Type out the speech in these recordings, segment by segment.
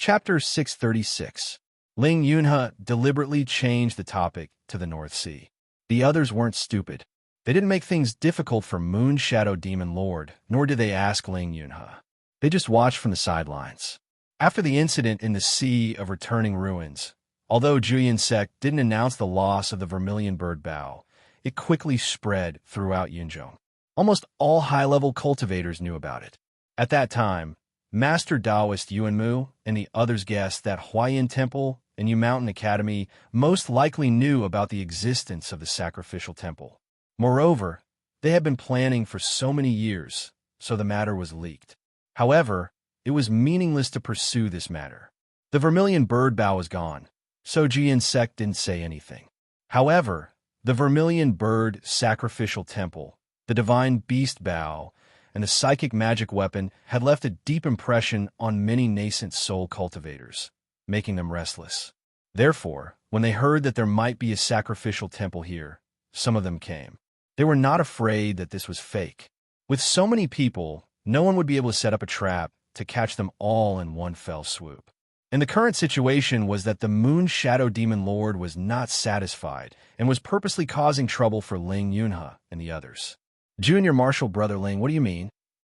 Chapter 636. Ling Yunhe deliberately changed the topic to the North Sea. The others weren't stupid. They didn't make things difficult for Moon Shadow Demon Lord, nor did they ask Ling Yunhe. They just watched from the sidelines. After the incident in the Sea of Returning Ruins, although Juyin Sect didn't announce the loss of the Vermilion Bird Bow, it quickly spread throughout Yunzhong. Almost all high-level cultivators knew about it. At that time, Master Taoist Yuanmu and the others guessed that Huayan Temple and Yu Mountain Academy most likely knew about the existence of the sacrificial temple. Moreover, they had been planning for so many years, so the matter was leaked. However, it was meaningless to pursue this matter. The Vermilion Bird Bow was gone, so Juyin Sect didn't say anything. However, the Vermilion Bird Sacrificial Temple, the Divine Beast Bow, and the Psychic Magic Weapon had left a deep impression on many nascent soul cultivators, making them restless. Therefore, when they heard that there might be a sacrificial temple here, some of them came. They were not afraid that this was fake. With so many people, no one would be able to set up a trap to catch them all in one fell swoop. And the current situation was that the Moon Shadow Demon Lord was not satisfied and was purposely causing trouble for Ling Yunhe and the others. Junior Marshal Brother Ling, what do you mean?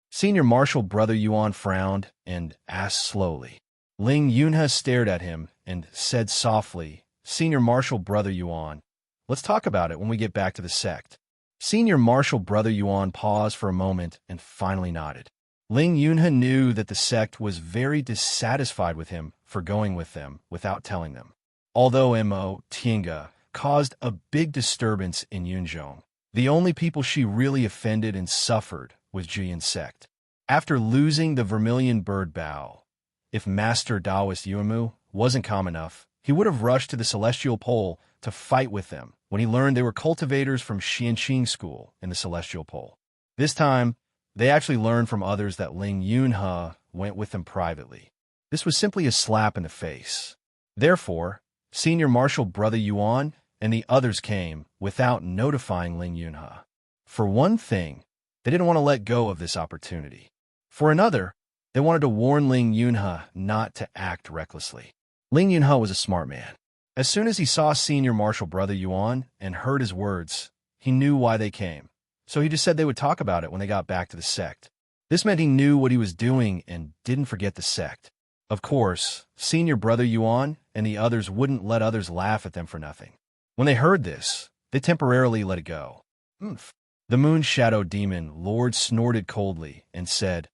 Senior Marshal Brother Yuan frowned and asked slowly. Ling Yunhe stared at him and said softly, Senior Marshal Brother Yuan, let's talk about it when we get back to the sect. Senior Marshal Brother Yuan paused for a moment and finally nodded. Ling Yunhe knew that the sect was very dissatisfied with him for going with them without telling them. Although Mo Tiange caused a big disturbance in Yunzhong, the only people she really offended and suffered was Juyin Sect. After losing the Vermilion Bird Bow, if Master Taoist Yuanmu wasn't calm enough, he would have rushed to the Celestial Pole to fight with them when he learned they were cultivators from Xianqing School in the Celestial Pole. This time, they actually learned from others that Ling Yunhe went with them privately. This was simply a slap in the face. Therefore, Senior Marshal Brother Yuan and the others came without notifying Ling Yunhe. For one thing, they didn't want to let go of this opportunity. For another, they wanted to warn Ling Yunhe not to act recklessly. Ling Yunhe was a smart man. As soon as he saw Senior Marshal Brother Yuan and heard his words, he knew why they came. So he just said they would talk about it when they got back to the sect. This meant he knew what he was doing and didn't forget the sect. Of course, Senior Brother Yuan and the others wouldn't let others laugh at them for nothing. When they heard this, they temporarily let it go. Oomph. The Moon Shadow Demon Lord snorted coldly and said,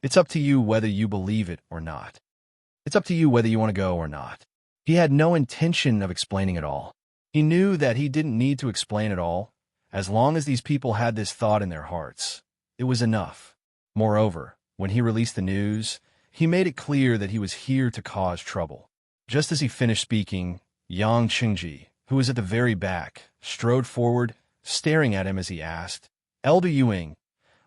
It's up to you whether you believe it or not. It's up to you whether you want to go or not. He had no intention of explaining it all. He knew that he didn't need to explain it all. As long as these people had this thought in their hearts, it was enough. Moreover, when he released the news, he made it clear that he was here to cause trouble. Just as he finished speaking, Yang Qingji, who was at the very back, strode forward, staring at him as he asked, Elder Yuing,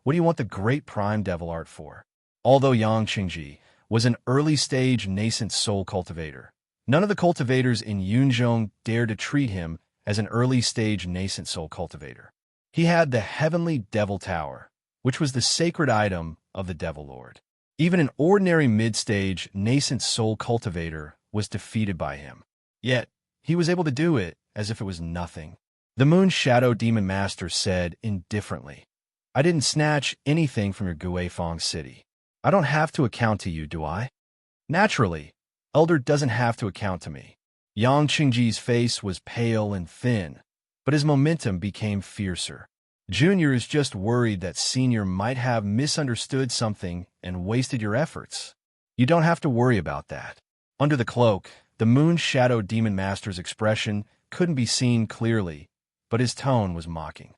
what do you want the Great Prime Devil Art for? Although Yang Qingji was an early-stage nascent soul cultivator, none of the cultivators in Yunzhong dared to treat him as an early-stage nascent soul cultivator. He had the Heavenly Devil Tower, which was the sacred item of the Devil Lord. Even an ordinary mid-stage nascent soul cultivator was defeated by him. Yet, he was able to do it as if it was nothing. The Moon Shadow Demon Master said indifferently, I didn't snatch anything from your Guifang city. I don't have to account to you, do I? Naturally, Elder doesn't have to account to me. Yang Qingji's face was pale and thin, but his momentum became fiercer. Junior is just worried that Senior might have misunderstood something and wasted your efforts. You don't have to worry about that. Under the cloak, the Moon Shadow Demon Master's expression couldn't be seen clearly, but his tone was mocking.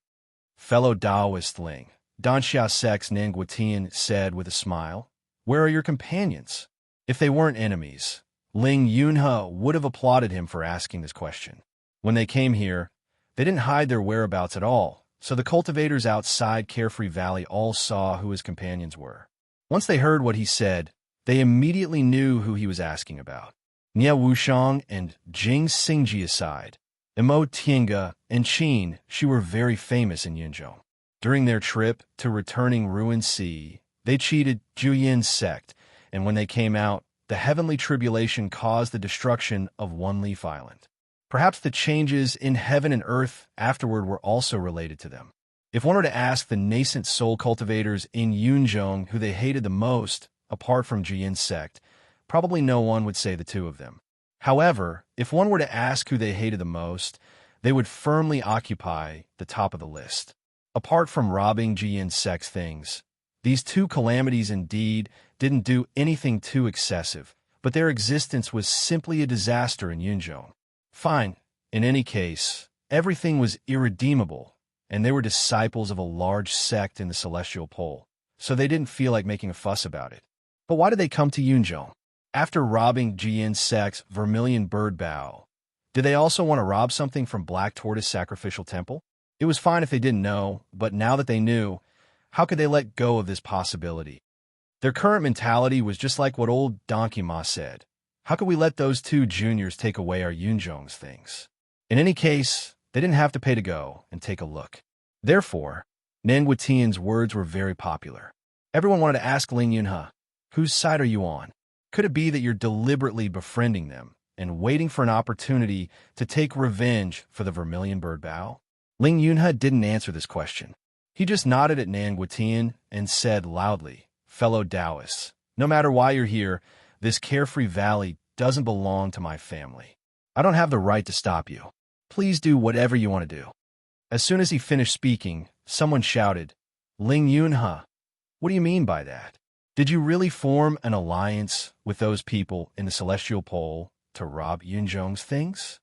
Fellow Taoist Ling, Danxia Sect's Nanguatian said with a smile, Where are your companions? If they weren't enemies, Ling Yunhe would have applauded him for asking this question. When they came here, they didn't hide their whereabouts at all, so the cultivators outside Carefree Valley all saw who his companions were. Once they heard what he said, they immediately knew who he was asking about. Nie Wushang and Jing Xingji aside, Mo Tiange and Qin, she were very famous in Yunzhong. During their trip to Returning Ruin Sea, they cheated Juyin Sect, and when they came out, the heavenly tribulation caused the destruction of One Leaf Island. Perhaps the changes in heaven and earth afterward were also related to them. If one were to ask the nascent soul cultivators in Yunzhong who they hated the most, apart from Jiyin's sect, probably no one would say the two of them. However, if one were to ask who they hated the most, they would firmly occupy the top of the list. Apart from robbing Jiyin's sect's things, these two calamities indeed didn't do anything too excessive, but their existence was simply a disaster in Yunzhong. Fine. In any case, everything was irredeemable, and they were disciples of a large sect in the Celestial Pole, so they didn't feel like making a fuss about it. But why did they come to Yunzhong? After robbing Jiyin's sect's Vermilion Bird Bow, did they also want to rob something from Black Tortoise Sacrificial Temple? It was fine if they didn't know, but now that they knew, how could they let go of this possibility? Their current mentality was just like what old Donkey Ma said. How could we let those two juniors take away our Yunzhong's things? In any case, they didn't have to pay to go and take a look. Therefore, Nangua Tian's words were very popular. Everyone wanted to ask Ling Yunhe, whose side are you on? Could it be that you're deliberately befriending them and waiting for an opportunity to take revenge for the Vermilion Bird Bow? Ling Yunhe didn't answer this question. He just nodded at Nangua Tian and said loudly, "Fellow Taoists, no matter why you're here, this carefree valley doesn't belong to my family. I don't have the right to stop you. Please do whatever you want to do." As soon as he finished speaking, someone shouted, "Ling Yunhe, what do you mean by that? Did you really form an alliance with those people in the Celestial Pole to rob Yunzhong's things?"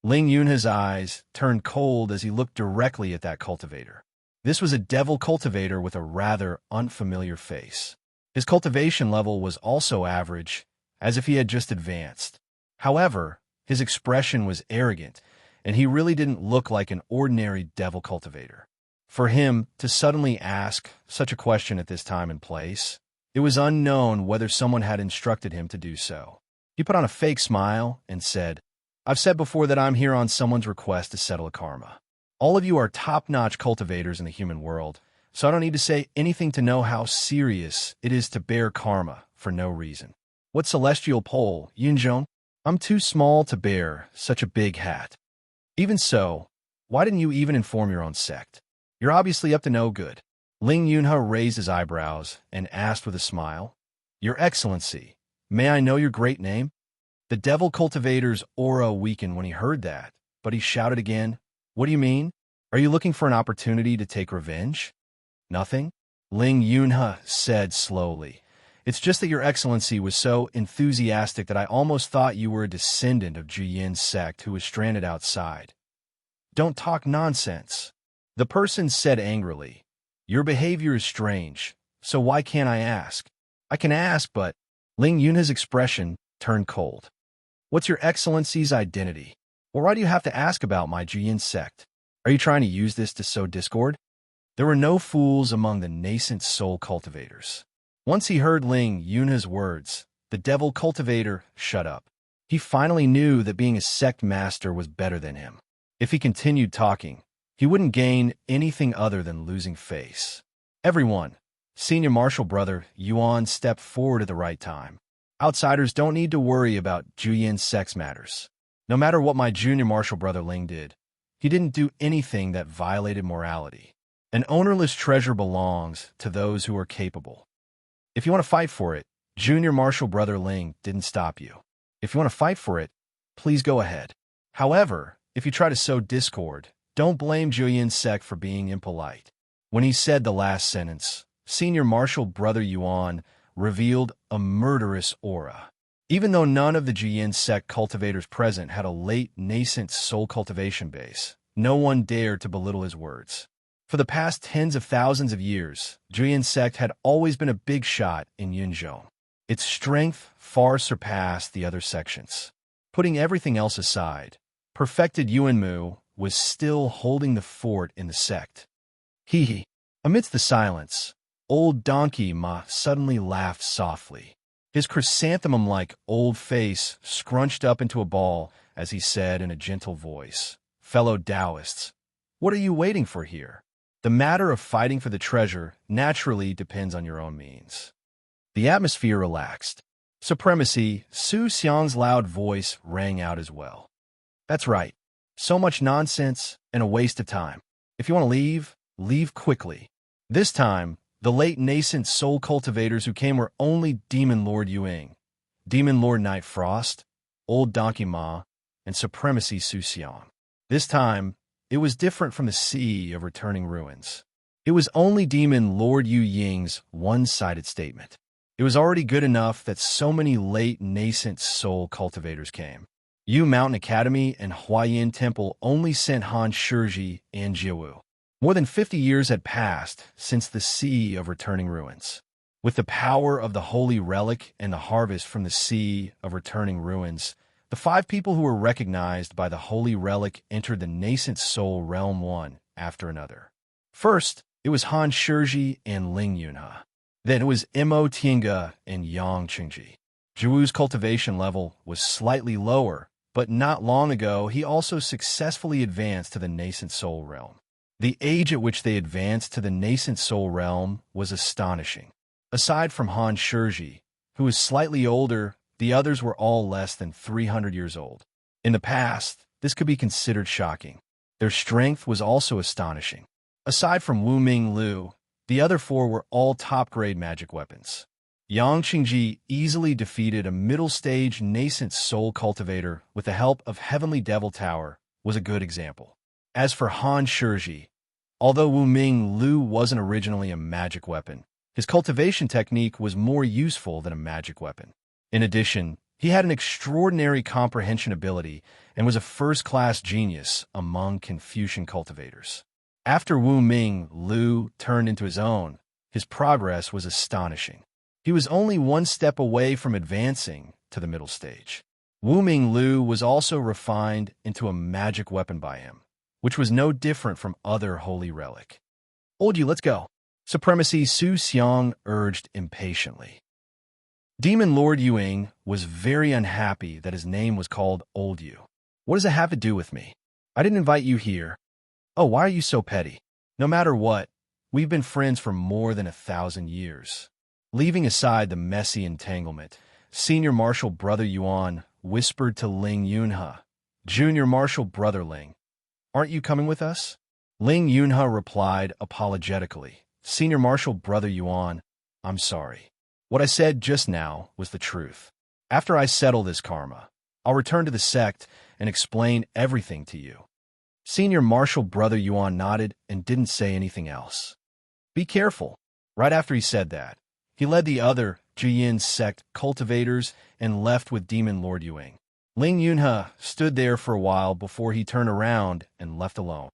Ling Yunhe's eyes turned cold as he looked directly at that cultivator. This was a devil cultivator with a rather unfamiliar face. His cultivation level was also average, as if he had just advanced. However, his expression was arrogant, and he really didn't look like an ordinary devil cultivator. For him to suddenly ask such a question at this time and place, it was unknown whether someone had instructed him to do so. He put on a fake smile and said, "I've said before that I'm here on someone's request to settle a karma. All of you are top-notch cultivators in the human world, so I don't need to say anything to know how serious it is to bear karma for no reason. What celestial pole, Yunzhong? I'm too small to bear such a big hat. Even so, why didn't you even inform your own sect? You're obviously up to no good." Ling Yunhe raised his eyebrows and asked with a smile, "Your Excellency, may I know your great name?" The devil cultivator's aura weakened when he heard that, but he shouted again, "What do you mean? Are you looking for an opportunity to take revenge?" "Nothing," Ling Yunhe said slowly. "It's just that your Excellency was so enthusiastic that I almost thought you were a descendant of Jiyin's sect who was stranded outside." "Don't talk nonsense," the person said angrily. "Your behavior is strange, so why can't I ask?" "I can ask, but—" Ling Yunhe's expression turned cold. "What's your Excellency's identity? Or why do you have to ask about my Jiyin sect? Are you trying to use this to sow discord?" There were no fools among the nascent soul cultivators. Once he heard Ling Yunhe's words, the devil cultivator shut up. He finally knew that being a sect master was better than him. If he continued talking, he wouldn't gain anything other than losing face. "Everyone," Senior Marshal Brother Yuan stepped forward at the right time. "Outsiders don't need to worry about Juyin's sex matters. No matter what my junior Marshal Brother Ling did, he didn't do anything that violated morality. An ownerless treasure belongs to those who are capable. If you want to fight for it, Junior Marshal Brother Ling didn't stop you. If you want to fight for it, please go ahead. However, if you try to sow discord, don't blame Juyin's sect for being impolite." When he said the last sentence, Senior Marshal Brother Yuan revealed a murderous aura. Even though none of the Jiyin sect cultivators present had a late nascent soul cultivation base, no one dared to belittle his words. For the past tens of thousands of years, Jiyin sect had always been a big shot in Yunzhong. Its strength far surpassed the other sections. Putting everything else aside, perfected Yuanmu was still holding the fort in the sect. Hee. Amidst the silence, old Donkey Ma suddenly laughed softly. His chrysanthemum-like old face scrunched up into a ball as he said in a gentle voice, "Fellow Taoists, what are you waiting for here? The matter of fighting for the treasure naturally depends on your own means." The atmosphere relaxed. Supremacy, Su Xiang's loud voice rang out as well. That's right. So much nonsense and a waste of time. If you want to leave, leave quickly. This time, the late nascent soul cultivators who came were only Demon Lord Yuing, Demon Lord Night Frost, Old Donkey Ma, and Supremacy Su Xiang. This time, it was different from the Sea of Returning Ruins. It was only Demon Lord Yu Ying's one-sided statement. It was already good enough that so many late nascent soul cultivators came. Yu Mountain Academy and Huayin Temple only sent Han Shiji and Jiawu. More than 50 years had passed since the Sea of Returning Ruins. With the power of the Holy Relic and the harvest from the Sea of Returning Ruins, the 5 people who were recognized by the Holy Relic entered the nascent soul realm one after another. First, it was Han Shiji and Ling Yunhe. Then it was Mo Tiange and Yang Qingji. Jiwu's cultivation level was slightly lower, but not long ago he also successfully advanced to the nascent soul realm. The age at which they advanced to the nascent soul realm was astonishing. Aside from Han Shiji, who was slightly older, the others were all less than 300 years old. In the past, this could be considered shocking. Their strength was also astonishing. Aside from Wu Ming Lu, the other 4 were all top-grade magic weapons. Yang Qingji easily defeated a middle-stage nascent soul cultivator with the help of Heavenly Devil Tower was a good example. As for Han Shiji, although Wu Ming Lu wasn't originally a magic weapon, his cultivation technique was more useful than a magic weapon. In addition, he had an extraordinary comprehension ability and was a first-class genius among Confucian cultivators. After Wu Ming Lu turned into his own, his progress was astonishing. He was only one step away from advancing to the middle stage. Wu Ming Lu was also refined into a magic weapon by him, which was no different from other holy relic. Old Yu, let's go. Supremacy Su Xiang urged impatiently. Demon Lord Yuing was very unhappy that his name was called Old Yu. What does it have to do with me? I didn't invite you here. Oh, why are you so petty? No matter what, we've been friends for more than 1,000 years. Leaving aside the messy entanglement, Senior Marshal Brother Yuan whispered to Ling Yunhe, Junior Marshal Brother Ling, aren't you coming with us? Ling Yunhe replied apologetically, Senior Marshal Brother Yuan, I'm sorry. What I said just now was the truth. After I settle this karma, I'll return to the sect and explain everything to you. Senior Marshal Brother Yuan nodded and didn't say anything else. Be careful. Right after he said that, he led the other Jiyin sect cultivators and left with Demon Lord Yuing. Ling Yunhe stood there for a while before he turned around and left alone.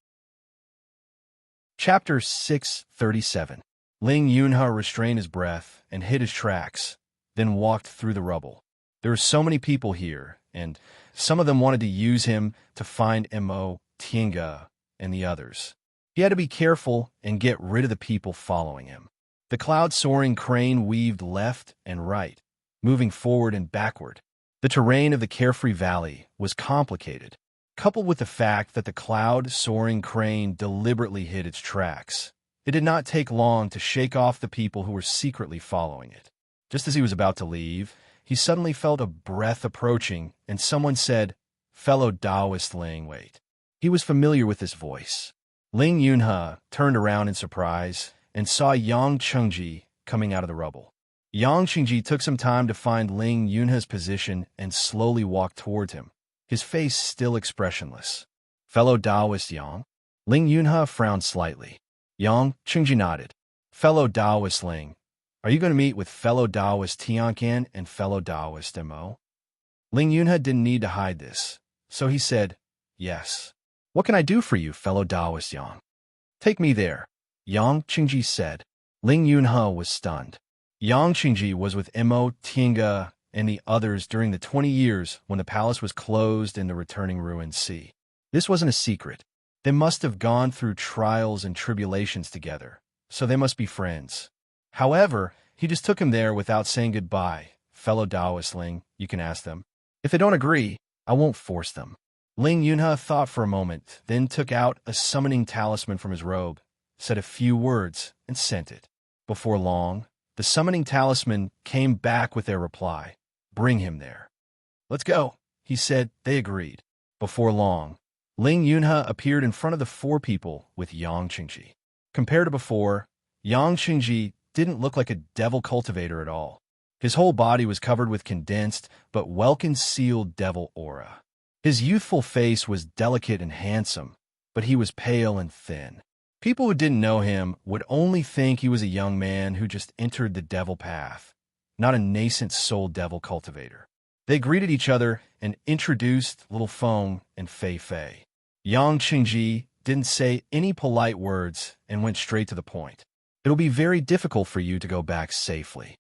Chapter 637. Ling Yunhe restrained his breath and hid his tracks, then walked through the rubble. There were so many people here, and some of them wanted to use him to find Mo Tiange and the others. He had to be careful and get rid of the people following him. The cloud-soaring crane weaved left and right, moving forward and backward. The terrain of the Carefree Valley was complicated, coupled with the fact that the cloud-soaring crane deliberately hid its tracks. It did not take long to shake off the people who were secretly following it. Just as he was about to leave, he suddenly felt a breath approaching, and someone said, Fellow Taoist Ling, wait. He was familiar with this voice. Ling Yunhe turned around in surprise and saw Yang Qingji coming out of the rubble. Yang Qingji took some time to find Ling Yunhe's position and slowly walked toward him, his face still expressionless. Fellow Taoist Yang? Ling Yunhe frowned slightly. Yang Qingji nodded. Fellow Taoist Ling, are you going to meet with fellow Taoist Tianqian and fellow Taoist Mo? Ling Yunhe didn't need to hide this, so he said, yes. What can I do for you, fellow Taoist Yang? Take me there, Yang Qingji said. Ling Yunhe was stunned. Yang Qingji was with Mo Tiange and the others during the 20 years when the palace was closed in the Returning Ruins Sea. This wasn't a secret. They must have gone through trials and tribulations together, so they must be friends. However, he just took him there without saying goodbye. Fellow Taoist Ling, you can ask them. If they don't agree, I won't force them. Ling Yunhe thought for a moment, then took out a summoning talisman from his robe, said a few words, and sent it. Before long, the summoning talisman came back with their reply. Bring him there. Let's go, he said. They agreed. Before long, Ling Yunhe appeared in front of the four people with Yang Qingji. Compared to before, Yang Qingji didn't look like a devil cultivator at all. His whole body was covered with condensed but well-concealed devil aura. His youthful face was delicate and handsome, but he was pale and thin. People who didn't know him would only think he was a young man who just entered the devil path, not a nascent soul devil cultivator. They greeted each other and introduced Little Feng and Fei Fei. Yang Qingji didn't say any polite words and went straight to the point. It'll be very difficult for you to go back safely.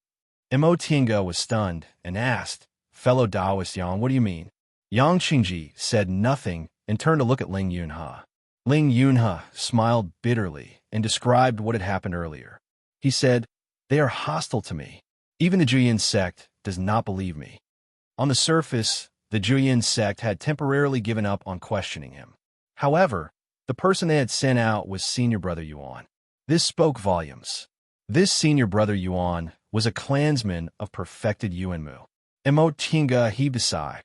Mo Tiange was stunned and asked, Fellow Taoist Yang, what do you mean? Yang Qingji said nothing and turned to look at Ling Yunhe. Ling Yunhe smiled bitterly and described what had happened earlier. He said, they are hostile to me. Even the Juyin sect does not believe me. On the surface, the Juyin sect had temporarily given up on questioning him. However, the person they had sent out was Senior Brother Yuan. This spoke volumes. This Senior Brother Yuan was a clansman of perfected Yuanmu. Mo Tiange heaved a sigh.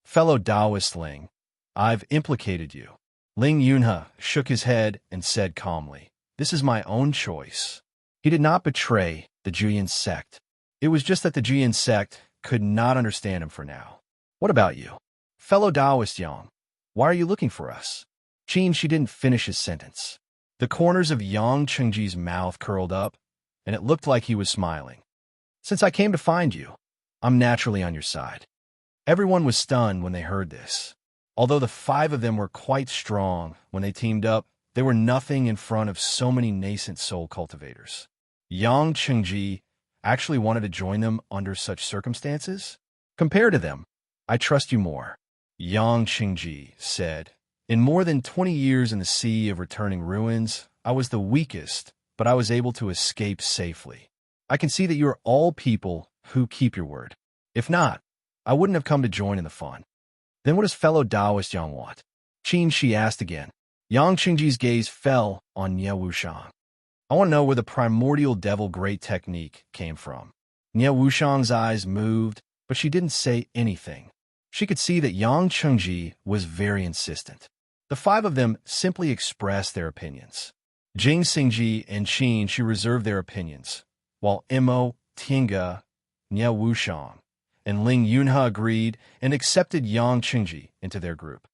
Fellow Taoist Ling, I've implicated you. Ling Yunhe shook his head and said calmly, this is my own choice. He did not betray the Juyin sect. It was just that the Juyin sect could not understand him for now. What about you? Fellow Taoist Yang, why are you looking for us? She didn't finish his sentence. The corners of Yang Qingji's mouth curled up, and it looked like he was smiling. Since I came to find you, I'm naturally on your side. Everyone was stunned when they heard this. Although the five of them were quite strong when they teamed up, they were nothing in front of so many nascent soul cultivators. Yang Qingji actually wanted to join them under such circumstances? Compared to them, I trust you more. Yang Qingji said, in more than 20 years in the sea of returning ruins, I was the weakest, but I was able to escape safely. I can see that you are all people who keep your word. If not, I wouldn't have come to join in the fun. Then what does fellow Taoist Yang want? She asked again. Yang Qingji's gaze fell on Nie Wushang. I want to know where the primordial devil great technique came from. Nie Wushang's eyes moved, but she didn't say anything. She could see that Yang Qingji was very insistent. The five of them simply expressed their opinions. Jing Xingji and she reserved their opinions, while Mo Tiange, Nie Wushang, and Ling Yunhe agreed and accepted Yang Qingji into their group.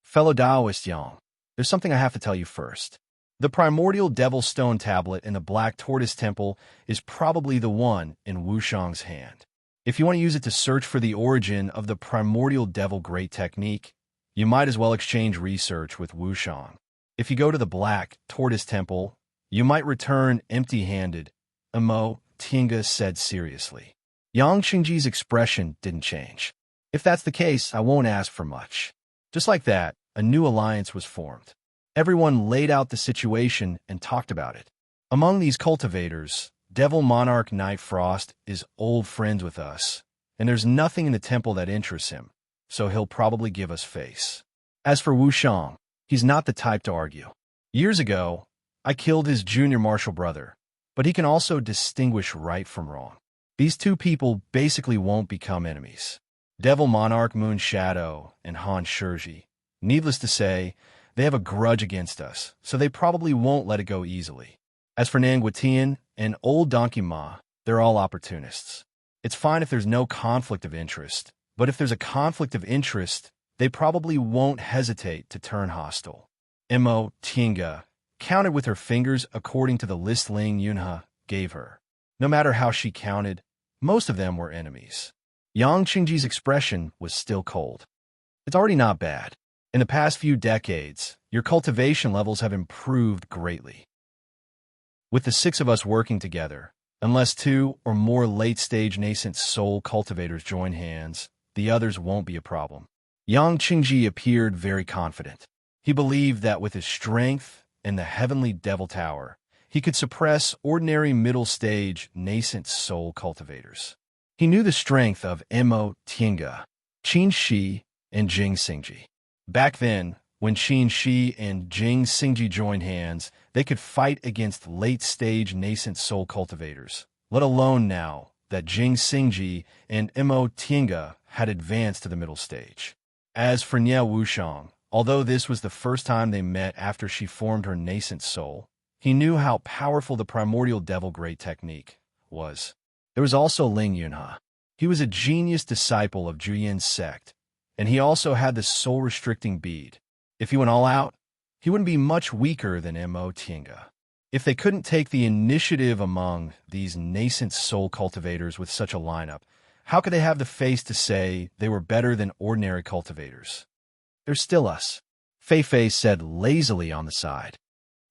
Fellow Taoist Yang, there's something I have to tell you first. The primordial devil stone tablet in the Black Tortoise Temple is probably the one in Wushang's hand. If you want to use it to search for the origin of the primordial devil great technique, you might as well exchange research with Wushang. If you go to the Black Tortoise Temple, you might return empty-handed, Mo Tiange said seriously. Yang Qingji's expression didn't change. If that's the case, I won't ask for much. Just like that, a new alliance was formed. Everyone laid out the situation and talked about it. Among these cultivators, Devil Monarch Night Frost is old friends with us, and there's nothing in the temple that interests him, so he'll probably give us face. As for Wushang, he's not the type to argue. Years ago, I killed his junior martial brother, but he can also distinguish right from wrong. These two people basically won't become enemies. Devil Monarch Moon Shadow and Han Shiji. Needless to say, they have a grudge against us, so they probably won't let it go easily. As for Nanguitian and Old Donkey Ma, they're all opportunists. It's fine if there's no conflict of interest, but if there's a conflict of interest, they probably won't hesitate to turn hostile. Mo Tiange counted with her fingers according to the list Ling Yunhe gave her. No matter how she counted, most of them were enemies. Yang Qingji's expression was still cold. It's already not bad. In the past few decades, your cultivation levels have improved greatly. With the six of us working together, unless two or more late-stage nascent soul cultivators join hands, the others won't be a problem. Yang Qingji appeared very confident. He believed that with his strength and the heavenly devil tower, he could suppress ordinary middle-stage nascent soul cultivators. He knew the strength of Mo Tiange, Qin Shi, and Jing Xingji. Back then, when Qin Shi and Jing Xingji joined hands, they could fight against late-stage nascent soul cultivators, let alone now, that Jing Xingji and Mo Tiange had advanced to the middle stage. As for Nie Wuxiang, although this was the first time they met after she formed her nascent soul, he knew how powerful the primordial devil great technique was. There was also Ling Yunhe. He was a genius disciple of Zhuyin's sect, and he also had the soul-restricting bead. If he went all out, he wouldn't be much weaker than Mo Tiange. If they couldn't take the initiative among these nascent soul cultivators with such a lineup, how could they have the face to say they were better than ordinary cultivators? There's still us, Fei Fei said lazily on the side.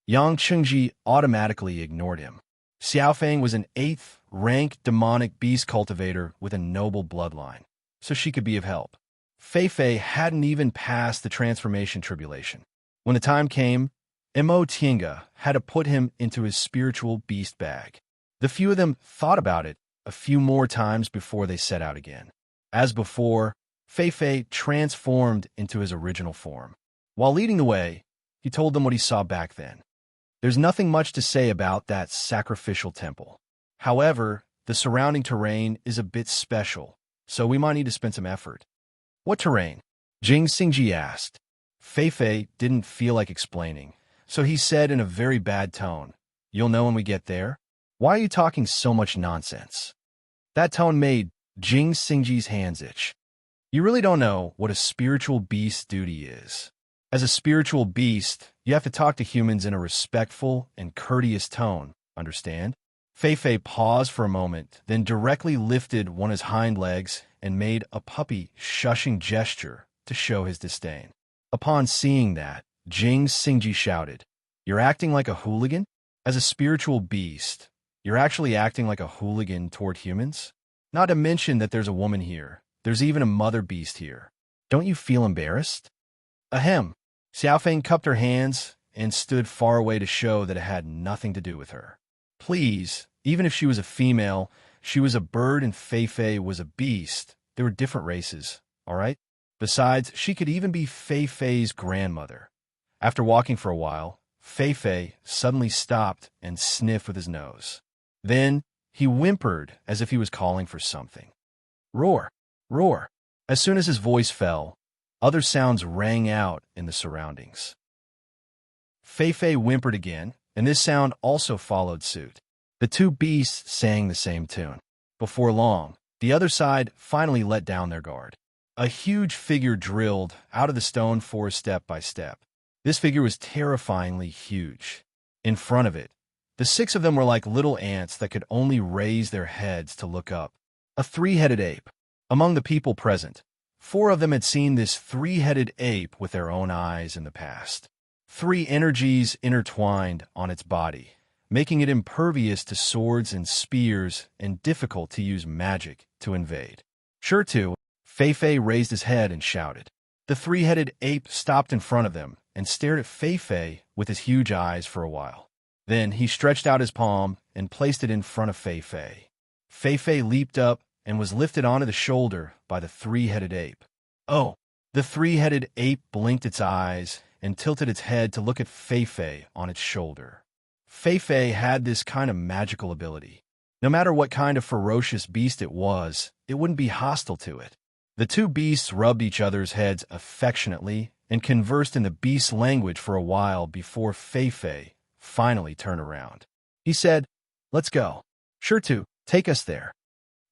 Yang Chengji automatically ignored him. Xiaofeng was an 8th-rank demonic beast cultivator with a noble bloodline, so she could be of help. Fei Fei hadn't even passed the transformation tribulation. When the time came, Mo Tiange had to put him into his spiritual beast bag. The few of them thought about it a few more times before they set out again. As before, Fei Fei transformed into his original form. While leading the way, he told them what he saw back then. There's nothing much to say about that sacrificial temple. However, the surrounding terrain is a bit special, so we might need to spend some effort. What terrain? Jing Xingji asked. Fei Fei didn't feel like explaining, so he said in a very bad tone, "You'll know when we get there? Why are you talking so much nonsense?" That tone made Jing Xingji's hands itch. You really don't know what a spiritual beast's duty is. As a spiritual beast, you have to talk to humans in a respectful and courteous tone, understand? Fei Fei paused for a moment, then directly lifted one of his hind legs and made a puppy shushing gesture to show his disdain. Upon seeing that, Jing Xingji shouted, "You're acting like a hooligan? As a spiritual beast, you're actually acting like a hooligan toward humans? Not to mention that there's a woman here. There's even a mother beast here. Don't you feel embarrassed?" Ahem. Xiaofeng cupped her hands and stood far away to show that it had nothing to do with her. Please, even if she was a female, she was a bird and Fei Fei was a beast. They were different races, all right? Besides, she could even be Fei Fei's grandmother. After walking for a while, Fei Fei suddenly stopped and sniffed with his nose. Then he whimpered as if he was calling for something. Roar, roar. As soon as his voice fell, other sounds rang out in the surroundings. Fei Fei whimpered again, and this sound also followed suit. The two beasts sang the same tune. Before long, the other side finally let down their guard. A huge figure drilled out of the stone forest step by step. This figure was terrifyingly huge. In front of it, the 6 of them were like little ants that could only raise their heads to look up. A 3-headed ape. Among the people present, 4 of them had seen this 3-headed ape with their own eyes in the past. 3 energies intertwined on its body, making it impervious to swords and spears and difficult to use magic to invade. Sure to, Fei Fei raised his head and shouted. The 3-headed ape stopped in front of them and stared at Fei Fei with his huge eyes for a while. Then he stretched out his palm and placed it in front of Fei Fei. Fei Fei leaped up and was lifted onto the shoulder by the 3-headed ape. Oh! The 3-headed ape blinked its eyes and tilted its head to look at Fei Fei on its shoulder. Fei Fei had this kind of magical ability. No matter what kind of ferocious beast it was, it wouldn't be hostile to it. The two beasts rubbed each other's heads affectionately and conversed in the beast's language for a while before Fei Fei finally turned around. He said, "Let's go. Sure to, take us there."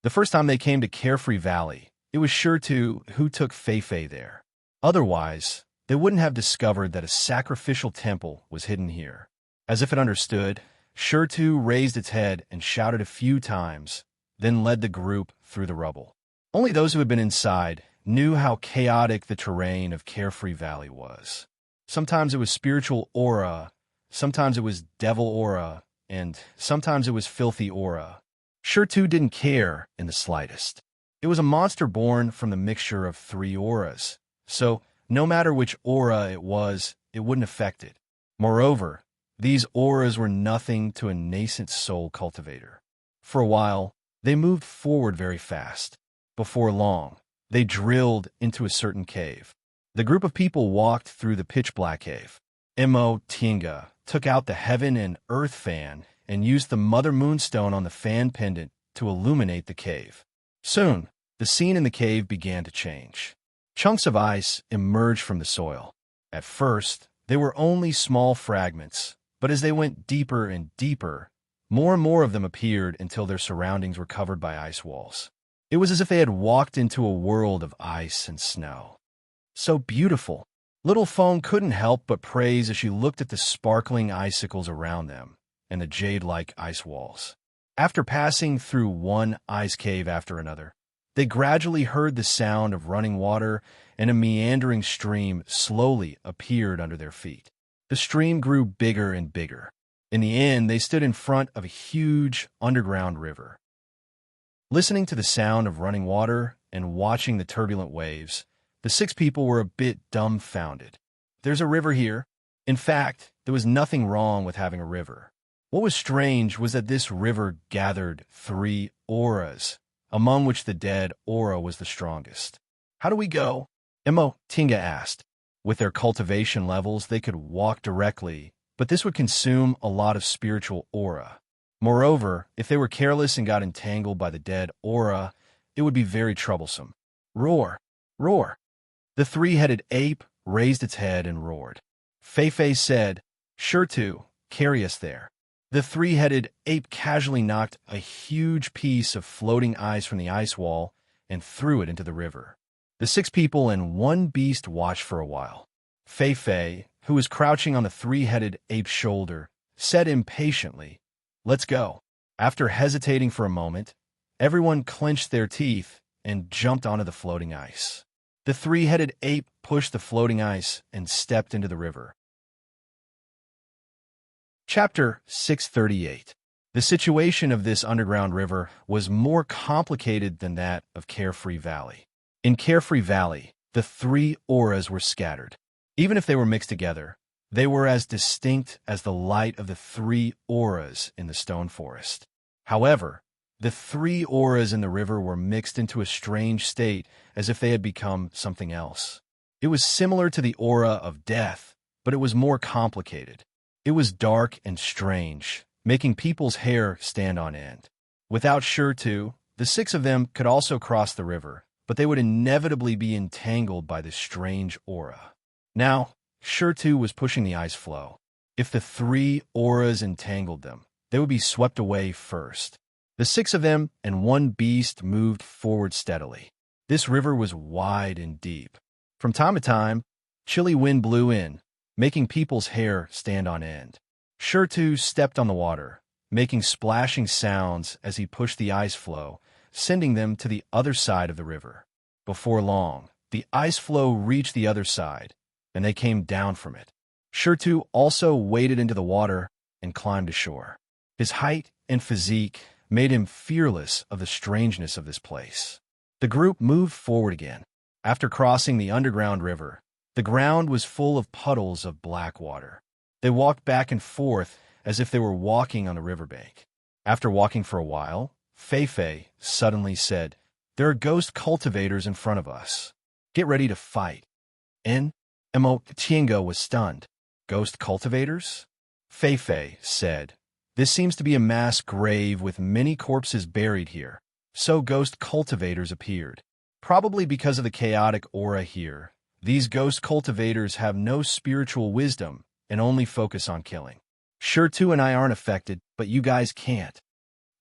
The first time they came to Carefree Valley, it was Sure to who took Fei Fei there. Otherwise, they wouldn't have discovered that a sacrificial temple was hidden here. As if it understood, Sure to raised its head and shouted a few times, then led the group through the rubble. Only those who had been inside knew how chaotic the terrain of Carefree Valley was. Sometimes it was spiritual aura, sometimes it was devil aura, and sometimes it was filthy aura. Sure to didn't care in the slightest. It was a monster born from the mixture of 3 auras, so no matter which aura it was, it wouldn't affect it. Moreover, these auras were nothing to a nascent soul cultivator. For a while, they moved forward very fast. Before long, they drilled into a certain cave. The group of people walked through the pitch-black cave. Mo Tiange took out the heaven and earth fan and used the mother moonstone on the fan pendant to illuminate the cave. Soon, the scene in the cave began to change. Chunks of ice emerged from the soil. At first, they were only small fragments, but as they went deeper and deeper, more and more of them appeared until their surroundings were covered by ice walls. It was as if they had walked into a world of ice and snow. So beautiful. Little Foam couldn't help but praise as she looked at the sparkling icicles around them and the jade-like ice walls. After passing through one ice cave after another, they gradually heard the sound of running water, and a meandering stream slowly appeared under their feet. The stream grew bigger and bigger. In the end, they stood in front of a huge underground river. Listening to the sound of running water and watching the turbulent waves, the 6 people were a bit dumbfounded. There's a river here. In fact, there was nothing wrong with having a river. What was strange was that this river gathered 3 auras, among which the dead aura was the strongest. How do we go? Tinga asked. With their cultivation levels, they could walk directly, but this would consume a lot of spiritual aura. Moreover, if they were careless and got entangled by the dead aura, it would be very troublesome. Roar! Roar! The 3-headed ape raised its head and roared. Feifei said, "Sure to, carry us there." The 3-headed ape casually knocked a huge piece of floating ice from the ice wall and threw it into the river. The 6 people and 1 beast watched for a while. Feifei, who was crouching on the 3-headed ape's shoulder, said impatiently, "Let's go." After hesitating for a moment, everyone clenched their teeth and jumped onto the floating ice. The 3-headed ape pushed the floating ice and stepped into the river. Chapter 638. The situation of this underground river was more complicated than that of Carefree Valley. In Carefree Valley, the 3 auras were scattered. Even if they were mixed together, they were as distinct as the light of the 3 auras in the stone forest. However, the 3 auras in the river were mixed into a strange state as if they had become something else. It was similar to the aura of death, but it was more complicated. It was dark and strange, making people's hair stand on end. Without Sure-To, the 6 of them could also cross the river, but they would inevitably be entangled by this strange aura. Now, Sure-To was pushing the ice flow. If the 3 auras entangled them, they would be swept away first. The 6 of them and 1 beast moved forward steadily. This river was wide and deep. From time to time, chilly wind blew in, making people's hair stand on end. Sure-To stepped on the water, making splashing sounds as he pushed the ice flow, sending them to the other side of the river. Before long, the ice flow reached the other side, and they came down from it. Sure-To also waded into the water and climbed ashore. His height and physique made him fearless of the strangeness of this place. The group moved forward again. After crossing the underground river, the ground was full of puddles of black water. They walked back and forth as if they were walking on a riverbank. After walking for a while, Feifei suddenly said, "There are ghost cultivators in front of us. Get ready to fight." Tiango was stunned. "Ghost cultivators?" Feifei said, "This seems to be a mass grave with many corpses buried here. So ghost cultivators appeared. Probably because of the chaotic aura here. These ghost cultivators have no spiritual wisdom and only focus on killing. Sure-To and I aren't affected, but you guys can't."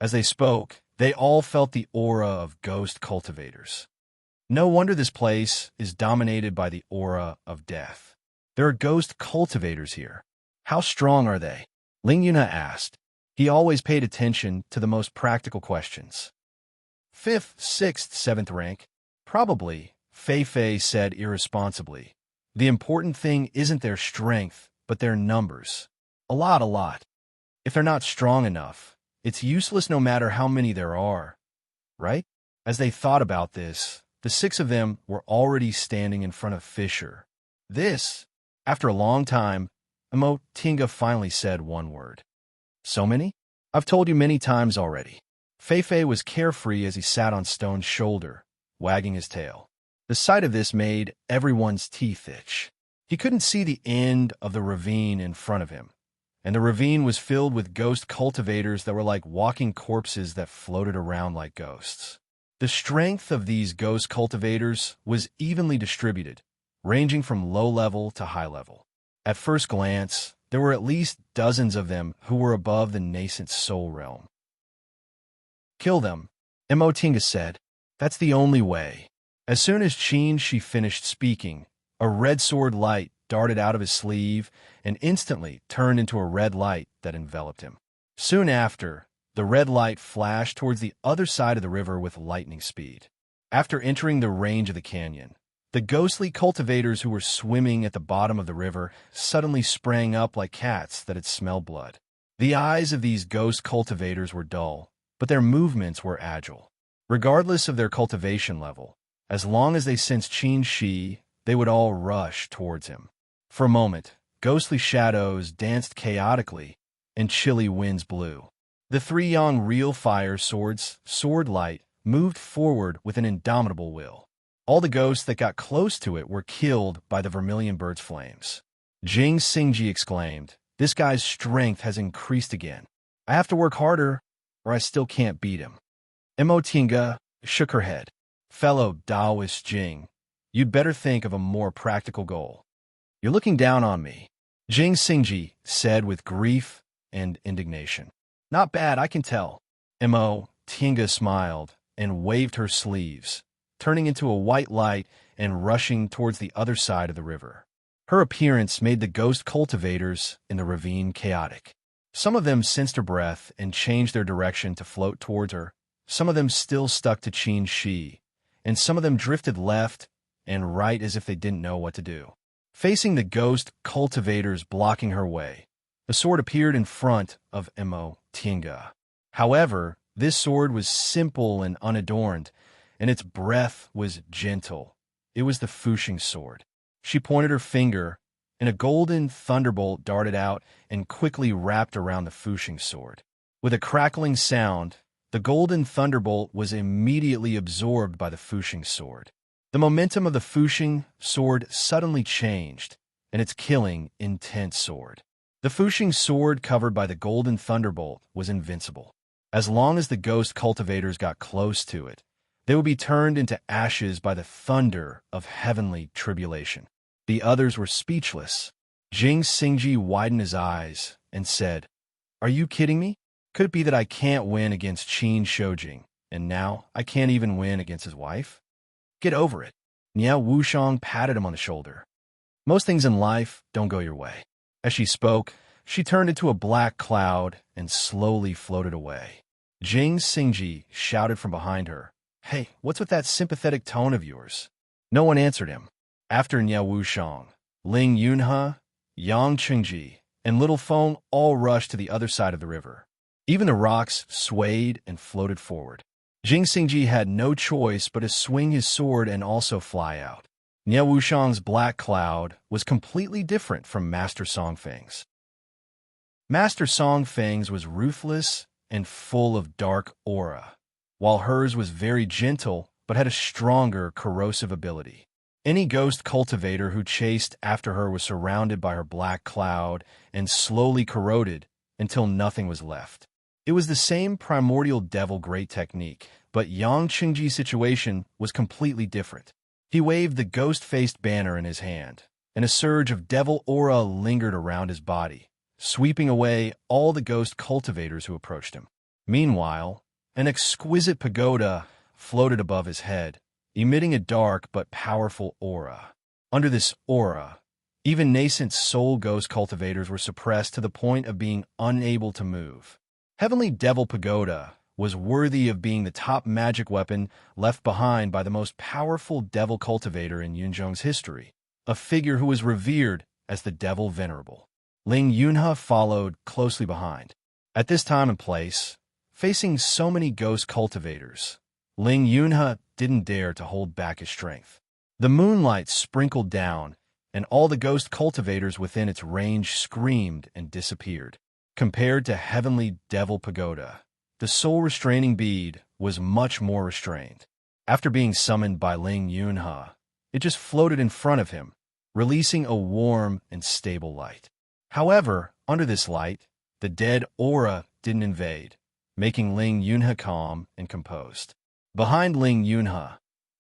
As they spoke, they all felt the aura of ghost cultivators. No wonder this place is dominated by the aura of death. There are ghost cultivators here. How strong are they? Ling Yuna asked. He always paid attention to the most practical questions. 5th, 6th, 7th rank? Probably, Feifei said irresponsibly. The important thing isn't their strength, but their numbers. A lot. If they're not strong enough, it's useless no matter how many there are, right? As they thought about this, the 6 of them were already standing in front of Fisher. After a long time, Tinga finally said one word. "So many? I've told you many times already." Feifei was carefree as he sat on Stone's shoulder, wagging his tail. The sight of this made everyone's teeth itch. He couldn't see the end of the ravine in front of him, and the ravine was filled with ghost cultivators that were like walking corpses that floated around like ghosts. The strength of these ghost cultivators was evenly distributed, ranging from low level to high level. At first glance, there were at least dozens of them who were above the nascent soul realm. "Kill them," Emotinga said. "That's the only way." As soon as she finished speaking, a red sword light darted out of his sleeve and instantly turned into a red light that enveloped him. Soon after, the red light flashed towards the other side of the river with lightning speed. After entering the range of the canyon, the ghostly cultivators who were swimming at the bottom of the river suddenly sprang up like cats that had smelled blood. The eyes of these ghost cultivators were dull, but their movements were agile. Regardless of their cultivation level, as long as they sensed Qin Shi, they would all rush towards him. For a moment, ghostly shadows danced chaotically, and chilly winds blew. The three young real fire swords, sword light, moved forward with an indomitable will. All the ghosts that got close to it were killed by the vermilion bird's flames. Jing Xingji exclaimed, "This guy's strength has increased again. I have to work harder, or I still can't beat him." Emotinga shook her head. "Fellow Taoist Jing, you'd better think of a more practical goal." "You're looking down on me," Jing Xingji said with grief and indignation. "Not bad, I can tell." Emotinga smiled and waved her sleeves, turning into a white light and rushing towards the other side of the river. Her appearance made the ghost cultivators in the ravine chaotic. Some of them sensed her breath and changed their direction to float towards her. Some of them still stuck to Qin Shi, and some of them drifted left and right as if they didn't know what to do. Facing the ghost cultivators blocking her way, the sword appeared in front of Emotinga. However, this sword was simple and unadorned, and its breath was gentle. It was the Fuxing sword. She pointed her finger, and a golden thunderbolt darted out and quickly wrapped around the Fuxing sword. With a crackling sound, the golden thunderbolt was immediately absorbed by the Fuxing sword. The momentum of the Fuxing sword suddenly changed, and its killing, intense sword. The Fuxing sword covered by the golden thunderbolt was invincible. As long as the ghost cultivators got close to it, they would be turned into ashes by the thunder of heavenly tribulation. The others were speechless. Jing Xingji widened his eyes and said, "Are you kidding me? Could it be that I can't win against Qin Shojing, and now I can't even win against his wife? Get over it." Niao Wushang patted him on the shoulder. "Most things in life don't go your way." As she spoke, she turned into a black cloud and slowly floated away. Jing Xingji shouted from behind her, "Hey, what's with that sympathetic tone of yours?" No one answered him. After Niao Wushang, Ling Yunhe, Yang Qingji, and Little Feng all rushed to the other side of the river. Even the rocks swayed and floated forward. Jing Xingji had no choice but to swing his sword and also fly out. Niao Wushang's black cloud was completely different from Master Songfeng's. Master Songfeng's was ruthless and full of dark aura, while hers was very gentle but had a stronger corrosive ability. Any ghost cultivator who chased after her was surrounded by her black cloud and slowly corroded until nothing was left. It was the same primordial devil great technique, but Yang Qingji's situation was completely different. He waved the ghost-faced banner in his hand, and a surge of devil aura lingered around his body, sweeping away all the ghost cultivators who approached him. Meanwhile, an exquisite pagoda floated above his head, emitting a dark but powerful aura. Under this aura, even nascent soul ghost cultivators were suppressed to the point of being unable to move. Heavenly Devil Pagoda was worthy of being the top magic weapon left behind by the most powerful devil cultivator in Yunzhong's history, a figure who was revered as the Devil Venerable. Ling Yunhe followed closely behind. At this time and place, facing so many ghost cultivators, Ling Yunhe didn't dare to hold back his strength. The moonlight sprinkled down, and all the ghost cultivators within its range screamed and disappeared. Compared to Heavenly Devil Pagoda, the soul-restraining bead was much more restrained. After being summoned by Ling Yunhe, it just floated in front of him, releasing a warm and stable light. However, under this light, the dead aura didn't invade, making Ling Yunhe calm and composed. Behind Ling Yunhe,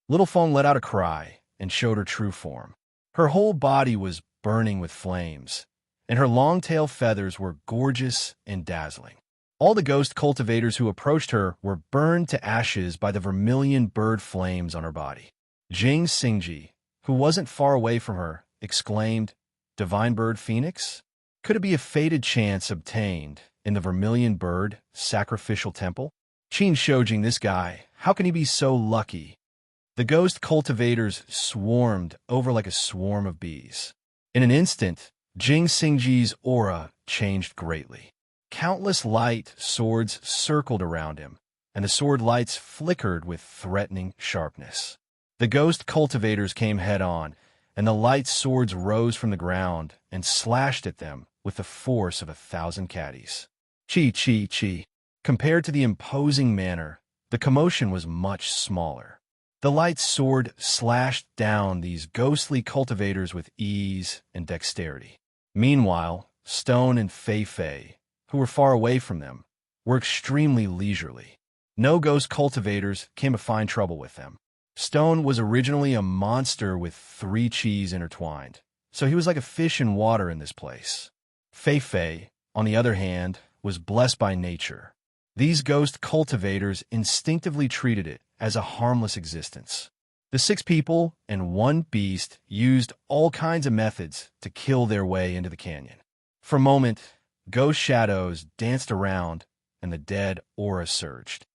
Little Feng let out a cry and showed her true form. Her whole body was burning with flames, and her long-tail feathers were gorgeous and dazzling. All the ghost cultivators who approached her were burned to ashes by the vermilion bird flames on her body. Jing Xingji, who wasn't far away from her, exclaimed, "Divine bird phoenix? Could it be a fated chance obtained in the vermilion bird sacrificial temple? Qin Shoujing, this guy, how can he be so lucky?" The ghost cultivators swarmed over like a swarm of bees. In an instant, Jing Xingji's aura changed greatly. Countless light swords circled around him, and the sword lights flickered with threatening sharpness. The ghost cultivators came head-on, and the light swords rose from the ground and slashed at them with the force of 1,000 caddies. Chi, chi, chi. Compared to the imposing manner, the commotion was much smaller. The light sword slashed down these ghostly cultivators with ease and dexterity. Meanwhile, Stone and Fei Fei, who were far away from them, were extremely leisurely. No ghost cultivators came to find trouble with them. Stone was originally a monster with 3 chis intertwined, so he was like a fish in water in this place. Fei Fei, on the other hand, was blessed by nature. These ghost cultivators instinctively treated it as a harmless existence. The 6 people and 1 beast used all kinds of methods to kill their way into the canyon. For a moment, ghost shadows danced around and the dead aura surged.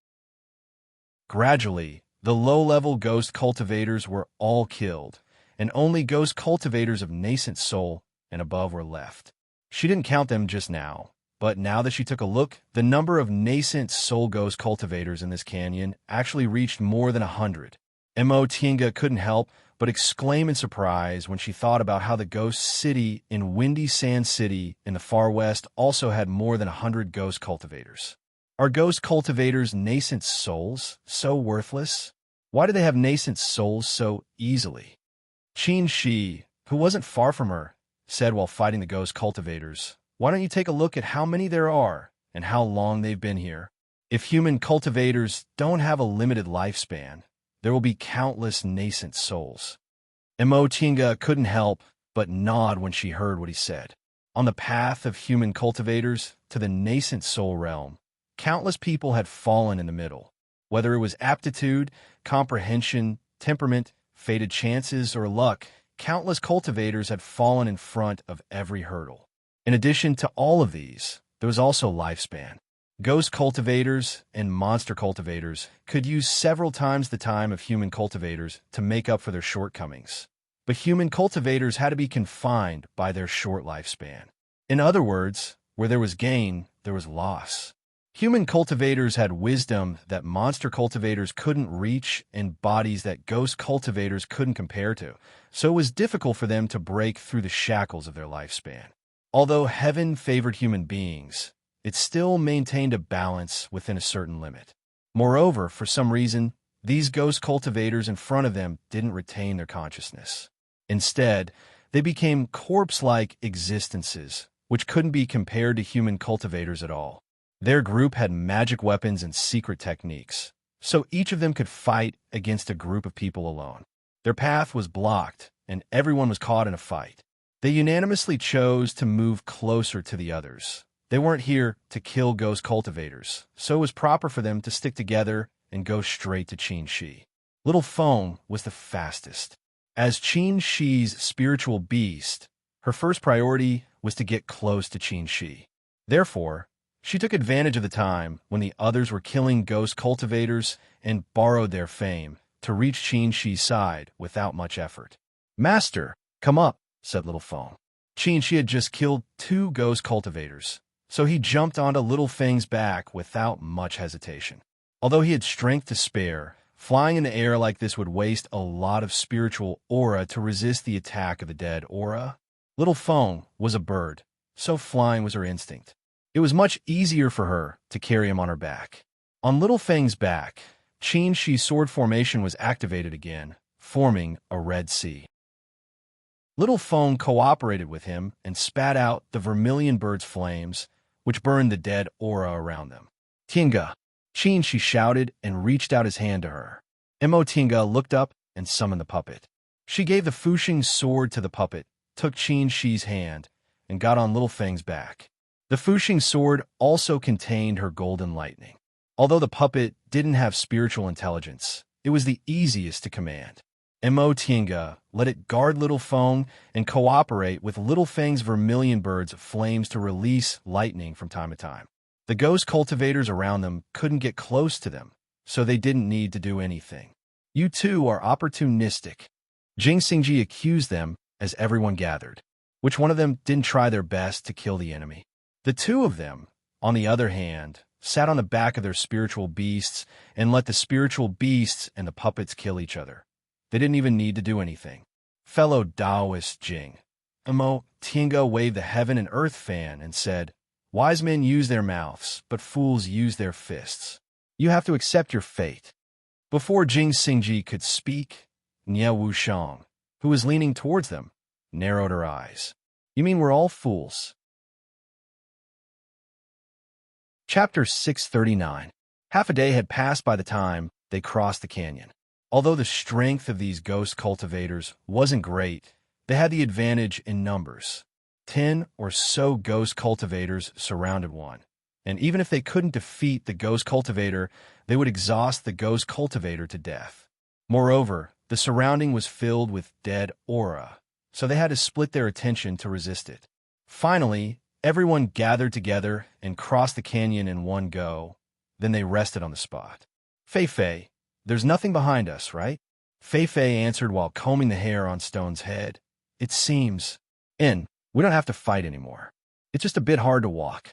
Gradually, the low-level ghost cultivators were all killed, and only ghost cultivators of nascent soul and above were left. She didn't count them just now, but now that she took a look, the number of nascent soul ghost cultivators in this canyon actually reached more than 100. Mo Tiange couldn't help but exclaim in surprise when she thought about how the ghost city in Windy Sand City in the far west also had more than 100 ghost cultivators. Are ghost cultivators' nascent souls so worthless? Why do they have nascent souls so easily? Qin Shi, who wasn't far from her, said while fighting the ghost cultivators, "Why don't you take a look at how many there are and how long they've been here? If human cultivators don't have a limited lifespan, there will be countless nascent souls." Mo Tiange couldn't help but nod when she heard what he said. On the path of human cultivators to the nascent soul realm, countless people had fallen in the middle. Whether it was aptitude, comprehension, temperament, fated chances, or luck, countless cultivators had fallen in front of every hurdle. In addition to all of these, there was also lifespan. Ghost cultivators and monster cultivators could use several times the time of human cultivators to make up for their shortcomings. But human cultivators had to be confined by their short lifespan. In other words, where there was gain, there was loss. Human cultivators had wisdom that monster cultivators couldn't reach and bodies that ghost cultivators couldn't compare to, so it was difficult for them to break through the shackles of their lifespan. Although heaven favored human beings, it still maintained a balance within a certain limit. Moreover, for some reason, these ghost cultivators in front of them didn't retain their consciousness. Instead, they became corpse-like existences, which couldn't be compared to human cultivators at all. Their group had magic weapons and secret techniques, so each of them could fight against a group of people alone. Their path was blocked, and everyone was caught in a fight. They unanimously chose to move closer to the others. They weren't here to kill ghost cultivators, so it was proper for them to stick together and go straight to Qin Shi. Little Feng was the fastest. As Qin Shi's spiritual beast, her first priority was to get close to Qin Shi. Therefore, she took advantage of the time when the others were killing ghost cultivators and borrowed their fame to reach Qin Shi's side without much effort. "Master, come up," said Little Feng. Qin Shi had just killed 2 ghost cultivators, so he jumped onto Little Feng's back without much hesitation. Although he had strength to spare, flying in the air like this would waste a lot of spiritual aura to resist the attack of the dead aura. Little Feng was a bird, so flying was her instinct. It was much easier for her to carry him on her back. On Little Feng's back, Qin Shi's sword formation was activated again, forming a Red Sea. Little Feng cooperated with him and spat out the vermilion bird's flames, which burned the dead aura around them. Tinga, Qin, she shouted and reached out his hand to her. Mo Tinga looked up and summoned the puppet. She gave the Fuxing sword to the puppet, took Qin Shi's hand, and got on Little Feng's back. The Fuxing sword also contained her golden lightning. Although the puppet didn't have spiritual intelligence, it was the easiest to command. Mo Tinga let it guard Little Feng and cooperate with Little Feng's vermilion bird's flames to release lightning from time to time. The ghost cultivators around them couldn't get close to them, so they didn't need to do anything. You two are opportunistic. Jing Xingji accused them as everyone gathered. Which one of them didn't try their best to kill the enemy? The two of them, on the other hand, sat on the back of their spiritual beasts and let the spiritual beasts and the puppets kill each other. They didn't even need to do anything. Fellow Taoist Jing, Mo Tinga waved the heaven and earth fan and said, "Wise men use their mouths, but fools use their fists. You have to accept your fate." Before Jing Xingji could speak, Nia Wushang, who was leaning towards them, narrowed her eyes. "You mean we're all fools?" Chapter 639. Half a day had passed by the time they crossed the canyon. Although the strength of these ghost cultivators wasn't great, they had the advantage in numbers. 10 or so ghost cultivators surrounded one, and even if they couldn't defeat the ghost cultivator, they would exhaust the ghost cultivator to death. Moreover, the surrounding was filled with dead aura, so they had to split their attention to resist it. Finally, everyone gathered together and crossed the canyon in one go. Then they rested on the spot. "Fei Fei, there's nothing behind us, right?" Fei Fei answered while combing the hair on Stone's head. "It seems. We don't have to fight anymore. It's just a bit hard to walk.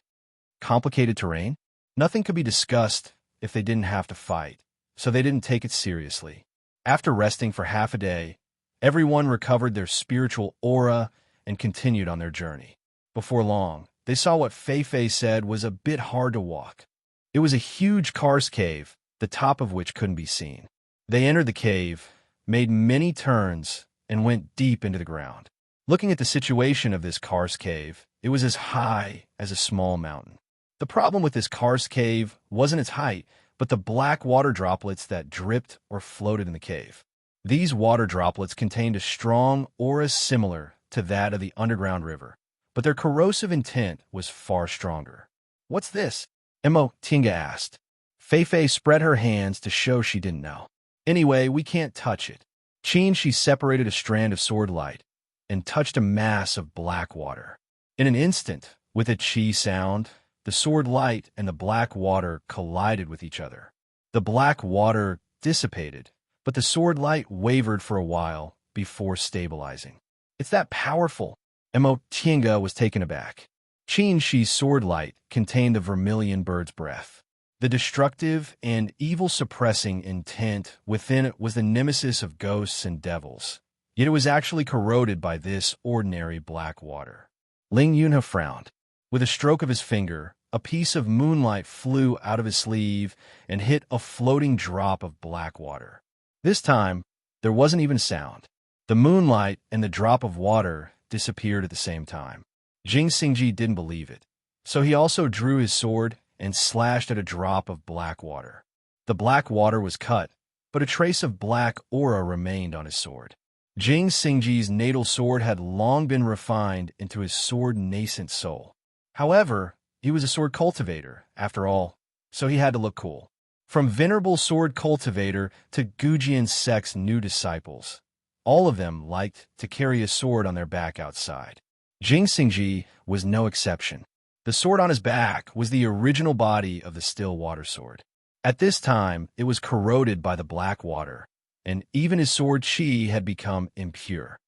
Complicated terrain? Nothing could be discussed if they didn't have to fight, so they didn't take it seriously." After resting for half a day, everyone recovered their spiritual aura and continued on their journey. Before long, they saw what Fei Fei said was a bit hard to walk. It was a huge karst cave, the top of which couldn't be seen. They entered the cave, made many turns, and went deep into the ground. Looking at the situation of this karst cave, it was as high as a small mountain. The problem with this karst cave wasn't its height, but the black water droplets that dripped or floated in the cave. These water droplets contained a strong aura similar to that of the underground river, but their corrosive intent was far stronger. "What's this?" Mo Tinga asked. Fei Fei spread her hands to show she didn't know. "Anyway, we can't touch it." Qin, she separated a strand of sword light and touched a mass of black water. In an instant, with a chi sound, the sword light and the black water collided with each other. The black water dissipated, but the sword light wavered for a while before stabilizing. "It's that powerful." Mo Tinga was taken aback. Qin Shi's sword light contained the vermilion bird's breath. The destructive and evil-suppressing intent within it was the nemesis of ghosts and devils. Yet it was actually corroded by this ordinary black water. Ling Yunhe frowned. With a stroke of his finger, a piece of moonlight flew out of his sleeve and hit a floating drop of black water. This time, there wasn't even sound. The moonlight and the drop of water disappeared at the same time. Jing Xingji didn't believe it, so he also drew his sword and slashed at a drop of black water. The black water was cut, but a trace of black aura remained on his sword. Jing Xingji's natal sword had long been refined into his sword-nascent soul. However, he was a sword cultivator, after all, so he had to look cool. From venerable sword cultivator to Gujian sect's new disciples, all of them liked to carry a sword on their back outside. Jing Xingji was no exception. The sword on his back was the original body of the still water sword. At this time, it was corroded by the black water, and even his sword chi had become impure.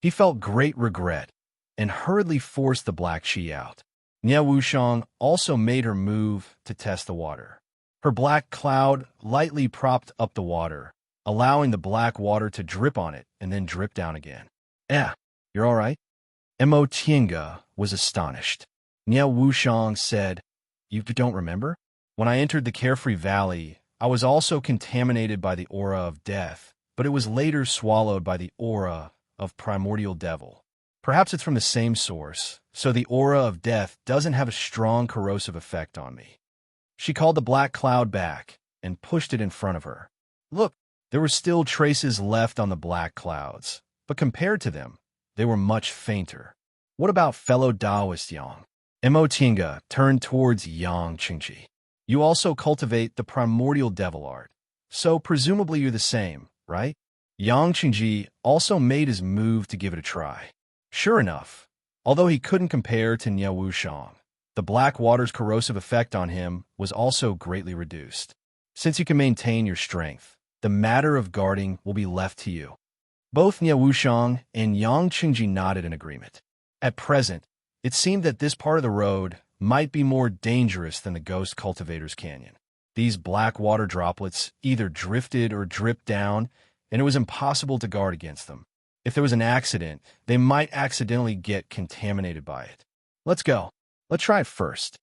He felt great regret and hurriedly forced the black chi out. Nia Wushang also made her move to test the water. Her black cloud lightly propped up the water, allowing the black water to drip on it and then drip down again. You're all right?" Mo Tinga was astonished. Nia Wushang said, "You don't remember? When I entered the Carefree Valley, I was also contaminated by the aura of death, but it was later swallowed by the aura of primordial devil. Perhaps it's from the same source, so the aura of death doesn't have a strong corrosive effect on me. She called the black cloud back and pushed it in front of her. Look, there were still traces left on the black clouds, but compared to them, they were much fainter. What about fellow Taoist Yang? Emotinga turned towards Yang Qingji. You also cultivate the primordial devil art, so presumably you're the same, right? Yang Qingji also made his move to give it a try. Sure enough, although he couldn't compare to Nie Wuxiang, the black water's corrosive effect on him was also greatly reduced. Since you can maintain your strength, the matter of guarding will be left to you. Both Nie Wuxiang and Yang Qingji nodded in agreement. At present, it seemed that this part of the road might be more dangerous than the Ghost Cultivator's Canyon. These black water droplets either drifted or dripped down, and it was impossible to guard against them. If there was an accident, they might accidentally get contaminated by it. Let's go. Let's try it first.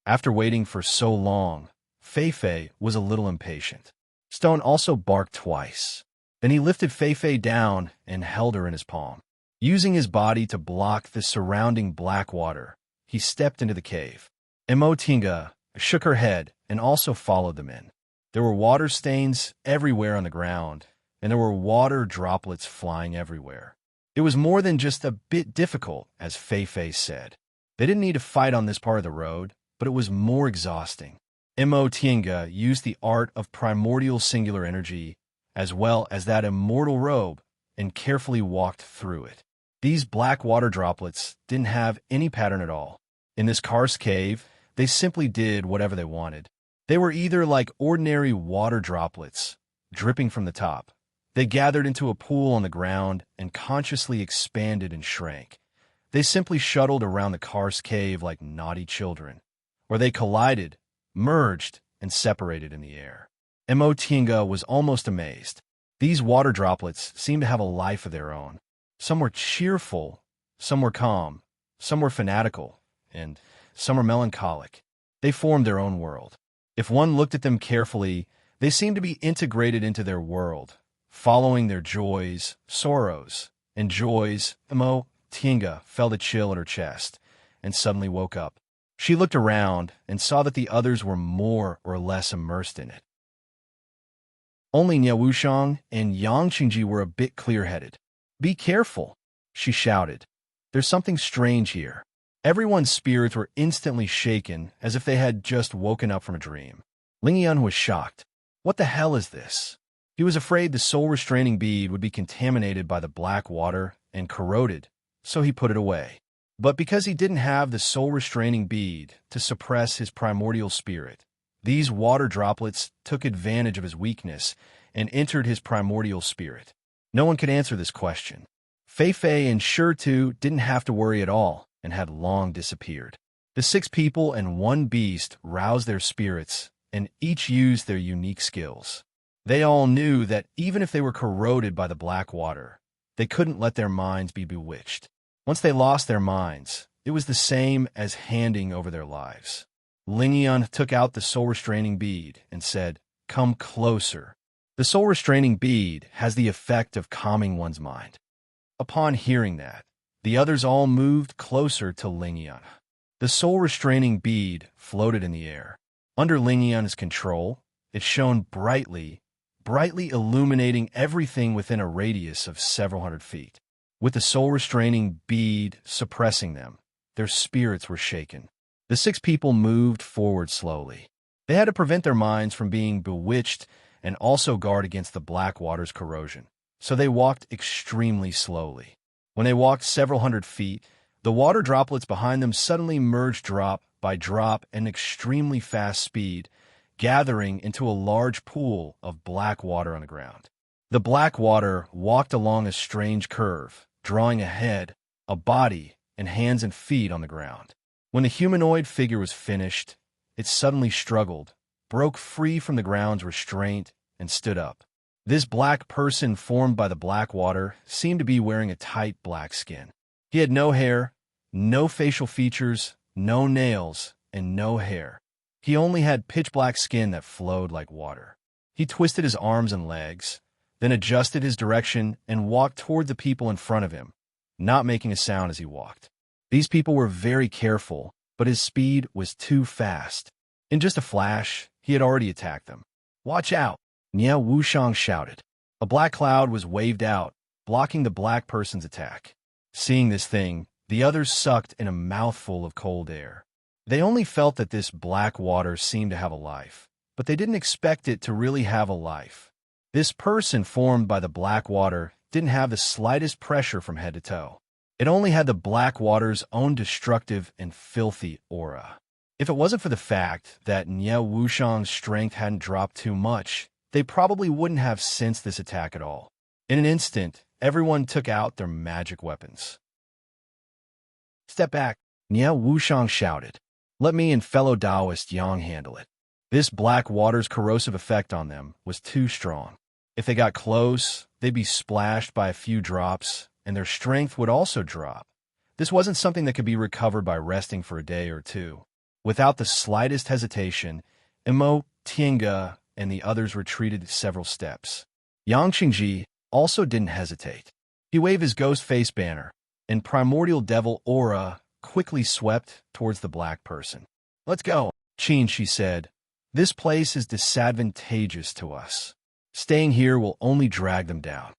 After waiting for so long, Fei Fei was a little impatient. Stone also barked twice. Then he lifted Fei Fei down and held her in his palm. Using his body to block the surrounding black water, he stepped into the cave. Emotinga shook her head and also followed them in. There were water stains everywhere on the ground, and there were water droplets flying everywhere. It was more than just a bit difficult, as Fei Fei said. They didn't need to fight on this part of the road, but it was more exhausting. Emotinga used the art of primordial singular energy, as well as that immortal robe, and carefully walked through it. These black water droplets didn't have any pattern at all. In this karst cave, they simply did whatever they wanted. They were either like ordinary water droplets, dripping from the top. They gathered into a pool on the ground and consciously expanded and shrank. They simply shuttled around the karst cave like naughty children, or they collided, merged, and separated in the air. Emotinga was almost amazed. These water droplets seemed to have a life of their own. Some were cheerful, some were calm, some were fanatical, and some were melancholic. They formed their own world. If one looked at them carefully, they seemed to be integrated into their world, following their joys, sorrows, and joys. Emotinga felt a chill in her chest and suddenly woke up. She looked around and saw that the others were more or less immersed in it. Only Nie Wuxiang and Yang Qingji were a bit clear-headed. "Be careful," she shouted. "There's something strange here." Everyone's spirits were instantly shaken as if they had just woken up from a dream. Lingyun was shocked. What the hell is this? He was afraid the soul-restraining bead would be contaminated by the black water and corroded, so he put it away. But because he didn't have the soul-restraining bead to suppress his primordial spirit, these water droplets took advantage of his weakness and entered his primordial spirit. No one could answer this question. Fei Fei and Shurtu didn't have to worry at all and had long disappeared. The 6 people and 1 beast roused their spirits and each used their unique skills. They all knew that even if they were corroded by the black water, they couldn't let their minds be bewitched. Once they lost their minds, it was the same as handing over their lives. Lingyun took out the soul-restraining bead and said, "Come closer." The soul-restraining bead has the effect of calming one's mind. Upon hearing that, the others all moved closer to Lingyun. The soul-restraining bead floated in the air. Under Lingyun's control, it shone brightly illuminating everything within a radius of several hundred feet. With the soul-restraining bead suppressing them, their spirits were shaken. The 6 people moved forward slowly. They had to prevent their minds from being bewitched and also guard against the black water's corrosion. So they walked extremely slowly. When they walked several hundred feet, the water droplets behind them suddenly merged drop by drop at an extremely fast speed, gathering into a large pool of black water on the ground. The black water walked along a strange curve, drawing a head, a body, and hands and feet on the ground. When the humanoid figure was finished, it suddenly struggled, broke free from the ground's restraint, and stood up. This black person formed by the black water seemed to be wearing a tight black skin. He had no hair, no facial features, no nails, and no hair. He only had pitch black skin that flowed like water. He twisted his arms and legs, then adjusted his direction and walked toward the people in front of him, not making a sound as he walked. These people were very careful, but his speed was too fast. In just a flash, he had already attacked them. "Watch out!" Niao Wushang shouted. A black cloud was waved out, blocking the black person's attack. Seeing this thing, the others sucked in a mouthful of cold air. They only felt that this black water seemed to have a life, but they didn't expect it to really have a life. This person formed by the black water didn't have the slightest pressure from head to toe. It only had the black water's own destructive and filthy aura. If it wasn't for the fact that Niao Wushang's strength hadn't dropped too much, they probably wouldn't have sensed this attack at all. In an instant, everyone took out their magic weapons. "Step back," Niao Wushang shouted. "Let me and fellow Taoist Yang handle it." This black water's corrosive effect on them was too strong. If they got close, they'd be splashed by a few drops, and their strength would also drop. This wasn't something that could be recovered by resting for a day or two. Without the slightest hesitation, Imo, Tiange, and the others retreated several steps. Yang Qingji also didn't hesitate. He waved his ghost face banner, and primordial devil aura quickly swept towards the black person. "Let's go," Qin, she said. "This place is disadvantageous to us. Staying here will only drag them down."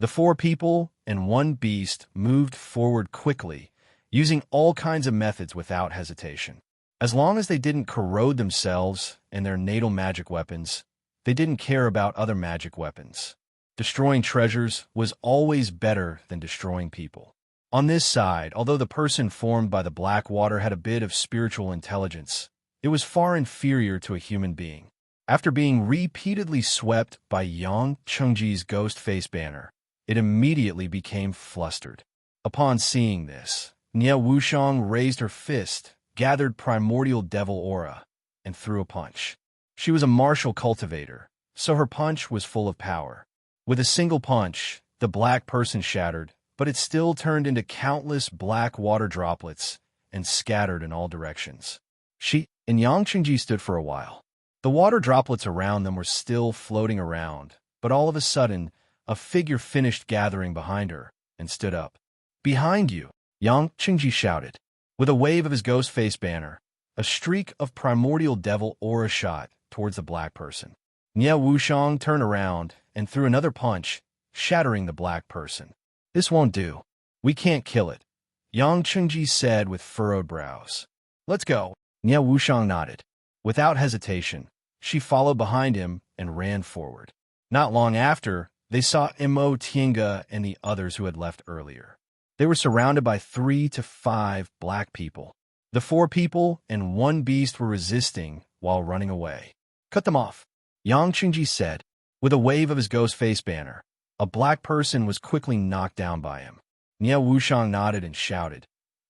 The 4 people and 1 beast moved forward quickly, using all kinds of methods without hesitation. As long as they didn't corrode themselves and their natal magic weapons, they didn't care about other magic weapons. Destroying treasures was always better than destroying people. On this side, although the person formed by the black water had a bit of spiritual intelligence, it was far inferior to a human being. After being repeatedly swept by Yang Chengji's ghost face banner, it immediately became flustered. Upon seeing this, Niao Wushang raised her fist, gathered primordial devil aura, and threw a punch. She was a martial cultivator, so her punch was full of power. With a single punch, the black person shattered, but it still turned into countless black water droplets and scattered in all directions. She and Yang Qingji stood for a while. The water droplets around them were still floating around, but all of a sudden, a figure finished gathering behind her and stood up. "Behind you," Yang Qingji shouted. With a wave of his ghost face banner, a streak of primordial devil aura shot towards the black person. Niao Wushang turned around and threw another punch, shattering the black person. "This won't do. We can't kill it," Yang Qingji said with furrowed brows. "Let's go." Niao Wushang nodded. Without hesitation, she followed behind him and ran forward. Not long after, they saw Imo, Tiange, and the others who had left earlier. They were surrounded by 3 to 5 black people. The 4 people and 1 beast were resisting while running away. "Cut them off," Yang Qingji said. With a wave of his ghost face banner, a black person was quickly knocked down by him. Niao Wushang nodded and shouted,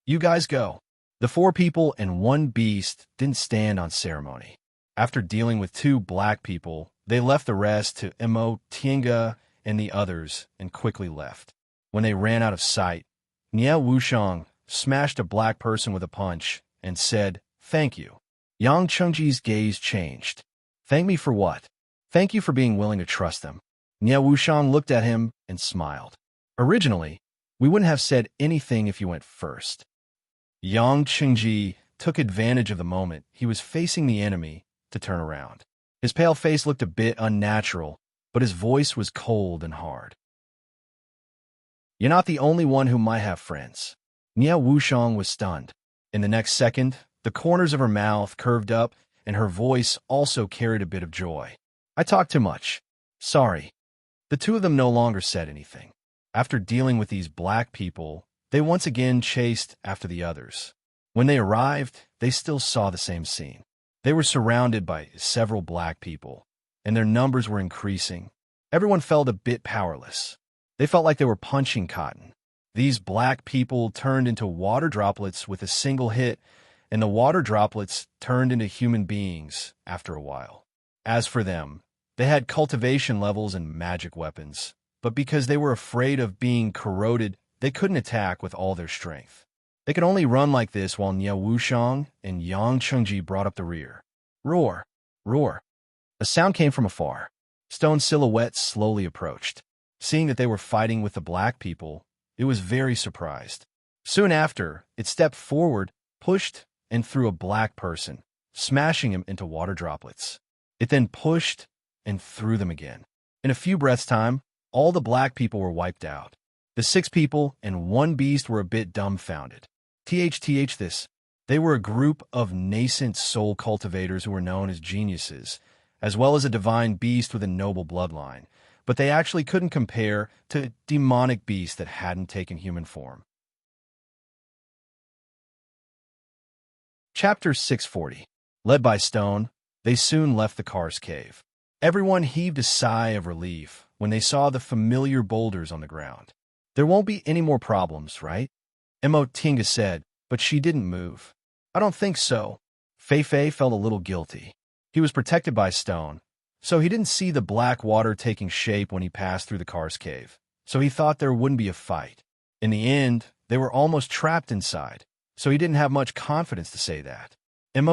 "You guys go." The 4 people and 1 beast didn't stand on ceremony. After dealing with 2 black people, they left the rest to Imo, Tiange, and the others and quickly left. When they ran out of sight, Niao Wushang smashed a black person with a punch and said, "Thank you." Yang Chengji's gaze changed. "Thank me for what?" "Thank you for being willing to trust them." Niao Wushang looked at him and smiled. "Originally, we wouldn't have said anything if you went first." Yang Qingji took advantage of the moment he was facing the enemy to turn around. His pale face looked a bit unnatural, but his voice was cold and hard. "You're not the only one who might have friends." Niao Wushang was stunned. In the next second, the corners of her mouth curved up, and her voice also carried a bit of joy. "I talk too much. Sorry." The 2 of them no longer said anything. After dealing with these black people, they once again chased after the others. When they arrived, they still saw the same scene. They were surrounded by several black people, and their numbers were increasing. Everyone felt a bit powerless. They felt like they were punching cotton. These black people turned into water droplets with a single hit, and the water droplets turned into human beings after a while. As for them, they had cultivation levels and magic weapons, but because they were afraid of being corroded, they couldn't attack with all their strength. They could only run like this while Niao Wushang and Yang Chengji brought up the rear. Roar! Roar! A sound came from afar. Stone silhouettes slowly approached. Seeing that they were fighting with the black people, it was very surprised. Soon after, it stepped forward, pushed, and threw a black person, smashing him into water droplets. It then pushed and threw them again. In a few breaths' time, all the black people were wiped out. The 6 people and 1 beast were a bit dumbfounded. This. They were a group of nascent soul cultivators who were known as geniuses, as well as a divine beast with a noble bloodline, but they actually couldn't compare to demonic beasts that hadn't taken human form. Chapter 640. Led by Stone, they soon left the Kar's cave. Everyone heaved a sigh of relief when they saw the familiar boulders on the ground. There won't be any more problems, right? Tinga said, but she didn't move. I don't think so. Fei felt a little guilty. He was protected by Stone, so he didn't see the black water taking shape when he passed through the Kar's cave, so he thought there wouldn't be a fight. In the end, they were almost trapped inside, so he didn't have much confidence to say that.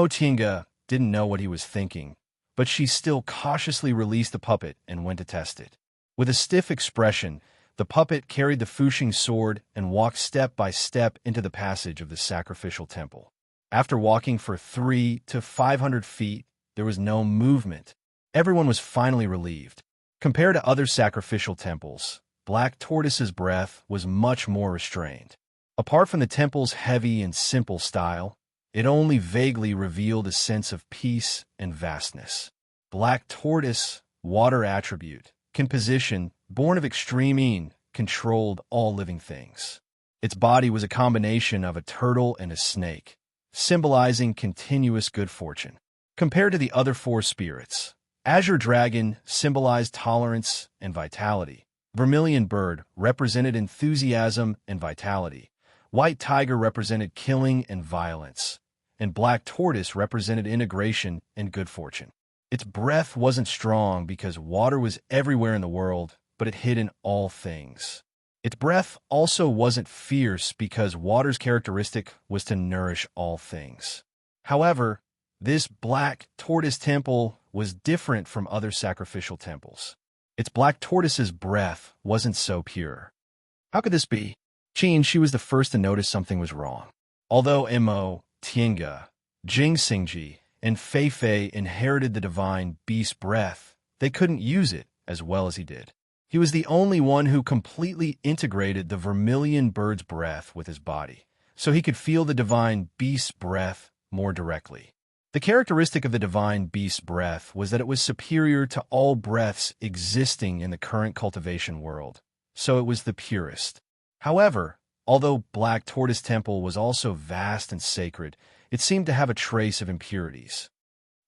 Tinga didn't know what he was thinking, but she still cautiously released the puppet and went to test it. With a stiff expression, the puppet carried the Fuxing sword and walked step by step into the passage of the sacrificial temple. After walking for 300 to 500 feet, there was no movement. Everyone was finally relieved. Compared to other sacrificial temples, Black Tortoise's breath was much more restrained. Apart from the temple's heavy and simple style, it only vaguely revealed a sense of peace and vastness. Black Tortoise, water attribute, composition, born of extreme controlled all living things. Its body was a combination of a turtle and a snake, symbolizing continuous good fortune. Compared to the other 4 spirits, Azure Dragon symbolized tolerance and vitality. Vermilion Bird represented enthusiasm and vitality. White Tiger represented killing and violence. And Black Tortoise represented integration and good fortune. Its breath wasn't strong because water was everywhere in the world, but it hid in all things. Its breath also wasn't fierce because water's characteristic was to nourish all things. However, this Black Tortoise temple was different from other sacrificial temples. Its Black Tortoise's breath wasn't so pure. How could this be? She was the first to notice something was wrong. Although Tinga, Jing Xingji, and Fei inherited the divine beast breath, they couldn't use it as well as he did. He was the only one who completely integrated the Vermilion Bird's breath with his body, so he could feel the divine beast's breath more directly. The characteristic of the divine beast's breath was that it was superior to all breaths existing in the current cultivation world, so it was the purest. However, although Black Tortoise Temple was also vast and sacred, it seemed to have a trace of impurities.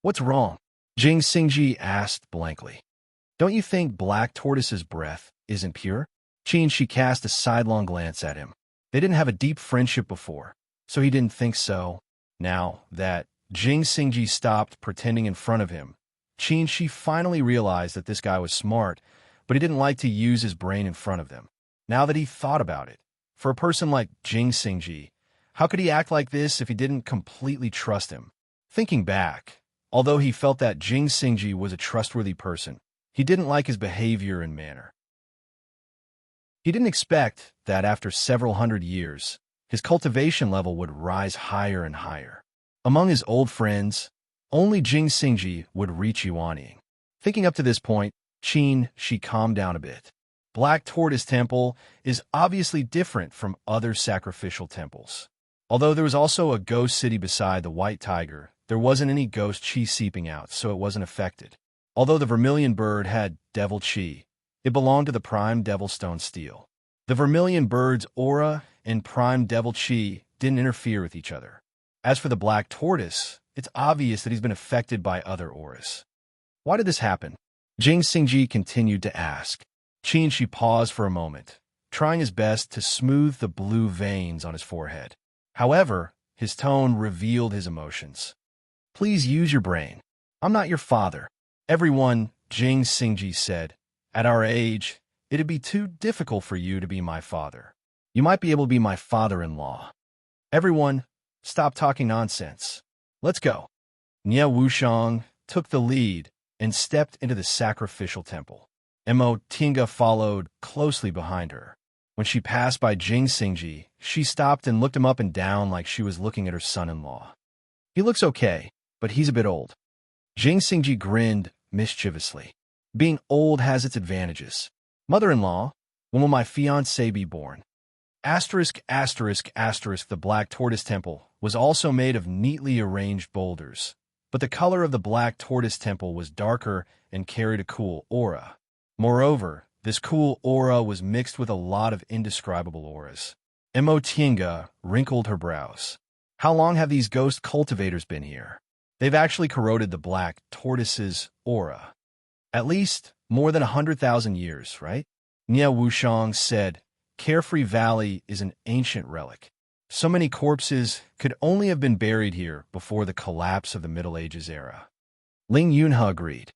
What's wrong? Jing Xingji asked blankly. Don't you think Black Tortoise's breath isn't pure? She cast a sidelong glance at him. They didn't have a deep friendship before, so he didn't think so. Now that Jing Xingji stopped pretending in front of him, she finally realized that this guy was smart, but he didn't like to use his brain in front of them. Now that he thought about it, for a person like Jing Xingji, how could he act like this if he didn't completely trust him? Thinking back, although he felt that Jing Xingji was a trustworthy person, he didn't like his behavior and manner. He didn't expect that after several hundred years, his cultivation level would rise higher and higher. Among his old friends, only Jing Xingji would reach Yuanying. Thinking up to this point, she calmed down a bit. Black Tortoise Temple is obviously different from other sacrificial temples. Although there was also a ghost city beside the White Tiger, there wasn't any ghost chi seeping out, so it wasn't affected. Although the Vermilion Bird had devil chi, it belonged to the Prime Devil Stone Steel. The Vermilion Bird's aura and Prime Devil chi didn't interfere with each other. As for the Black Tortoise, it's obvious that he's been affected by other auras. Why did this happen? Jing Xingji continued to ask. She paused for a moment, trying his best to smooth the blue veins on his forehead. However, his tone revealed his emotions. Please use your brain. I'm not your father. Everyone, Jing Xingji said, at our age, it'd be too difficult for you to be my father. You might be able to be my father-in-law. Everyone, stop talking nonsense. Let's go. Nie Wushang took the lead, and stepped into the sacrificial temple. Mo Tinga followed closely behind her. When she passed by Jing Xingji, she stopped and looked him up and down like she was looking at her son-in-law. He looks okay, but he's a bit old. Jing Xingji grinned mischievously. Being old has its advantages. Mother-in-law, when will my fiancé be born? Asterisk, asterisk, asterisk. The Black Tortoise Temple was also made of neatly arranged boulders, but the color of the Black Tortoise Temple was darker and carried a cool aura. Moreover, this cool aura was mixed with a lot of indescribable auras. Mo Tinga wrinkled her brows. How long have these ghost cultivators been here? They've actually corroded the Black Tortoise's aura. At least more than 100,000 years, right? Nie Wushang said, Carefree Valley is an ancient relic. So many corpses could only have been buried here before the collapse of the Middle Ages era. Ling Yunhe agreed.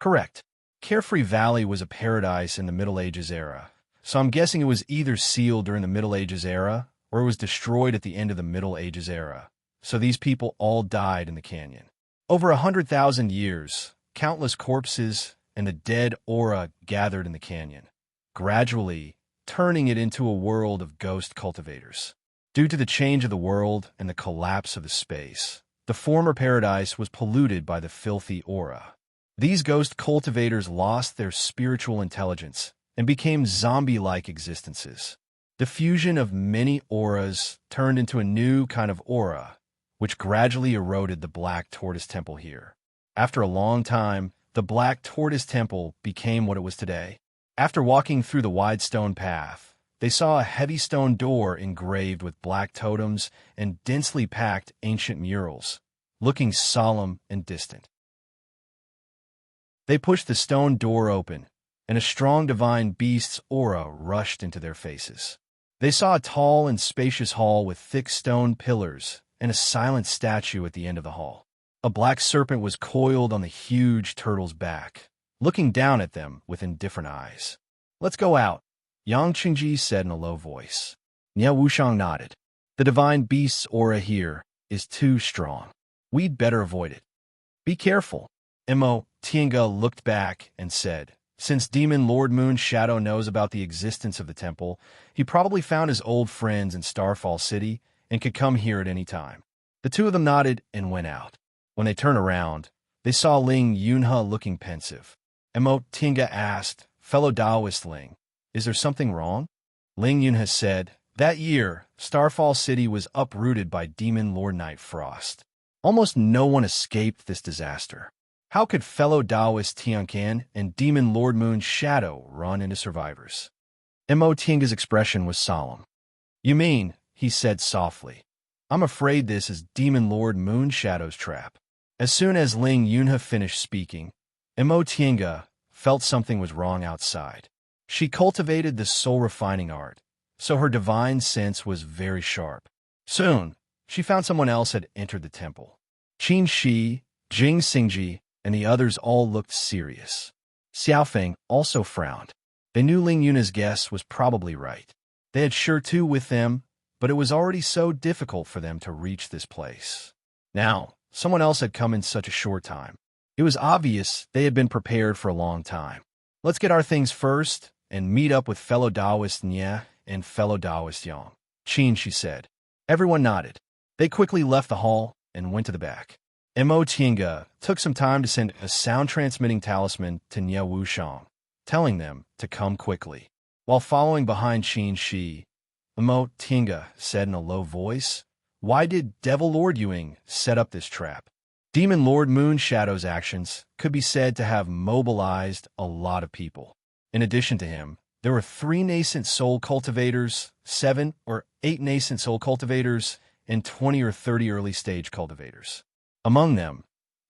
Correct. Carefree Valley was a paradise in the Middle Ages era, so I'm guessing it was either sealed during the Middle Ages era or it was destroyed at the end of the Middle Ages era. So these people all died in the canyon. Over 100,000 years, countless corpses and the dead aura gathered in the canyon, gradually turning it into a world of ghost cultivators. Due to the change of the world and the collapse of the space, the former paradise was polluted by the filthy aura. These ghost cultivators lost their spiritual intelligence and became zombie-like existences. The fusion of many auras turned into a new kind of aura, which gradually eroded the Black Tortoise Temple here. After a long time, the Black Tortoise Temple became what it was today. After walking through the wide stone path, they saw a heavy stone door engraved with black totems and densely packed ancient murals, looking solemn and distant. They pushed the stone door open, and a strong divine beast's aura rushed into their faces. They saw a tall and spacious hall with thick stone pillars and a silent statue at the end of the hall. A black serpent was coiled on the huge turtle's back, looking down at them with indifferent eyes. Let's go out, Yang Qingji said in a low voice. Nie Wushang nodded. The divine beast's aura here is too strong. We'd better avoid it. Be careful. Mo Tinga looked back and said, Since Demon Lord Moon Shadow knows about the existence of the temple, he probably found his old friends in Starfall City and could come here at any time. The two of them nodded and went out. When they turned around, they saw Ling Yunhe looking pensive. Mo Tinga asked, Fellow Taoist Ling, is there something wrong? Ling Yunhe said, That year, Starfall City was uprooted by Demon Lord Night Frost. Almost no one escaped this disaster. How could fellow Taoist Tianqian and Demon Lord Moon Shadow run into survivors? Mo Tinga's expression was solemn. You mean, he said softly, I'm afraid this is Demon Lord Moon Shadow's trap. As soon as Ling Yunhe finished speaking, Mo Tinga felt something was wrong outside. She cultivated the soul-refining art, so her divine sense was very sharp. Soon, she found someone else had entered the temple. Qin Shi, Jing Xingji, and the others all looked serious. Xiaofeng also frowned. They knew Ling Yunhe's guess was probably right. They had Shurtu with them, but it was already so difficult for them to reach this place. Now, someone else had come in such a short time. It was obvious they had been prepared for a long time. Let's get our things first and meet up with fellow Taoist Nye and fellow Taoist Yang. Qin, she said. Everyone nodded. They quickly left the hall and went to the back. Mo Tinga took some time to send a sound-transmitting talisman to Nie Wushang, telling them to come quickly. While following behind Qin Shi, Mo Tinga said in a low voice, Why did Devil Lord Yuing set up this trap? Demon Lord Moon Shadow's actions could be said to have mobilized a lot of people. In addition to him, there were 3 nascent soul cultivators, 7 or 8 nascent soul cultivators, and 20 or 30 early-stage cultivators. Among them,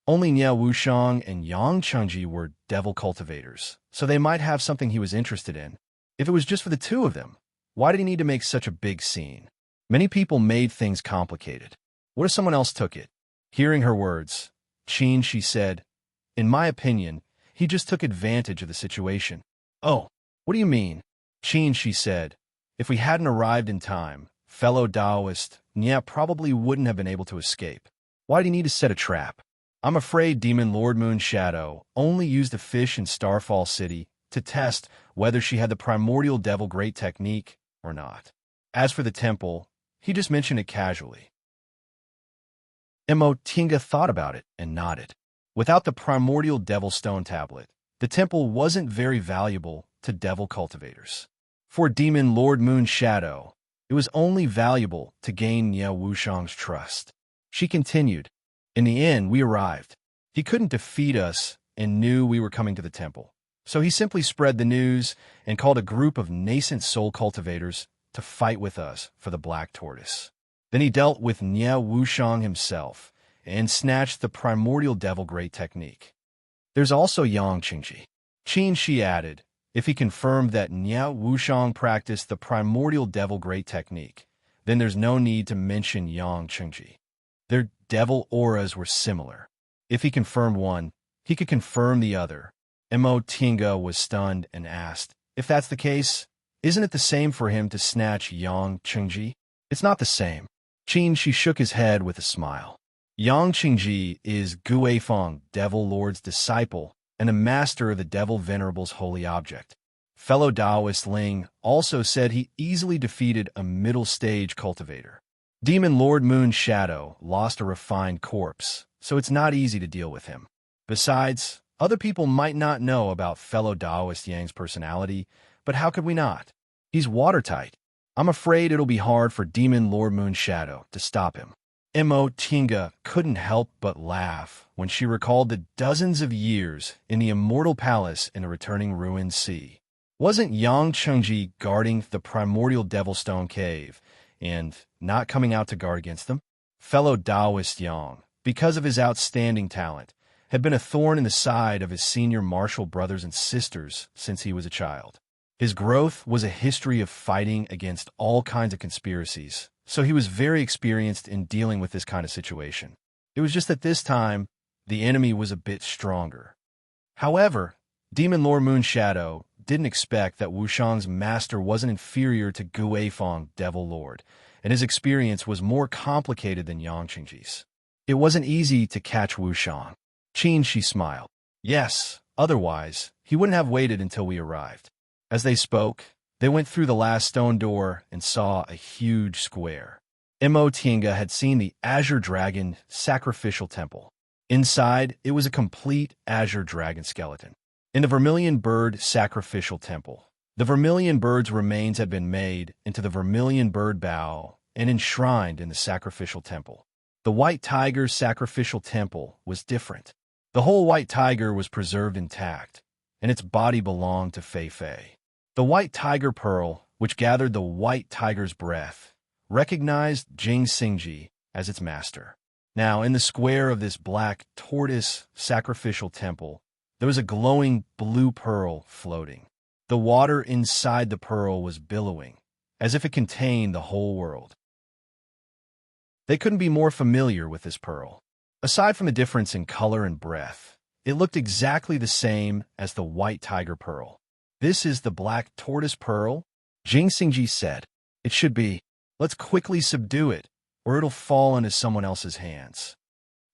only Nie Wushang and Yang Chengji were devil cultivators, so they might have something he was interested in. If it was just for the 2 of them, why did he need to make such a big scene? Many people made things complicated. What if someone else took it? Hearing her words, Qin, she said, In my opinion, he just took advantage of the situation. Oh, what do you mean? Qin, she said, If we hadn't arrived in time, fellow Taoist, Nye probably wouldn't have been able to escape. Why do you need to set a trap? I'm afraid Demon Lord Moon Shadow only used a fish in Starfall City to test whether she had the primordial devil great technique or not. As for the temple, he just mentioned it casually. Tinga thought about it and nodded. Without the primordial devil stone tablet, the temple wasn't very valuable to devil cultivators. For Demon Lord Moon Shadow, it was only valuable to gain Nie Wushang's trust. She continued, "In the end, we arrived. He couldn't defeat us and knew we were coming to the temple. So he simply spread the news and called a group of nascent soul cultivators to fight with us for the Black Tortoise. Then he dealt with Nie Wushang himself and snatched the primordial devil great technique. There's also Yang Qingji." Qin, she added, "If he confirmed that Nie Wushang practiced the primordial devil great technique, then there's no need to mention Yang Qingji. Their devil auras were similar. If he confirmed one, he could confirm the other." Tinga was stunned and asked, "If that's the case, isn't it the same for him to snatch Yang Qingji?" "It's not the same." Qin, she shook his head with a smile. "Yang Qingji is Guifeng, Devil Lord's disciple, and a master of the Devil Venerable's holy object. Fellow Taoist Ling also said he easily defeated a middle-stage cultivator. Demon Lord Moon Shadow lost a refined corpse, so it's not easy to deal with him. Besides, other people might not know about fellow Taoist Yang's personality, but how could we not? He's watertight. I'm afraid it'll be hard for Demon Lord Moon Shadow to stop him." Tinga couldn't help but laugh when she recalled the dozens of years in the immortal palace in a returning ruined sea. Wasn't Yang Qingji guarding the primordial Devil Stone Cave and not coming out to guard against them? Fellow Taoist Yang, because of his outstanding talent, had been a thorn in the side of his senior martial brothers and sisters since he was a child. His growth was a history of fighting against all kinds of conspiracies, so he was very experienced in dealing with this kind of situation. It was just that this time, the enemy was a bit stronger. However, Demon Lord Moon Shadow didn't expect that Wushang's master wasn't inferior to Guifeng, Devil Lord, and his experience was more complicated than Yang Qingji's. It wasn't easy to catch Wushang. Qin, she smiled. "Yes, otherwise, he wouldn't have waited until we arrived." As they spoke, they went through the last stone door and saw a huge square. Tinga had seen the Azure Dragon sacrificial temple. Inside, it was a complete Azure Dragon skeleton. In the Vermilion Bird sacrificial temple, the Vermilion Bird's remains had been made into the Vermilion Bird bow and enshrined in the sacrificial temple. The White Tiger's sacrificial temple was different. The whole White Tiger was preserved intact, and its body belonged to Fei Fei. The White Tiger Pearl, which gathered the White Tiger's breath, recognized Jing Xingji as its master. Now, in the square of this black tortoise sacrificial temple, there was a glowing blue pearl floating. The water inside the pearl was billowing, as if it contained the whole world. They couldn't be more familiar with this pearl. Aside from the difference in color and breath, it looked exactly the same as the White Tiger Pearl. "This is the Black Tortoise Pearl?" Jing Xingji said. "It should be. Let's quickly subdue it, or it'll fall into someone else's hands."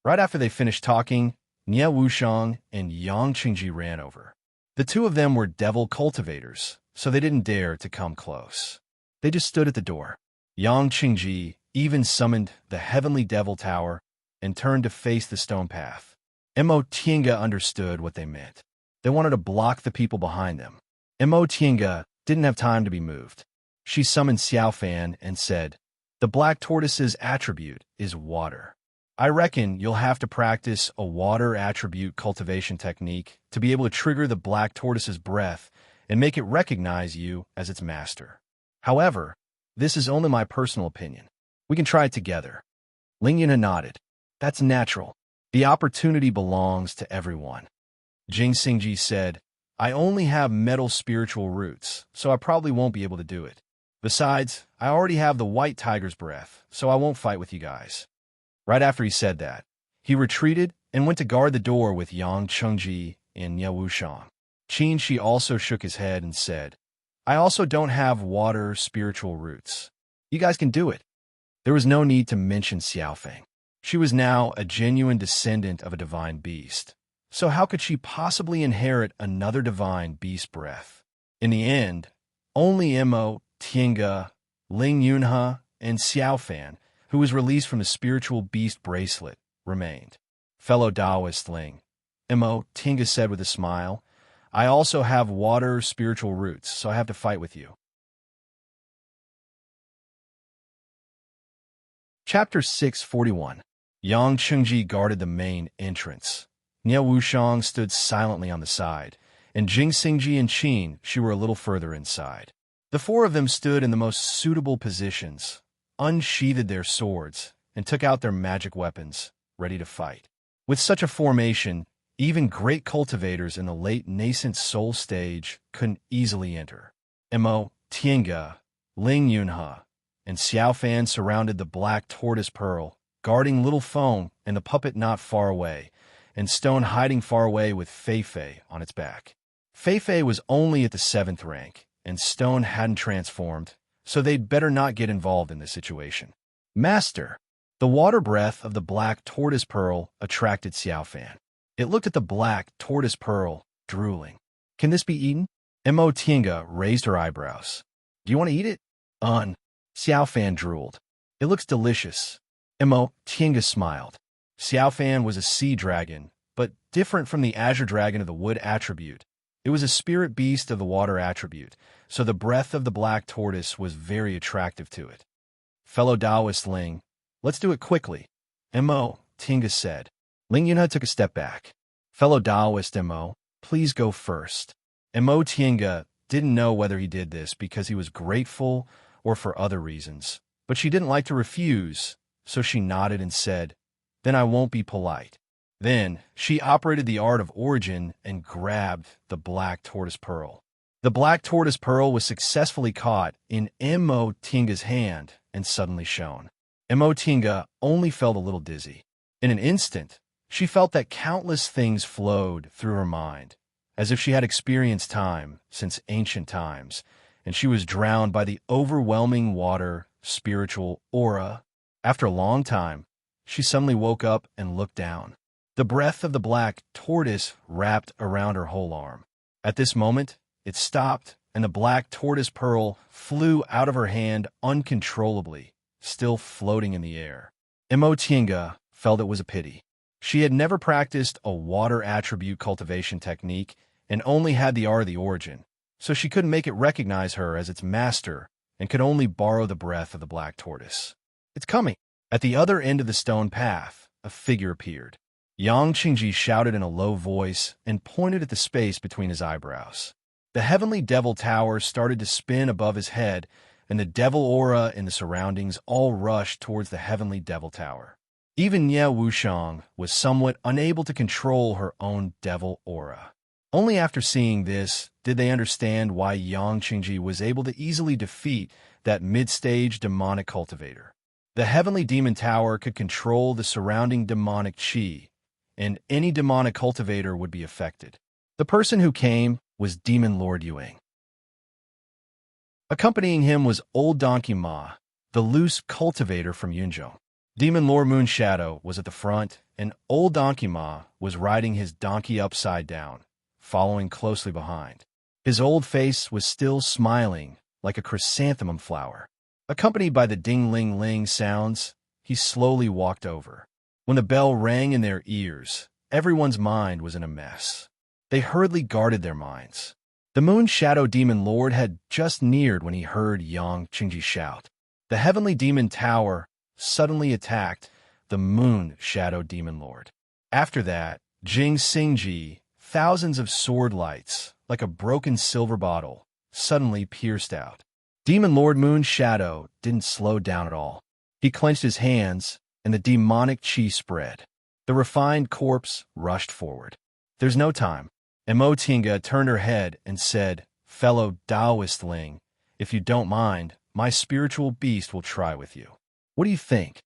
Right after they finished talking, Nie Wushang and Yang Qingji ran over. The two of them were devil cultivators, so they didn't dare to come close. They just stood at the door. Yang Qingji even summoned the Heavenly Devil Tower and turned to face the stone path. Tinga understood what they meant. They wanted to block the people behind them. Tinga didn't have time to be moved. She summoned Xiaofan and said, "The Black Tortoise's attribute is water. I reckon you'll have to practice a water attribute cultivation technique to be able to trigger the Black Tortoise's breath and make it recognize you as its master. However, this is only my personal opinion. We can try it together." Ling Yunhe nodded. "That's natural. The opportunity belongs to everyone." Jing Xingji said, "I only have metal spiritual roots, so I probably won't be able to do it. Besides, I already have the White Tiger's breath, so I won't fight with you guys." Right after he said that, he retreated and went to guard the door with Yang Qingji and Nie Wushang. Qin, she also shook his head and said, "I also don't have water spiritual roots. You guys can do it." There was no need to mention Xiaofeng. She was now a genuine descendant of a divine beast. So how could she possibly inherit another divine beast breath? In the end, only Imo, Tiange, Ling Yunhe, and Xiaofan, who was released from the spiritual beast bracelet, remained. Fellow Taoist Ling, Imo, Tiange said with a smile, I also have water spiritual roots, so I have to fight with you. Chapter 641. Yang Chengji guarded the main entrance. Nie Wuxiang stood silently on the side, and Jing Xingji and Qin, she were a little further inside. The four of them stood in the most suitable positions, unsheathed their swords, and took out their magic weapons, ready to fight. With such a formation, even great cultivators in the late nascent soul stage couldn't easily enter. Imo, Tiange, Ling Yunhe, and Xiaofan surrounded the black tortoise pearl, guarding little Feng and the puppet not far away, and Stone hiding far away with Fei on its back. Fei was only at the 7th rank, and Stone hadn't transformed, so they'd better not get involved in this situation. Master! The water breath of the black tortoise pearl attracted Xiaofan. It looked at the black tortoise pearl, drooling. Can this be eaten? Imo Tiange raised her eyebrows. Do you want to eat it? Xiaofan drooled. It looks delicious. Imo Tiange smiled. Xiaofan was a sea dragon, but different from the azure dragon of the wood attribute. It was a spirit beast of the water attribute, so the breath of the black tortoise was very attractive to it. Fellow Taoist Ling, let's do it quickly, Imo Tiange said. Ling Yunhe took a step back. Fellow Taoist Imo, please go first. Imo Tiange didn't know whether he did this because he was grateful or for other reasons, but she didn't like to refuse, so she nodded and said, then I won't be polite. Then she operated the art of origin and grabbed the black tortoise pearl. The black tortoise pearl was successfully caught in Imo Tiange's hand and suddenly shone. Imo Tiange only felt a little dizzy. In an instant, she felt that countless things flowed through her mind, as if she had experienced time since ancient times, and she was drowned by the overwhelming water spiritual aura. After a long time, she suddenly woke up and looked down. The breath of the black tortoise wrapped around her whole arm. At this moment, it stopped, and the black tortoise pearl flew out of her hand uncontrollably, still floating in the air. Imo Tiange felt it was a pity. She had never practiced a water attribute cultivation technique and only had the art of the origin, so she couldn't make it recognize her as its master and could only borrow the breath of the black tortoise. It's coming. At the other end of the stone path, a figure appeared. Yang Qingji shouted in a low voice and pointed at the space between his eyebrows. The heavenly devil tower started to spin above his head, and the devil aura in the surroundings all rushed towards the heavenly devil tower. Even Nie Wuxiang was somewhat unable to control her own devil aura. Only after seeing this did they understand why Yang Qingji was able to easily defeat that mid-stage demonic cultivator. The heavenly demon tower could control the surrounding demonic qi, and any demonic cultivator would be affected. The person who came was Demon Lord Yuang. Accompanying him was Old Donkey Ma, the loose cultivator from Yunzhou. Demon Lord Moonshadow was at the front, and Old Donkey Ma was riding his donkey upside down, following closely behind. His old face was still smiling like a chrysanthemum flower. Accompanied by the ding-ling-ling sounds, he slowly walked over. When the bell rang in their ears, everyone's mind was in a mess. They hurriedly guarded their minds. The Moon Shadow Demon Lord had just neared when he heard Yang Qingji shout. The heavenly demon tower suddenly attacked the Moon Shadow Demon Lord. After that, Jing Xingji, thousands of sword lights, like a broken silver bottle, suddenly pierced out. Demon Lord Moon Shadow didn't slow down at all. He clenched his hands, and the demonic qi spread. The refined corpse rushed forward. There's no time. Imo Tiange turned her head and said, Fellow Taoist Ling, if you don't mind, my spiritual beast will try with you. What do you think?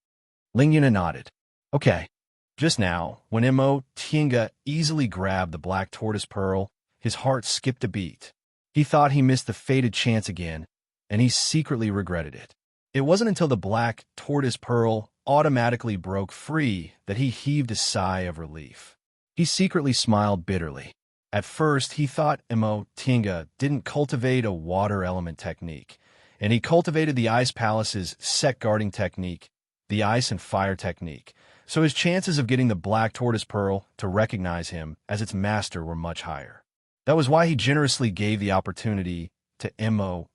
Ling Yunhe nodded. Okay. Just now, when Imo Tiange easily grabbed the black tortoise pearl, his heart skipped a beat. He thought he missed the fated chance again, and he secretly regretted it. It wasn't until the black tortoise pearl automatically broke free that he heaved a sigh of relief. He secretly smiled bitterly. At first, he thought Tinga didn't cultivate a water element technique, and he cultivated the Ice Palace's set guarding technique, the ice and fire technique, so his chances of getting the Black Tortoise Pearl to recognize him as its master were much higher. That was why he generously gave the opportunity to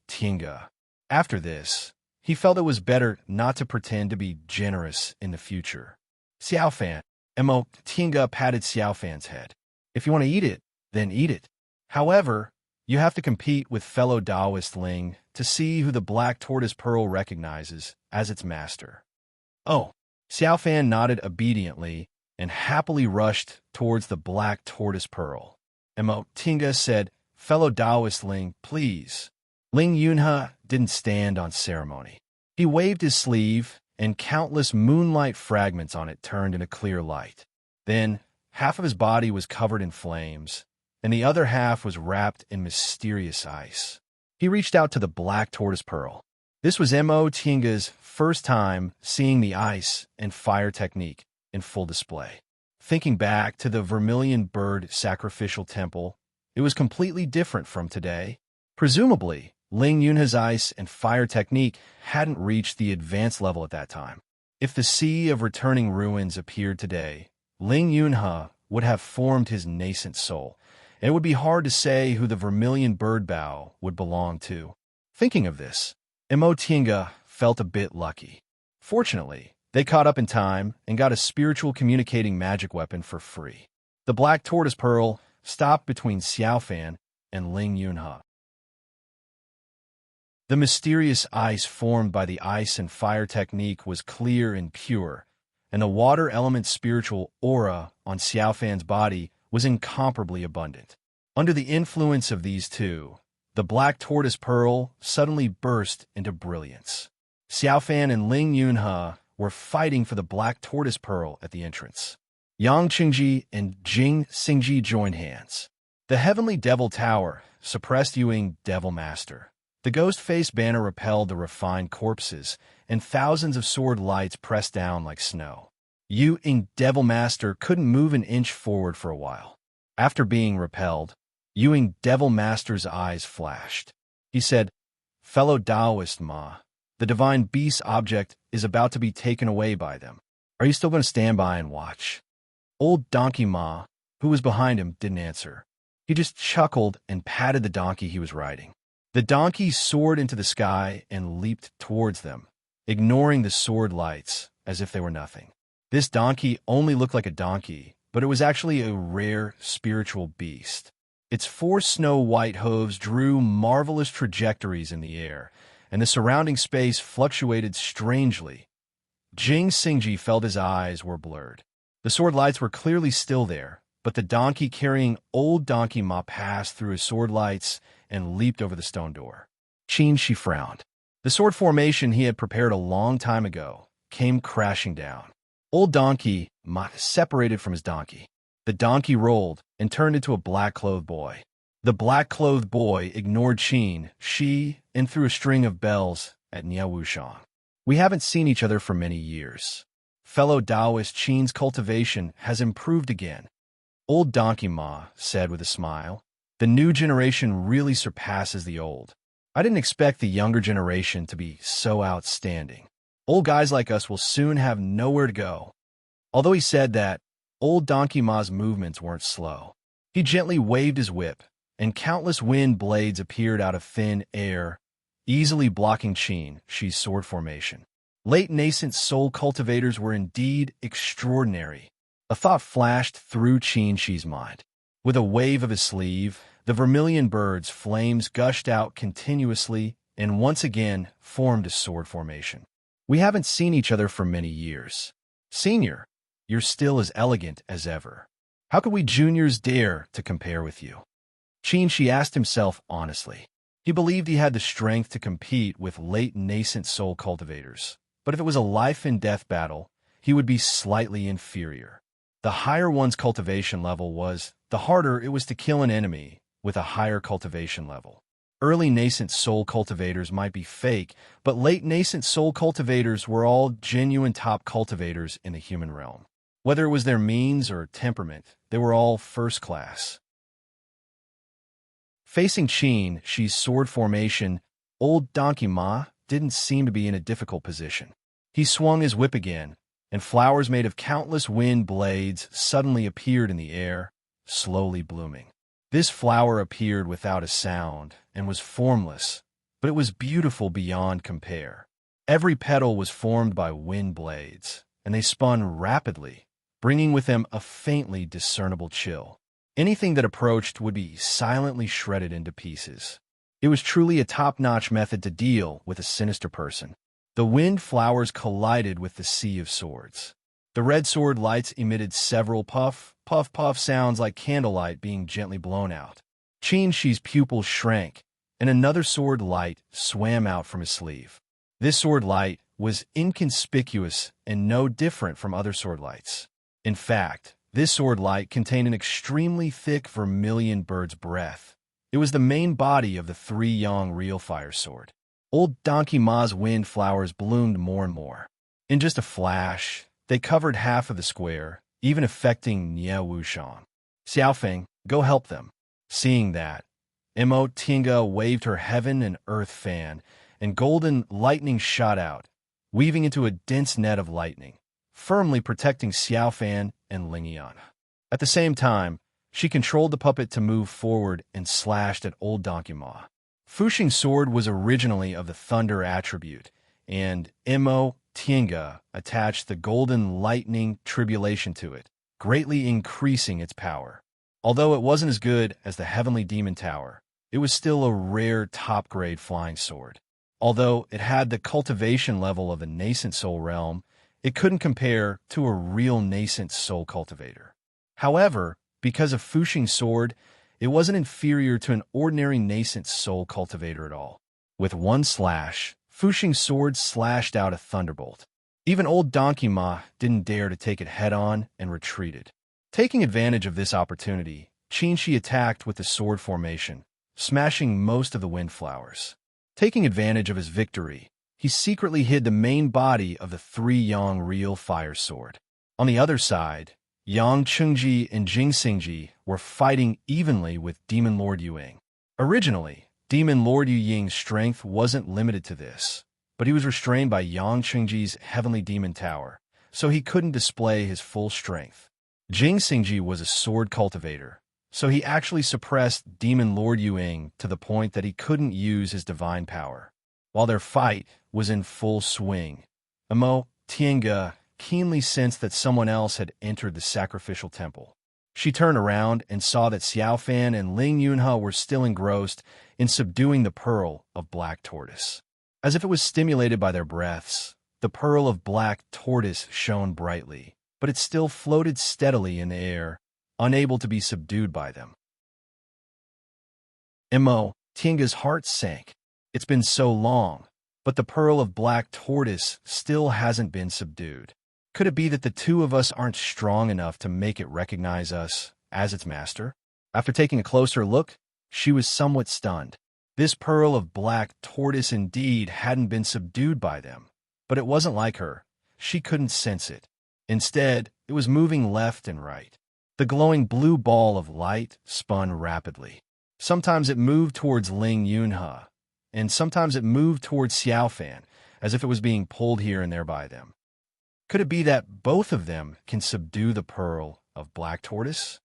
Tinga. After this, he felt it was better not to pretend to be generous in the future. Xiaofan, Tinga patted Xiaofan's head. If you want to eat it, then eat it. However, you have to compete with fellow Taoist Ling to see who the Black Tortoise Pearl recognizes as its master. Oh, Xiaofan nodded obediently and happily rushed towards the Black Tortoise Pearl. Tinga said, "Fellow Taoist Ling, please." Ling Yunhe didn't stand on ceremony. He waved his sleeve, and countless moonlight fragments on it turned into clear light. Then, half of his body was covered in flames, and the other half was wrapped in mysterious ice. He reached out to the Black Tortoise Pearl. This was Tinga's first time seeing the ice and fire technique in full display. Thinking back to the Vermilion Bird Sacrificial Temple, it was completely different from today. Presumably, Ling Yunhe's ice and fire technique hadn't reached the advanced level at that time. If the Sea of Returning Ruins appeared today, Ling Yunhe would have formed his nascent soul, and it would be hard to say who the Vermilion Bird Bow would belong to. Thinking of this, Tinga felt a bit lucky. Fortunately, they caught up in time and got a spiritual communicating magic weapon for free. The Black Tortoise Pearl stopped between Xiaofan and Ling Yunhe. The mysterious ice formed by the ice and fire technique was clear and pure, and the water element's spiritual aura on Xiaofan's body was incomparably abundant. Under the influence of these two, the Black Tortoise Pearl suddenly burst into brilliance. Xiaofan and Ling Yunhe were fighting for the Black Tortoise Pearl at the entrance. Yang Qingji and Jing Xingji joined hands. The Heavenly Devil Tower suppressed Yuing Devil Master. The ghost-faced banner repelled the refined corpses, and thousands of sword lights pressed down like snow. Yuing Devil Master couldn't move an inch forward for a while. After being repelled, Yuing Devil Master's eyes flashed. He said, "Fellow Taoist Ma, the divine beast object is about to be taken away by them. Are you still going to stand by and watch?" Old Donkey Ma, who was behind him, didn't answer. He just chuckled and patted the donkey he was riding. The donkey soared into the sky and leaped towards them, ignoring the sword lights as if they were nothing. This donkey only looked like a donkey, but it was actually a rare spiritual beast. Its 4 snow-white hooves drew marvelous trajectories in the air, and the surrounding space fluctuated strangely. Jing Xingji felt his eyes were blurred. The sword lights were clearly still there, but the donkey carrying Old Donkey Ma passed through his sword lights and leaped over the stone door. She frowned. The sword formation he had prepared a long time ago came crashing down. Old Donkey Ma separated from his donkey. The donkey rolled and turned into a black-clothed boy. The black-clothed boy ignored she, and threw a string of bells at Niao Wushang. "We haven't seen each other for many years. Fellow Taoist Qin's cultivation has improved again," Old Donkey Ma said with a smile. "The new generation really surpasses the old. I didn't expect the younger generation to be so outstanding. Old guys like us will soon have nowhere to go." Although he said that, Old Donkey Ma's movements weren't slow. He gently waved his whip, and countless wind blades appeared out of thin air, easily blocking Qin's sword formation. Late nascent soul cultivators were indeed extraordinary. A thought flashed through Qin's mind. With a wave of his sleeve, the vermilion bird's flames gushed out continuously and once again formed a sword formation. "We haven't seen each other for many years. Senior, you're still as elegant as ever. How could we juniors dare to compare with you?" She asked himself honestly. He believed he had the strength to compete with late nascent soul cultivators, but if it was a life-and-death battle, he would be slightly inferior. The higher one's cultivation level was, the harder it was to kill an enemy with a higher cultivation level. Early nascent soul cultivators might be fake, but late nascent soul cultivators were all genuine top cultivators in the human realm. Whether it was their means or temperament, they were all first class. Facing Qin, Shi's sword formation, old Donkey Ma didn't seem to be in a difficult position. He swung his whip again, and flowers made of countless wind blades suddenly appeared in the air, slowly blooming. This flower appeared without a sound and was formless, but it was beautiful beyond compare. Every petal was formed by wind blades, and they spun rapidly, bringing with them a faintly discernible chill. Anything that approached would be silently shredded into pieces. It was truly a top-notch method to deal with a sinister person. The wind flowers collided with the sea of swords. The red sword lights emitted several puff, puff, puff sounds like candlelight being gently blown out. Qin Shi's pupils shrank, and another sword light swam out from his sleeve. This sword light was inconspicuous and no different from other sword lights. In fact, this sword light contained an extremely thick vermilion bird's breath. It was the main body of the three-yong real fire sword. Old Donkey Ma's wind flowers bloomed more and more. In just a flash, they covered half of the square, even affecting Nie Wuxiang. Xiaofeng, go help them. Seeing that, Mo Tinga waved her heaven and earth fan, and golden lightning shot out, weaving into a dense net of lightning, firmly protecting Xiaofan and Lingyan. At the same time, she controlled the puppet to move forward and slashed at old Donkey Ma. Fuxing's sword was originally of the thunder attribute, and Mo Tinga attached the golden lightning tribulation to it, greatly increasing its power. Although it wasn't as good as the Heavenly Demon Tower, it was still a rare top-grade flying sword. Although it had the cultivation level of a nascent soul realm, it couldn't compare to a real nascent soul cultivator. However, because of Fuxing's sword, it wasn't inferior to an ordinary nascent soul cultivator at all. With one slash, Fuxing's sword slashed out a thunderbolt. Even old Donkey Ma didn't dare to take it head-on and retreated. Taking advantage of this opportunity, Qin Shi attacked with the sword formation, smashing most of the wind flowers. Taking advantage of his victory, he secretly hid the main body of the three-yong real fire sword. On the other side, Yang Chengji and Jing Xingji were fighting evenly with Demon Lord Yuing. Originally, Demon Lord Yu Ying's strength wasn't limited to this, but he was restrained by Yang Chengji's Heavenly Demon Tower, so he couldn't display his full strength. Jing Xingji was a sword cultivator, so he actually suppressed Demon Lord Yuing to the point that he couldn't use his divine power. While their fight was in full swing, Mo Tiange keenly sensed that someone else had entered the sacrificial temple. She turned around and saw that Xiaofan and Ling Yunhe were still engrossed in subduing the pearl of black tortoise. As if it was stimulated by their breaths, the pearl of black tortoise shone brightly, but it still floated steadily in the air, unable to be subdued by them. Mo Tiange's heart sank. It's been so long, but the pearl of black tortoise still hasn't been subdued. Could it be that the two of us aren't strong enough to make it recognize us as its master? After taking a closer look, she was somewhat stunned. This pearl of black tortoise indeed hadn't been subdued by them, but it wasn't like her. She couldn't sense it. Instead, it was moving left and right. The glowing blue ball of light spun rapidly. Sometimes it moved towards Ling Yunhe, and sometimes it moved towards Xiaofan, as if it was being pulled here and there by them. Could it be that both of them can subdue the pearl of black tortoise?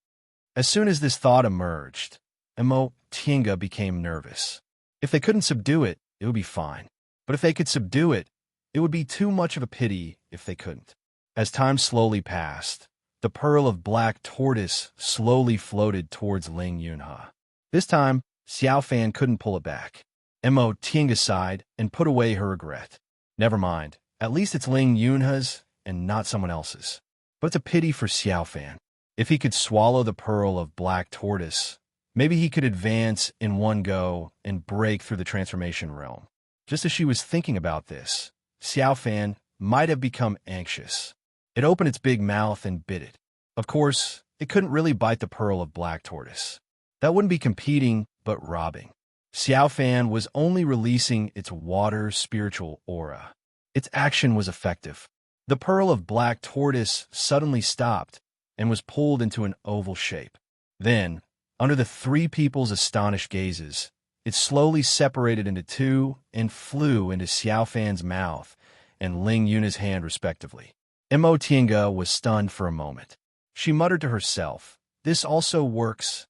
As soon as this thought emerged, Mo Tiange became nervous. If they couldn't subdue it, it would be fine. But if they could subdue it, it would be too much of a pity if they couldn't. As time slowly passed, the pearl of black tortoise slowly floated towards Ling Yunhe. This time, Xiaofan couldn't pull it back. Mo Tiange sighed and put away her regret. Never mind, at least it's Ling Yunhe's and not someone else's. But it's a pity for Xiaofan. If he could swallow the pearl of black tortoise, maybe he could advance in one go and break through the transformation realm. Just as she was thinking about this, Xiaofan might have become anxious. It opened its big mouth and bit it. Of course, it couldn't really bite the pearl of black tortoise. That wouldn't be competing, but robbing. Xiao Fan was only releasing its water spiritual aura. Its action was effective. The pearl of black tortoise suddenly stopped and was pulled into an oval shape. Then, under the three people's astonished gazes, it slowly separated into two and flew into Xiao Fan's mouth and Ling Yuna's hand respectively. Mo Tiange was stunned for a moment. She muttered to herself, "This also works."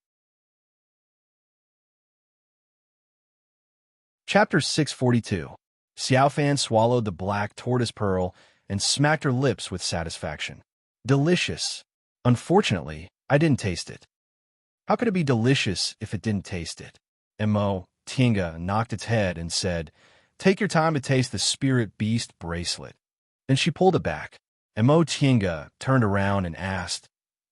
Chapter 642. Xiao Fan swallowed the black tortoise pearl and smacked her lips with satisfaction. Delicious. Unfortunately, I didn't taste it. How could it be delicious if it didn't taste it? Mo Tiange knocked its head and said, "Take your time to taste the spirit beast bracelet." Then she pulled it back. Mo Tiange turned around and asked,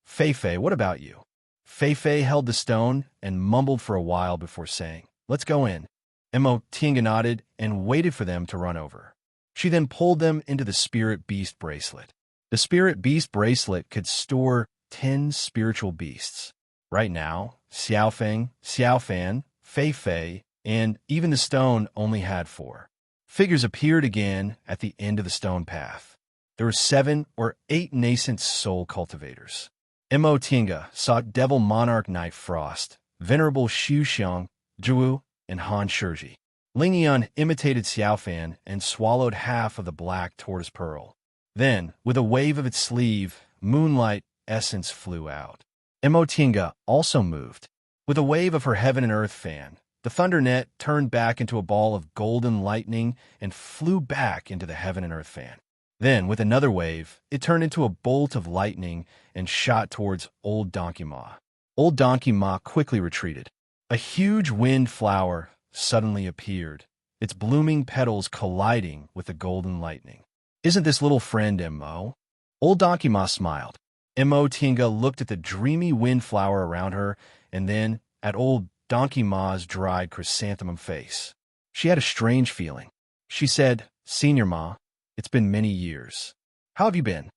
"Fei Fei, what about you?" Fei Fei held the stone and mumbled for a while before saying, "Let's go in." Mo Tiange nodded and waited for them to run over. She then pulled them into the spirit beast bracelet. The spirit beast bracelet could store 10 spiritual beasts. Right now, Xiao Feng, Xiao Fan, Fei Fei, and even the stone only had 4. Figures appeared again at the end of the stone path. There were 7 or 8 nascent soul cultivators. Mo Tiange saw Devil Monarch Knight Frost, Venerable Xu Xiang, Zhu, and Han Shizhi. Ling Yun imitated Xiao Fan and swallowed half of the black tortoise pearl. Then, with a wave of its sleeve, moonlight essence flew out. Mo Tiange also moved. With a wave of her heaven and earth fan, the thunder net turned back into a ball of golden lightning and flew back into the heaven and earth fan. Then, with another wave, it turned into a bolt of lightning and shot towards Old Donkey Ma. Old Donkey Ma quickly retreated. A huge wind flower suddenly appeared, its blooming petals colliding with the golden lightning. "Isn't this little friend Mo?" Old Donkey Ma smiled. Mo Tiange looked at the dreamy wind flower around her and then at Old Donkey Ma's dried chrysanthemum face. She had a strange feeling. She said, "Senior Ma, it's been many years. How have you been?"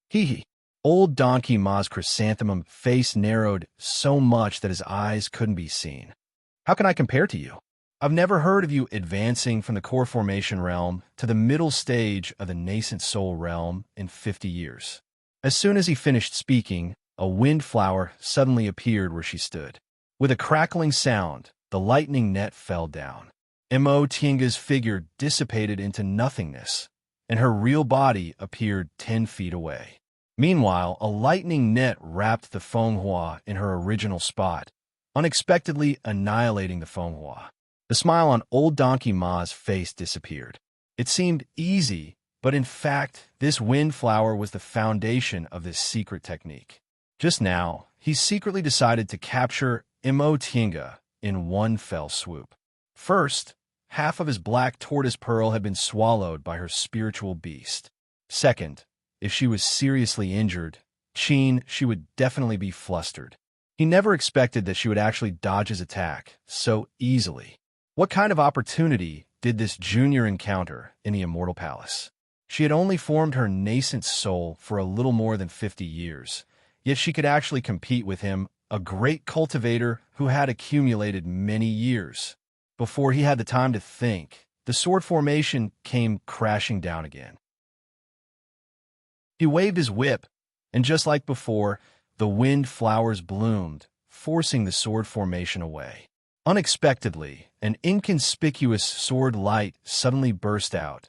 Hee hee. Old Donkey Ma's chrysanthemum face narrowed so much that his eyes couldn't be seen. "How can I compare to you? I've never heard of you advancing from the core formation realm to the middle stage of the nascent soul realm in 50 years. As soon as he finished speaking, a wind flower suddenly appeared where she stood. With a crackling sound, the lightning net fell down. Mo Tiange's figure dissipated into nothingness, and her real body appeared 10 feet away. Meanwhile, a lightning net wrapped the Fenghua in her original spot, unexpectedly annihilating the Fenghua. The smile on Old Donkey Ma's face disappeared. It seemed easy, but in fact, this wind flower was the foundation of this secret technique. Just now, he secretly decided to capture Mo Tiange in one fell swoop. First, half of his black tortoise pearl had been swallowed by her spiritual beast. Second, if she was seriously injured, she would definitely be flustered. He never expected that she would actually dodge his attack so easily. What kind of opportunity did this junior encounter in the Immortal Palace? She had only formed her nascent soul for a little more than 50 years, yet she could actually compete with him, a great cultivator who had accumulated many years. Before he had the time to think, the sword formation came crashing down again. He waved his whip, and just like before, the wind flowers bloomed, forcing the sword formation away. Unexpectedly, an inconspicuous sword light suddenly burst out,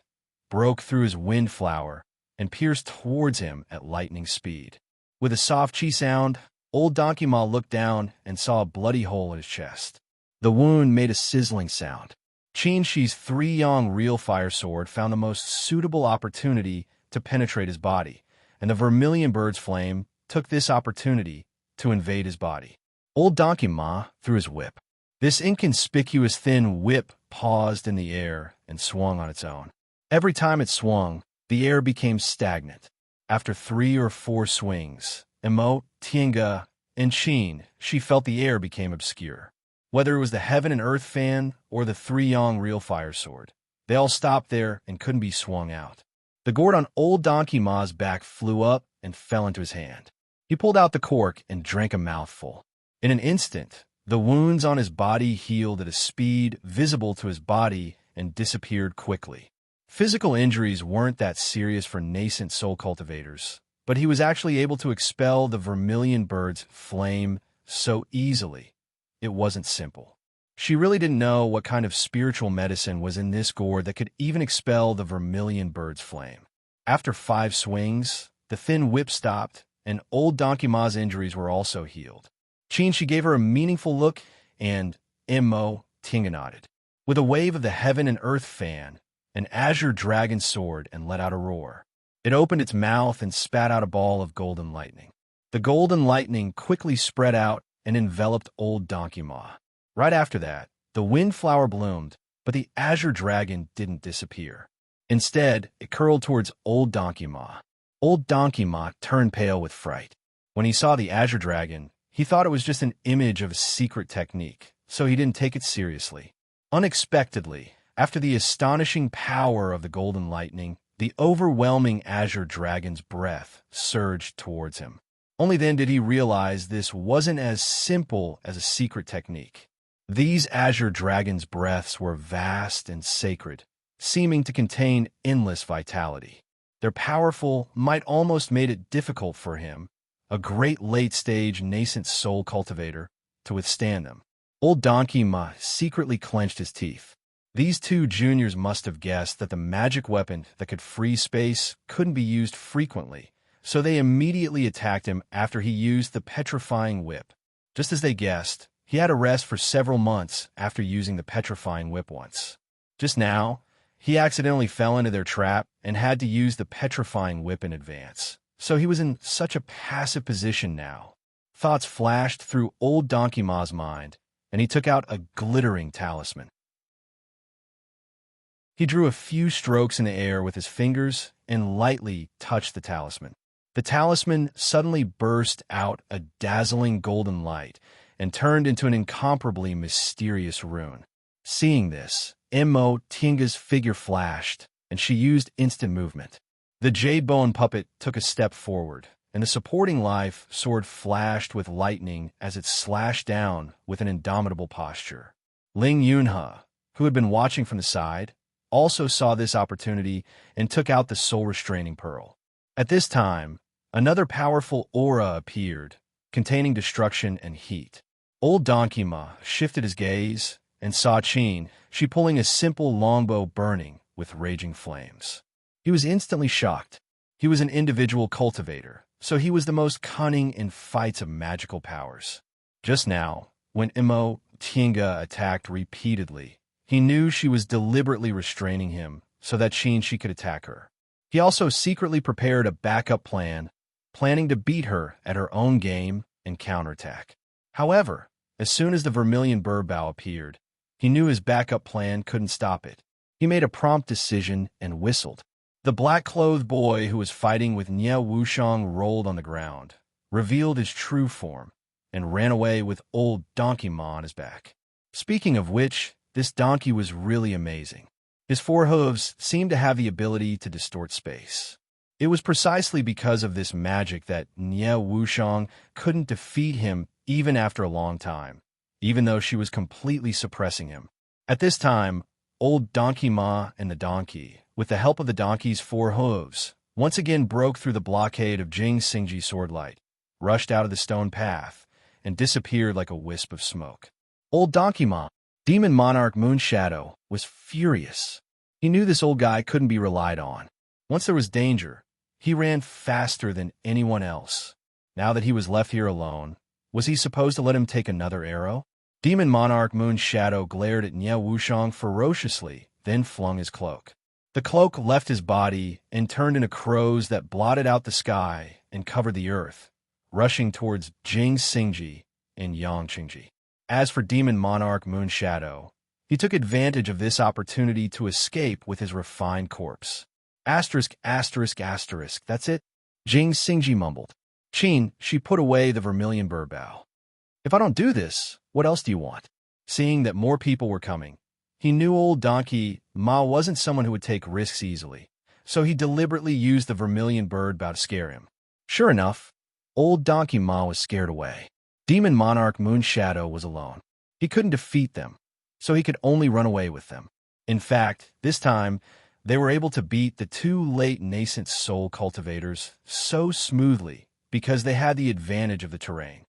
broke through his wind flower, and pierced towards him at lightning speed. With a soft chi sound, Old Donkey Ma looked down and saw a bloody hole in his chest. The wound made a sizzling sound. Qin Shi's 3-yong real fire sword found the most suitable opportunity to penetrate his body, and the vermilion bird's flame took this opportunity to invade his body. Old Donkey Ma threw his whip. This inconspicuous thin whip paused in the air and swung on its own. Every time it swung, the air became stagnant. After 3 or 4 swings, Mo Tiange and Qin Shi felt the air became obscure. Whether it was the heaven and earth fan or the 3-yong real fire sword, they all stopped there and couldn't be swung out. The gourd on Old Donkey Ma's back flew up and fell into his hand. He pulled out the cork and drank a mouthful. In an instant, The wounds on his body healed at a speed visible to his body and disappeared quickly. Physical injuries weren't that serious for nascent soul cultivators, but he was actually able to expel the vermilion bird's flame so easily. It wasn't simple. She really didn't know what kind of spiritual medicine was in this gourd that could even expel the vermilion bird's flame. After 5 swings, the thin whip stopped, and old Donkey Ma's injuries were also healed. She gave her a meaningful look, and Mo Tinga nodded. With a wave of the heaven and earth fan, an azure dragon soared and let out a roar. It opened its mouth and spat out a ball of golden lightning. The golden lightning quickly spread out and enveloped old Donkey Ma. Right after that, the windflower bloomed, but the azure dragon didn't disappear. Instead, it curled towards old Donkey Ma. Old Donkey Ma turned pale with fright. When he saw the azure dragon, he thought it was just an image of a secret technique, so he didn't take it seriously. Unexpectedly, after the astonishing power of the golden lightning, the overwhelming azure dragon's breath surged towards him. Only then did he realize this wasn't as simple as a secret technique. These azure dragon's breaths were vast and sacred, seeming to contain endless vitality. Their powerful might almost made it difficult for him, a great late-stage nascent soul cultivator, to withstand them. Old Donkey Ma secretly clenched his teeth. These 2 juniors must have guessed that the magic weapon that could freeze space couldn't be used frequently, so they immediately attacked him after he used the petrifying whip. Just as they guessed, he had a rest for several months after using the petrifying whip once. Just now, he accidentally fell into their trap and had to use the petrifying whip in advance, so he was in such a passive position now. Thoughts flashed through old Donkey Ma's mind, and he took out a glittering talisman. He drew a few strokes in the air with his fingers and lightly touched the talisman. The talisman suddenly burst out a dazzling golden light and turned into an incomparably mysterious rune. Seeing this, Mo Tinga's figure flashed, and she used instant movement. The jade bone puppet took a step forward, and the supporting life sword flashed with lightning as it slashed down with an indomitable posture. Ling Yunhe, who had been watching from the side, also saw this opportunity and took out the soul-restraining pearl. At this time, another powerful aura appeared, containing destruction and heat. Old Donkey Ma shifted his gaze and saw she pulling a simple longbow burning with raging flames. He was instantly shocked. He was an individual cultivator, so he was the most cunning in fights of magical powers. Just now, when Mo Tinga attacked repeatedly, he knew she was deliberately restraining him so that she could attack her. He also secretly prepared a backup plan, planning to beat her at her own game and counterattack. However, as soon as the vermilion bird bow appeared, he knew his backup plan couldn't stop it. He made a prompt decision and whistled. The black-clothed boy who was fighting with Nie Wushang rolled on the ground, revealed his true form, and ran away with old Donkey Ma on his back. Speaking of which, this donkey was really amazing. His 4 hooves seemed to have the ability to distort space. It was precisely because of this magic that Nie Wushang couldn't defeat him even after a long time, even though she was completely suppressing him. At this time, old Donkey Ma and the donkey, with the help of the donkey's 4 hooves, once again broke through the blockade of Jing Xingji swordlight, rushed out of the stone path, and disappeared like a wisp of smoke. Old Donkey Ma, Demon Monarch Moonshadow, was furious. He knew this old guy couldn't be relied on. Once there was danger, he ran faster than anyone else. Now that he was left here alone, was he supposed to let him take another arrow? Demon Monarch Moonshadow glared at Nie Wushang ferociously, then flung his cloak. The cloak left his body and turned into crows that blotted out the sky and covered the earth, rushing towards Jing Xingji and Yang Qingji. As for Demon Monarch Moonshadow, he took advantage of this opportunity to escape with his refined corpse. Asterisk, asterisk, asterisk, that's it? Jing Xingji mumbled. She put away the vermilion bird bow. If I don't do this, what else do you want? Seeing that more people were coming, he knew old Donkey Ma wasn't someone who would take risks easily, so he deliberately used the vermilion bird bow to scare him. Sure enough, old Donkey Ma was scared away. Demon Monarch Moonshadow was alone. He couldn't defeat them, so he could only run away with them. In fact, this time, they were able to beat the two late nascent soul cultivators so smoothly because they had the advantage of the terrain.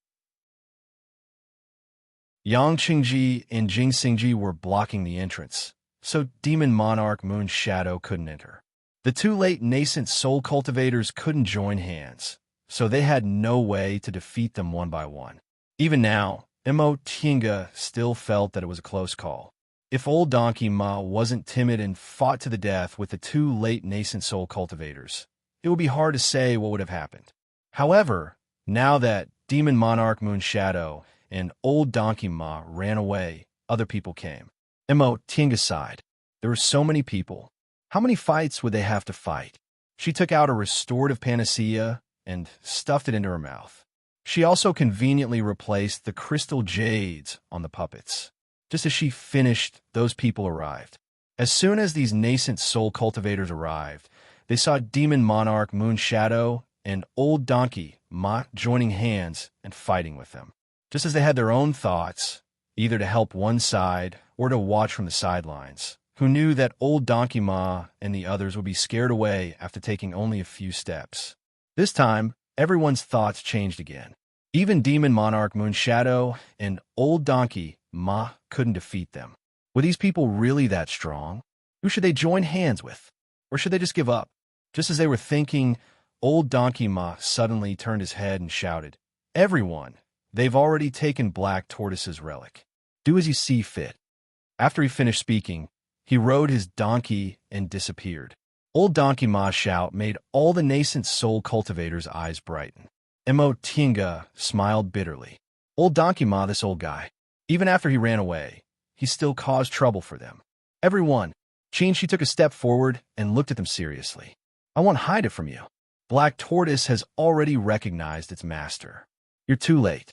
Yang Qingji and Jing Xingji were blocking the entrance, so Demon Monarch Moonshadow couldn't enter. The two late nascent soul cultivators couldn't join hands, so they had no way to defeat them one by one. Even now, Mo Tinga still felt that it was a close call. If old Donkey Ma wasn't timid and fought to the death with the two late nascent soul cultivators, it would be hard to say what would have happened. However, now that Demon Monarch Moonshadow and old Donkey Ma ran away, other people came. Mo Tinga sighed. There were so many people. How many fights would they have to fight? She took out a restorative panacea and stuffed it into her mouth. She also conveniently replaced the crystal jades on the puppets. Just as she finished, those people arrived. As soon as these nascent soul cultivators arrived, they saw Demon Monarch Moonshadow and old Donkey Ma joining hands and fighting with them. Just as they had their own thoughts, either to help one side or to watch from the sidelines, who knew that old Donkey Ma and the others would be scared away after taking only a few steps. This time, everyone's thoughts changed again. Even Demon Monarch Moonshadow and old Donkey Ma couldn't defeat them. Were these people really that strong? Who should they join hands with? Or should they just give up? Just as they were thinking, old Donkey Ma suddenly turned his head and shouted, "Everyone, they've already taken Black Tortoise's relic. Do as you see fit." After he finished speaking, he rode his donkey and disappeared. Old Donkey Ma's shout made all the nascent soul cultivators' eyes brighten. Mo Tinga smiled bitterly. Old Donkey Ma, this old guy. Even after he ran away, he still caused trouble for them. Everyone. She took a step forward and looked at them seriously. "I won't hide it from you. Black Tortoise has already recognized its master. You're too late."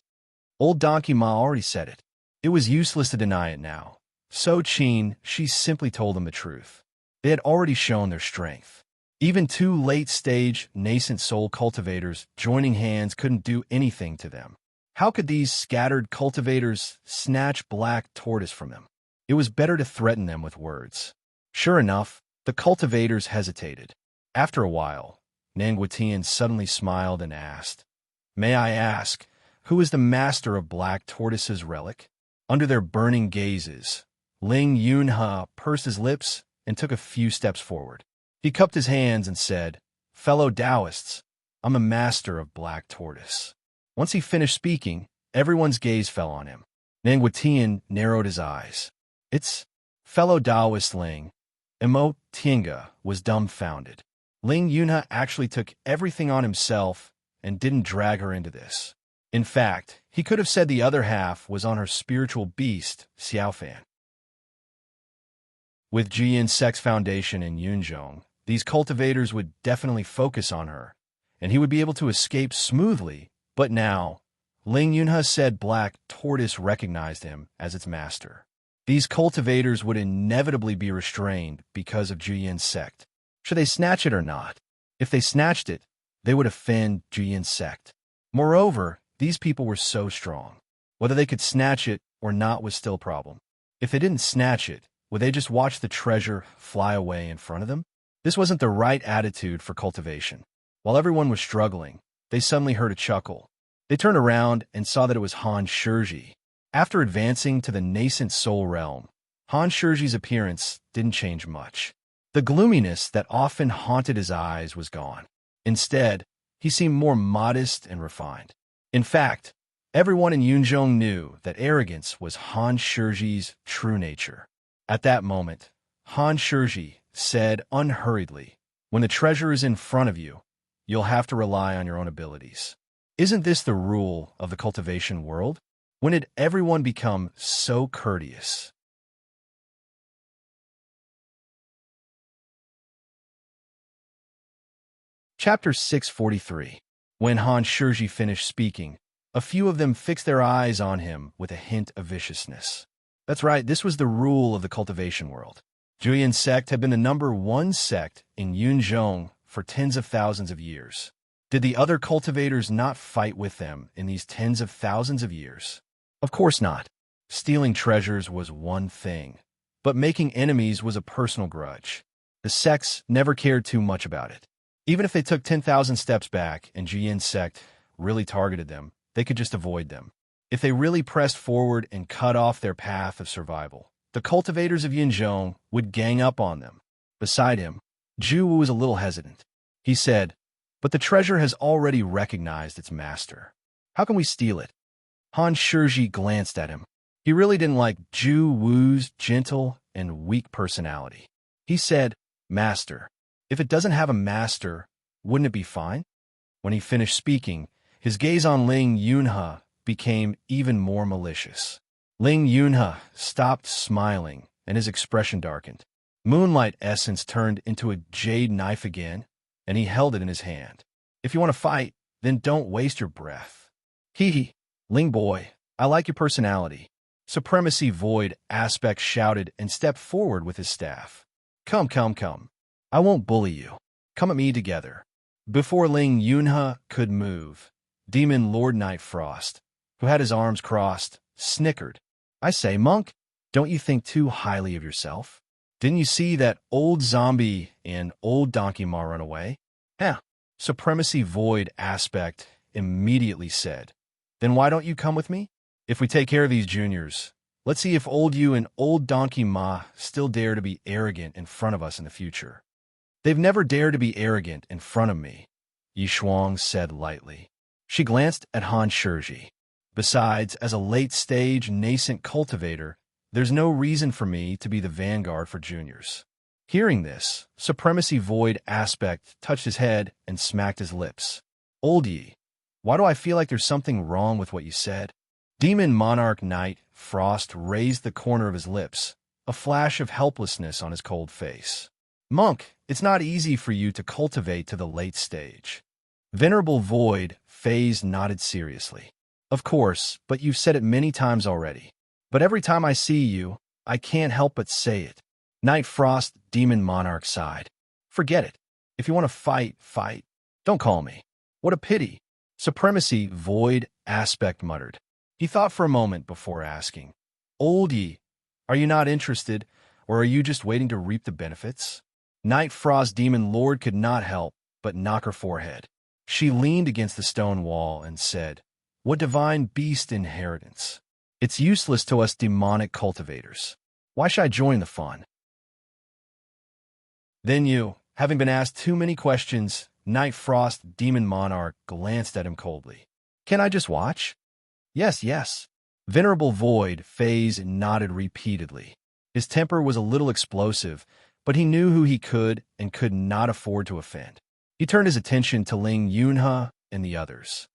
Old Donkey Ma already said it. It was useless to deny it now. So she simply told them the truth. They had already shown their strength. Even two late-stage nascent soul cultivators joining hands couldn't do anything to them. How could these scattered cultivators snatch Black Tortoise from them? It was better to threaten them with words. Sure enough, the cultivators hesitated. After a while, Nanguitian suddenly smiled and asked, "May I ask, who is the master of Black Tortoise's relic?" Under their burning gazes, Ling Yunhe pursed his lips and took a few steps forward. He cupped his hands and said, "Fellow Taoists, I'm a master of Black Tortoise." Once he finished speaking, everyone's gaze fell on him. Nanguitian narrowed his eyes. "It's fellow Taoist Ling." Mo Tinga was dumbfounded. Ling Yunhe actually took everything on himself and didn't drag her into this. In fact, he could have said the other half was on her spiritual beast, Xiaofan. With Jian's Sex Foundation in Yunzhong, these cultivators would definitely focus on her, and he would be able to escape smoothly. But now, Ling Yunhe said Black Tortoise recognized him as its master. These cultivators would inevitably be restrained because of Jian's sect. Should they snatch it or not? If they snatched it, they would offend Jian's sect. Moreover, these people were so strong. Whether they could snatch it or not was still a problem. If they didn't snatch it, would they just watch the treasure fly away in front of them? This wasn't the right attitude for cultivation. While everyone was struggling, they suddenly heard a chuckle. They turned around and saw that it was Han Shizhi. After advancing to the nascent soul realm, Han Shizhi's appearance didn't change much. The gloominess that often haunted his eyes was gone. Instead, he seemed more modest and refined. In fact, everyone in Yunzhong knew that arrogance was Han Shizhi's true nature. At that moment, Han Shizhi said unhurriedly, "When the treasure is in front of you, you'll have to rely on your own abilities." Isn't this the rule of the cultivation world? When did everyone become so courteous? Chapter 643. When Han Shizhi finished speaking, a few of them fixed their eyes on him with a hint of viciousness. That's right, this was the rule of the cultivation world. Julian's sect had been the #1 sect in Yunzhong for tens of thousands of years. Did the other cultivators not fight with them in these tens of thousands of years? Of course not. Stealing treasures was one thing, but making enemies was a personal grudge. The sects never cared too much about it. Even if they took 10,000 steps back and Jian's sect really targeted them, they could just avoid them. If they really pressed forward and cut off their path of survival, the cultivators of Yinzhong would gang up on them. Beside him, Zhu Wu was a little hesitant. He said, "But the treasure has already recognized its master. How can we steal it?" Han Shizhi glanced at him. He really didn't like Zhu Wu's gentle and weak personality. He said, "Master. If it doesn't have a master, wouldn't it be fine?" When he finished speaking, his gaze on Ling Yunhe became even more malicious. Ling Yunhe stopped smiling, and his expression darkened. Moonlight essence turned into a jade knife again, and he held it in his hand. "If you want to fight, then don't waste your breath." "Hee. Ling boy, I like your personality." Supremacy Void Aspect shouted and stepped forward with his staff. Come. I won't bully you. Come at me together." Before Ling Yunhe could move, Demon Lord Night Frost, who had his arms crossed, snickered. "I say, monk, don't you think too highly of yourself? Didn't you see that old zombie and old donkey ma run away?" Supremacy Void Aspect immediately said, "Then why don't you come with me? If we take care of these juniors, let's see if old you and old donkey ma still dare to be arrogant in front of us in the future." "They've never dared to be arrogant in front of me," Yi Shuang said lightly. She glanced at Han Shizhi. "Besides, as a late-stage nascent cultivator, there's no reason for me to be the vanguard for juniors." Hearing this, Supremacy Void Aspect touched his head and smacked his lips. "Old Yi, why do I feel like there's something wrong with what you said?" Demon Monarch Knight Frost raised the corner of his lips, a flash of helplessness on his cold face. "Monk, it's not easy for you to cultivate to the late stage." Venerable Void Phase nodded seriously. "Of course, but you've said it many times already. But every time I see you, I can't help but say it." Night Frost Demon Monarch sighed. "Forget it. If you want to fight, fight. Don't call me." "What a pity." Supremacy Void Aspect muttered. He thought for a moment before asking, "Old Yi, are you not interested, or are you just waiting to reap the benefits?" Night Frost Demon Lord could not help but knock her forehead. She leaned against the stone wall and said, "What divine beast inheritance? It's useless to us demonic cultivators. Why should I join the fun?" Then you, having been asked too many questions, Night Frost Demon Monarch glanced at him coldly. "Can I just watch?" Yes. Venerable Void Phase nodded repeatedly. His temper was a little explosive, but he knew who he could and could not afford to offend. He turned his attention to Ling Yunhe and the others.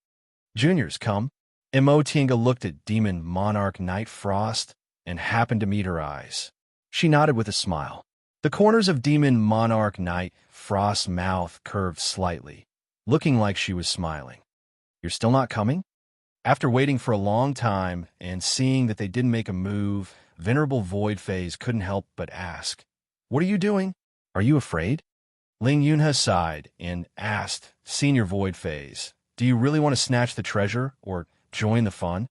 "Juniors, come." Mo Tinga looked at Demon Monarch Night Frost and happened to meet her eyes. She nodded with a smile. The corners of Demon Monarch Night Frost's mouth curved slightly, looking like she was smiling. "You're still not coming?" After waiting for a long time and seeing that they didn't make a move, Venerable Void Phase couldn't help but ask, "What are you doing? Are you afraid?" Ling Yunhe sighed and asked, "Senior Void Phase, do you really want to snatch the treasure or join the fun?"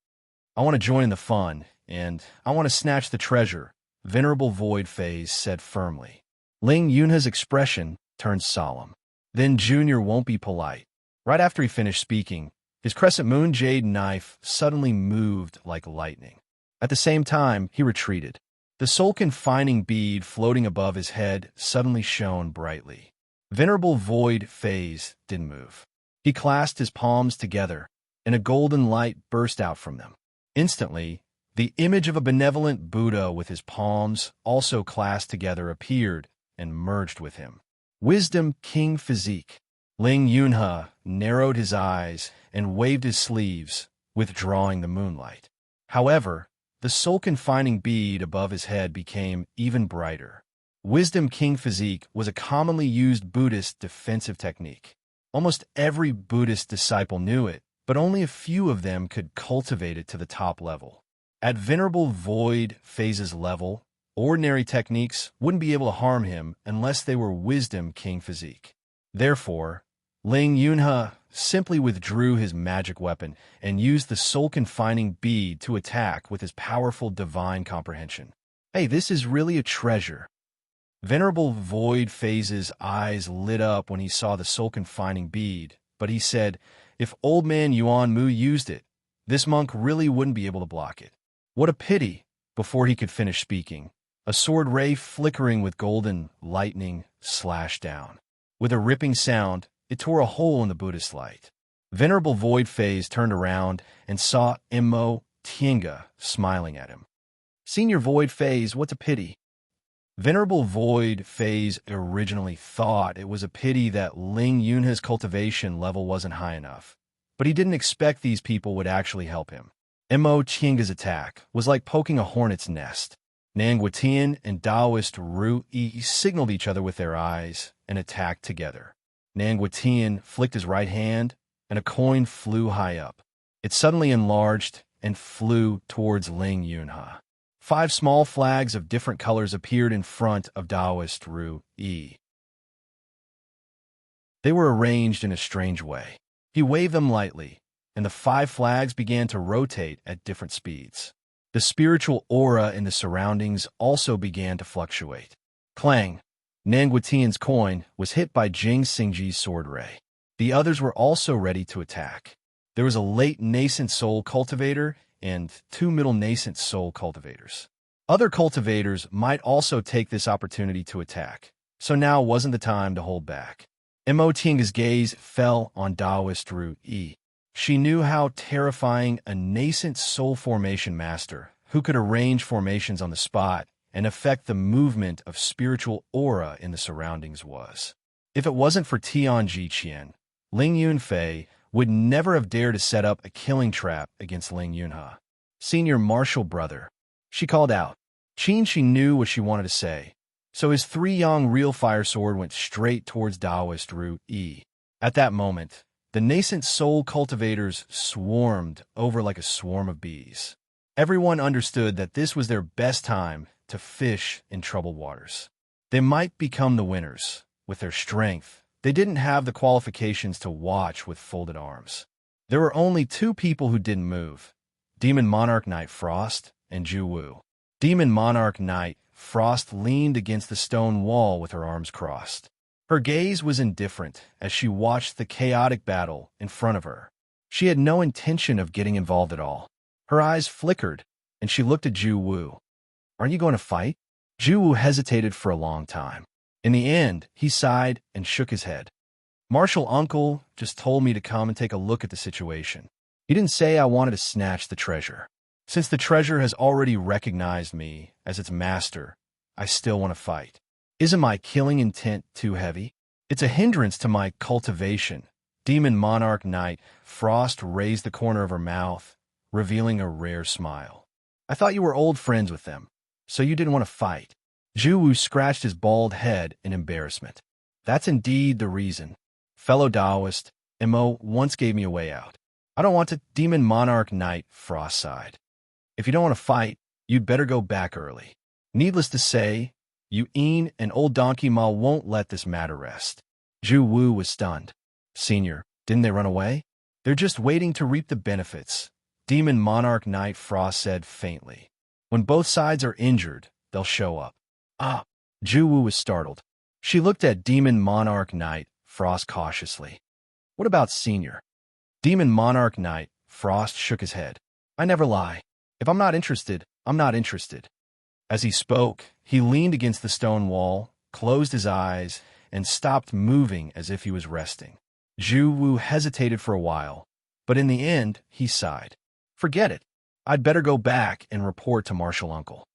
"I want to join the fun, and I want to snatch the treasure," Venerable Void Phase said firmly. Ling Yunhe's expression turned solemn. "Then Junior won't be polite." Right after he finished speaking, his crescent moon jade knife suddenly moved like lightning. At the same time, he retreated. The soul-confining bead floating above his head suddenly shone brightly. Venerable Void Phase didn't move. He clasped his palms together, and a golden light burst out from them. Instantly, the image of a benevolent Buddha with his palms also clasped together appeared and merged with him. Wisdom King Physique. Ling Yunhe narrowed his eyes and waved his sleeves, withdrawing the moonlight. However, the soul-confining bead above his head became even brighter. Wisdom King Physique was a commonly used Buddhist defensive technique. Almost every Buddhist disciple knew it, but only a few of them could cultivate it to the top level. At Venerable Void Phase's level, ordinary techniques wouldn't be able to harm him unless they were Wisdom King Physique. Therefore, Ling Yunhe simply withdrew his magic weapon and used the soul-confining bead to attack with his powerful divine comprehension. Hey, this is really a treasure. Venerable Void Phase's eyes lit up when he saw the soul-confining bead, but he said, if Old Man Yuan Mu used it, this monk really wouldn't be able to block it. What a pity! Before he could finish speaking, a sword ray flickering with golden lightning slashed down. With a ripping sound, it tore a hole in the Buddhist light. Venerable Void Phase turned around and saw Immo Tienga smiling at him. Senior Void Phase, what's a pity? Venerable Void Phase originally thought it was a pity that Ling Yunha's cultivation level wasn't high enough, but he didn't expect these people would actually help him. Immo Tienga's attack was like poking a hornet's nest. Nanguitian and Taoist Ru Yi signaled each other with their eyes and attacked together. Nanguitian flicked his right hand, and a coin flew high up. It suddenly enlarged and flew towards Ling Yunha. 5 small flags of different colors appeared in front of Taoist Ru Yi. They were arranged in a strange way. He waved them lightly, and the 5 flags began to rotate at different speeds. The spiritual aura in the surroundings also began to fluctuate. Clang! Nanguitian's coin was hit by Jing Xingji's sword ray. The others were also ready to attack. There was a late nascent soul cultivator and 2 middle nascent soul cultivators. Other cultivators might also take this opportunity to attack, so now wasn't the time to hold back. Immo Tienga's gaze fell on Taoist Ru Yi. She knew how terrifying a nascent soul formation master, who could arrange formations on the spot and affect the movement of spiritual aura in the surroundings, was. If it wasn't for Tian Jiqian, Ling Yunfei would never have dared to set up a killing trap against Ling Yunha. Senior martial brother, she called out. She knew what she wanted to say, so his 3-yang real fire sword went straight towards Taoist Ru Yi. At that moment, the nascent soul cultivators swarmed over like a swarm of bees. Everyone understood that this was their best time to fish in troubled waters. They might become the winners. With their strength, they didn't have the qualifications to watch with folded arms. There were only 2 people who didn't move: Demon Monarch Knight Frost and Zhu Wu. Demon Monarch Knight Frost leaned against the stone wall with her arms crossed. Her gaze was indifferent as she watched the chaotic battle in front of her. She had no intention of getting involved at all. Her eyes flickered, and she looked at Zhu Wu. Aren't you going to fight? Zhu Wu hesitated for a long time. In the end, he sighed and shook his head. Martial Uncle just told me to come and take a look at the situation. He didn't say I wanted to snatch the treasure. Since the treasure has already recognized me as its master, I still want to fight. Isn't my killing intent too heavy? It's a hindrance to my cultivation. Demon Monarch Knight Frost raised the corner of her mouth, revealing a rare smile. I thought you were old friends with them, so you didn't want to fight. Zhu Wu scratched his bald head in embarrassment. That's indeed the reason. Fellow Taoist, Immo once gave me a way out. I don't want to. Demon Monarch Knight Frost sighed. If you don't want to fight, you'd better go back early. Needless to say, Yuan and old Donkey Ma won't let this matter rest. Zhu Wu was stunned. Senior, didn't they run away? They're just waiting to reap the benefits, Demon Monarch Knight Frost said faintly. When both sides are injured, they'll show up. Ah! Zhu Wu was startled. She looked at Demon Monarch Knight Frost cautiously. What about Senior? Demon Monarch Knight Frost shook his head. I never lie. If I'm not interested, I'm not interested. As he spoke, he leaned against the stone wall, closed his eyes, and stopped moving as if he was resting. Zhu Wu hesitated for a while, but in the end, he sighed. Forget it. I'd better go back and report to Martial Uncle.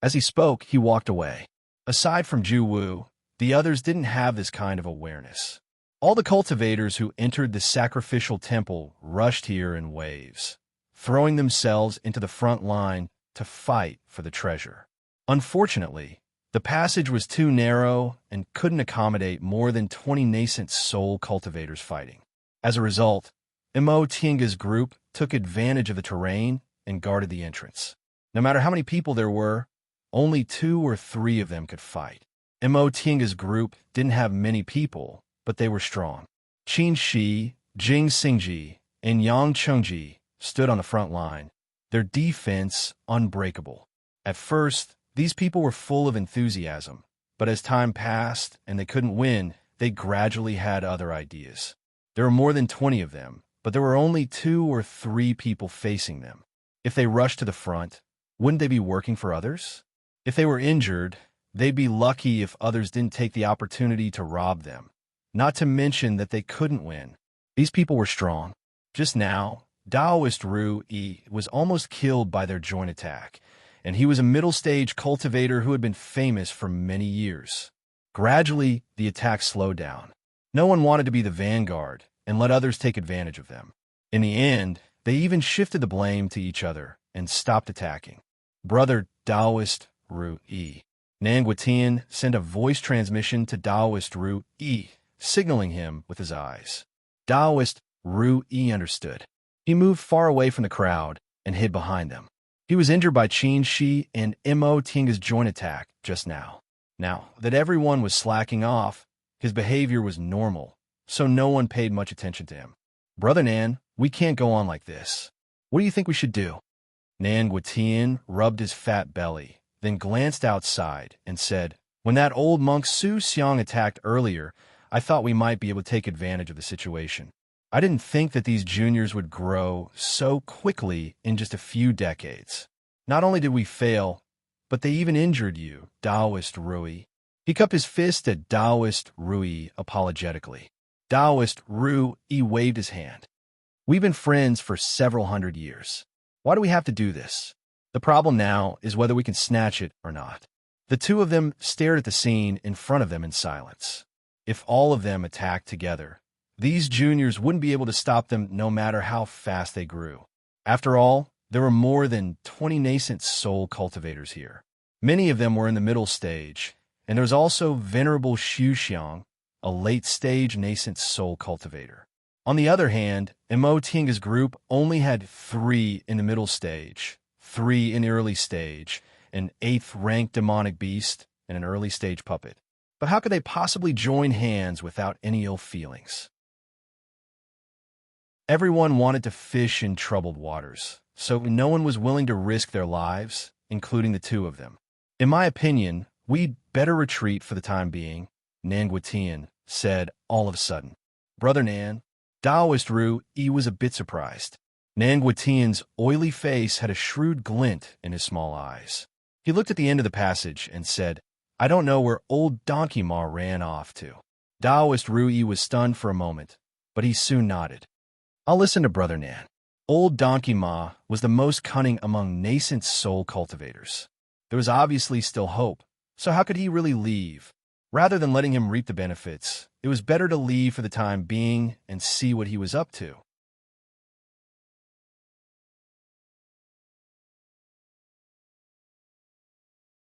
As he spoke, he walked away. Aside from Zhu Wu, the others didn't have this kind of awareness. All the cultivators who entered the sacrificial temple rushed here in waves, throwing themselves into the front line to fight for the treasure. Unfortunately, the passage was too narrow and couldn't accommodate more than 20 nascent soul cultivators fighting. As a result, Immo Tienga's group took advantage of the terrain and guarded the entrance. No matter how many people there were, only 2 or 3 of them could fight. Immo Tienga's group didn't have many people, but they were strong. Qin Shi, Jing Xingji, and Yang Chengji stood on the front line, their defense unbreakable. At first, these people were full of enthusiasm, but as time passed and they couldn't win, they gradually had other ideas. There were more than 20 of them, but there were only 2 or 3 people facing them. If they rushed to the front, wouldn't they be working for others? If they were injured, they'd be lucky if others didn't take the opportunity to rob them. Not to mention that they couldn't win. These people were strong. Just now, Taoist Ru Yi was almost killed by their joint attack, and he was a middle-stage cultivator who had been famous for many years. Gradually, the attack slowed down. No one wanted to be the vanguard and let others take advantage of them. In the end, they even shifted the blame to each other and stopped attacking. Brother Taoist Ru Yi. Nanguatian sent a voice transmission to Taoist Ru Yi, signaling him with his eyes. Taoist Ru Yi understood. He moved far away from the crowd and hid behind them. He was injured by Qin Shi and Mo Tinga's joint attack just now. Now that everyone was slacking off, his behavior was normal, so no one paid much attention to him. Brother Nan, we can't go on like this. What do you think we should do? Nanguatian rubbed his fat belly, then glanced outside and said, when that old monk Su Xiang attacked earlier, I thought we might be able to take advantage of the situation. I didn't think that these juniors would grow so quickly in just a few decades. Not only did we fail, but they even injured you, Taoist Rui. He cupped his fist at Taoist Rui apologetically. Taoist Rui waved his hand. We've been friends for several hundred years. Why do we have to do this? The problem now is whether we can snatch it or not. The 2 of them stared at the scene in front of them in silence. If all of them attacked together, these juniors wouldn't be able to stop them no matter how fast they grew. After all, there were more than 20 nascent soul cultivators here. Many of them were in the middle stage, and there was also Venerable Xu Xiang, a late-stage nascent soul cultivator. On the other hand, Mo Tinga's group only had 3 in the middle stage, 3 in the early stage, an 8th-ranked demonic beast, and an early-stage puppet. But how could they possibly join hands without any ill feelings? Everyone wanted to fish in troubled waters, so no one was willing to risk their lives, including the 2 of them. In my opinion, we'd better retreat for the time being, Nanguatian said all of a sudden. Brother Nan, Taoist Ru Yi was a bit surprised. Nanguatian's oily face had a shrewd glint in his small eyes. He looked at the end of the passage and said, I don't know where old Donkey Ma ran off to. Taoist Ru Yi was stunned for a moment, but he soon nodded. I'll listen to Brother Nan. Old Donkey Ma was the most cunning among nascent soul cultivators. There was obviously still hope, so how could he really leave? Rather than letting him reap the benefits, it was better to leave for the time being and see what he was up to.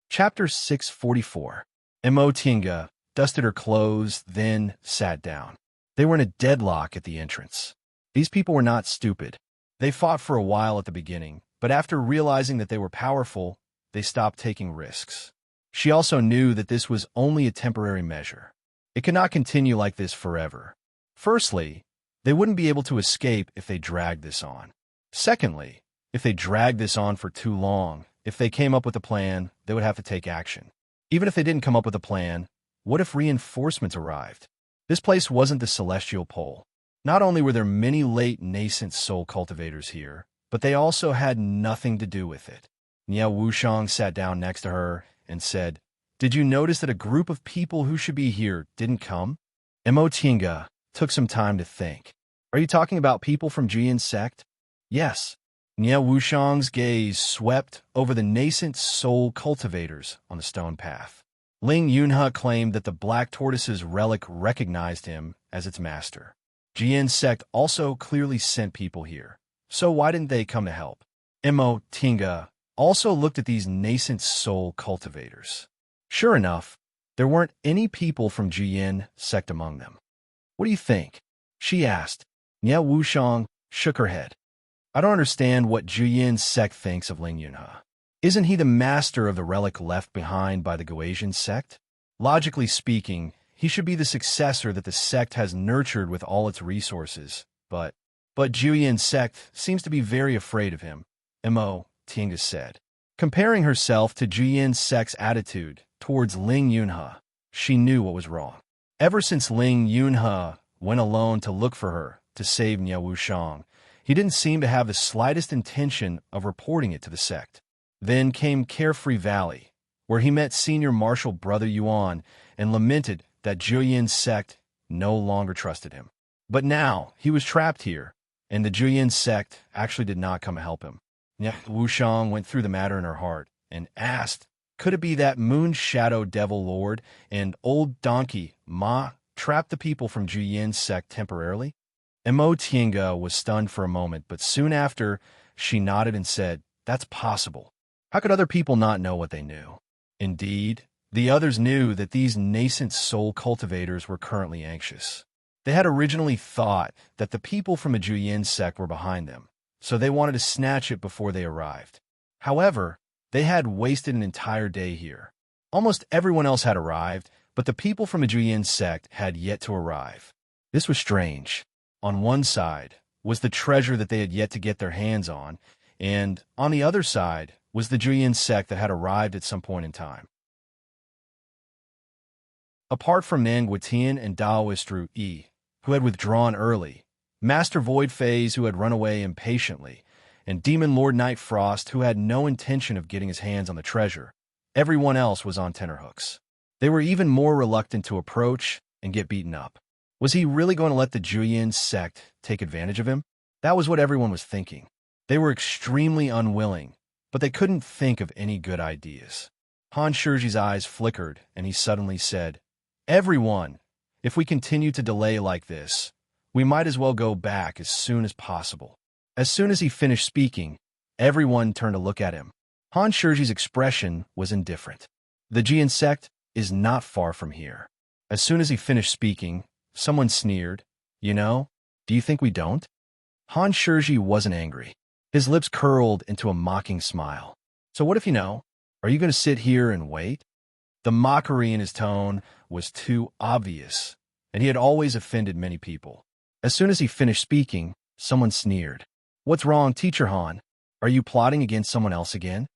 Chapter 644. Mo Tinga dusted her clothes, then sat down. They were in a deadlock at the entrance. These people were not stupid. They fought for a while at the beginning, but after realizing that they were powerful, they stopped taking risks. She also knew that this was only a temporary measure. It could not continue like this forever. Firstly, they wouldn't be able to escape if they dragged this on. Secondly, if they dragged this on for too long, if they came up with a plan, they would have to take action. Even if they didn't come up with a plan, what if reinforcements arrived? This place wasn't the celestial pole. Not only were there many late nascent soul cultivators here, but they also had nothing to do with it. Niao Wushang sat down next to her and said, Did you notice that a group of people who should be here didn't come? Mo Tinga took some time to think. Are you talking about people from Jian's sect? Yes. Niao Wushang's gaze swept over the nascent soul cultivators on the stone path. Ling Yunhe claimed that the Black Tortoise's relic recognized him as its master. Jian's sect also clearly sent people here, so why didn't they come to help? Mo Tinga also looked at these nascent soul cultivators. Sure enough, there weren't any people from Jian sect among them. What do you think? She asked. Niao Wushang shook her head. I don't understand what Jian's sect thinks of Ling Yunhe. Isn't he the master of the relic left behind by the Guasian sect? Logically speaking, he should be the successor that the sect has nurtured with all its resources. But Juyian's sect seems to be very afraid of him, Mo, Tiange said. Comparing herself to Juyian's sect's attitude towards Ling Yunhe, she knew what was wrong. Ever since Ling Yunhe went alone to look for her to save Niao Wushang, he didn't seem to have the slightest intention of reporting it to the sect. Then came Carefree Valley, where he met Senior Marshal Brother Yuan and lamented that Juyian's sect no longer trusted him. But now he was trapped here, and the Juyian sect actually did not come to help him. Wushang went through the matter in her heart and asked, could it be that Moon Shadow Devil Lord and Old Donkey Ma trapped the people from Juyian's sect temporarily? Mo Tiange was stunned for a moment, but soon after, she nodded and said, that's possible. How could other people not know what they knew? Indeed, the others knew that these nascent soul cultivators were currently anxious. They had originally thought that the people from a Juyian sect were behind them, so they wanted to snatch it before they arrived. However, they had wasted an entire day here. Almost everyone else had arrived, but the people from a Juyian sect had yet to arrive. This was strange. On one side was the treasure that they had yet to get their hands on, and on the other side was the Juyian sect that had arrived at some point in time. Apart from Nan Guitian and Daoist Ru Yi, who had withdrawn early, Master Void Phase, who had run away impatiently, and Demon Lord Night Frost, who had no intention of getting his hands on the treasure, everyone else was on tenterhooks. They were even more reluctant to approach and get beaten up. Was he really going to let the Juyian sect take advantage of him? That was what everyone was thinking. They were extremely unwilling, but they couldn't think of any good ideas. Han Shizhi's eyes flickered, and he suddenly said, everyone, if we continue to delay like this, we might as well go back as soon as possible. As soon as he finished speaking, everyone turned to look at him. Han Shizhi's expression was indifferent. The Jian sect is not far from here. As soon as he finished speaking, someone sneered, do you think we don't? Han Shizhi wasn't angry. His lips curled into a mocking smile. So what if are you going to sit here and wait? The mockery in his tone was too obvious, and he had always offended many people. As soon as he finished speaking, someone sneered. What's wrong, Teacher Han? Are you plotting against someone else again?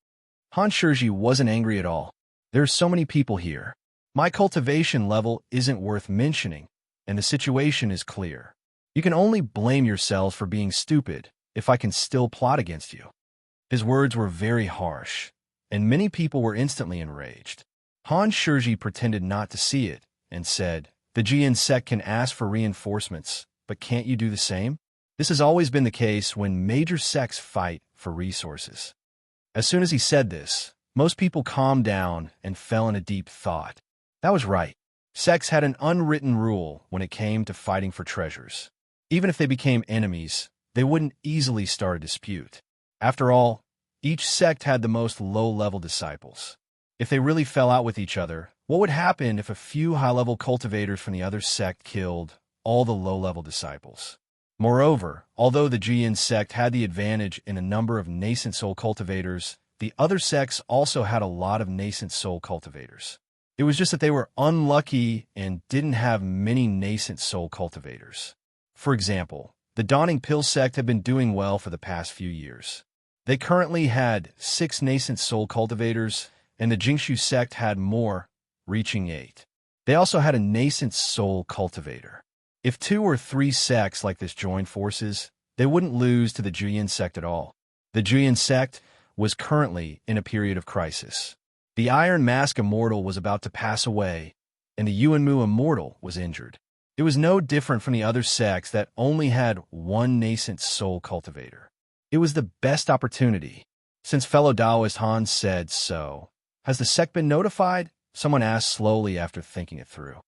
Han Shizhi wasn't angry at all. There are so many people here. My cultivation level isn't worth mentioning, and the situation is clear. You can only blame yourselves for being stupid if I can still plot against you. His words were very harsh, and many people were instantly enraged. Han Shizhi pretended not to see it and said, the Jian sect can ask for reinforcements, but can't you do the same? This has always been the case when major sects fight for resources. As soon as he said this, most people calmed down and fell in a deep thought. That was right. Sects had an unwritten rule when it came to fighting for treasures. Even if they became enemies, they wouldn't easily start a dispute. After all, each sect had the most low-level disciples. If they really fell out with each other, what would happen if a few high-level cultivators from the other sect killed all the low-level disciples? Moreover, although the Jian sect had the advantage in a number of nascent soul cultivators, the other sects also had a lot of nascent soul cultivators. It was just that they were unlucky and didn't have many nascent soul cultivators. For example, the Dawning Pill sect had been doing well for the past few years. They currently had 6 nascent soul cultivators, and the Jingshu sect had more, reaching 8. They also had a nascent soul cultivator. If 2 or 3 sects like this joined forces, they wouldn't lose to the Juyian sect at all. The Juyian sect was currently in a period of crisis. The Iron Mask Immortal was about to pass away, and the Yuanmu Immortal was injured. It was no different from the other sects that only had 1 nascent soul cultivator. It was the best opportunity. Since fellow Taoist Han said so, has the sect been notified? Someone asked slowly after thinking it through.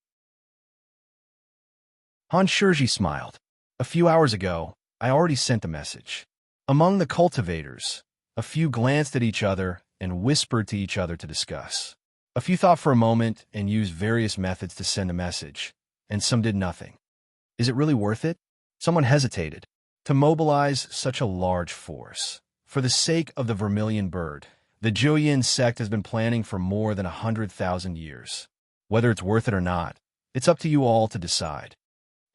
Han Shizhi smiled. A few hours ago, I already sent a message. Among the cultivators, a few glanced at each other and whispered to each other to discuss. A few thought for a moment and used various methods to send a message, and some did nothing. Is it really worth it? Someone hesitated. To mobilize such a large force. For the sake of the Vermilion Bird, the Juyian sect has been planning for more than 100,000 years. Whether it's worth it or not, It's up to you all to decide.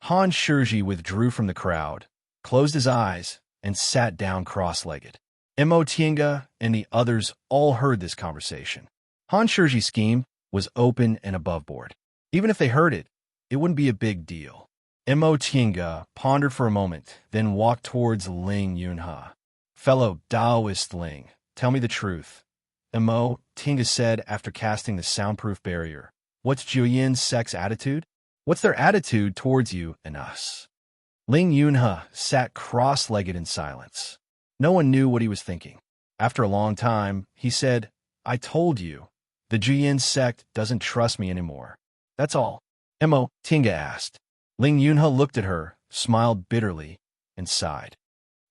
Han Shiji withdrew from the crowd, closed his eyes, and sat down cross-legged. Mo Tiange and the others all heard this conversation. Han Shiji's scheme was open and above board. Even if they heard it, it wouldn't be a big deal. Mo Tiange pondered for a moment, then walked towards Ling Yunhe. "Fellow Taoist Ling, tell me the truth," Mo Tiange said after casting the soundproof barrier. "What's Jueyin's sect's attitude? What's their attitude towards you and us?" Ling Yunhe sat cross-legged in silence. No one knew what he was thinking. After a long time, he said, "I told you, the Jueyin sect doesn't trust me anymore. That's all." Mo Tiange asked. Ling Yunhe looked at her, smiled bitterly, and sighed.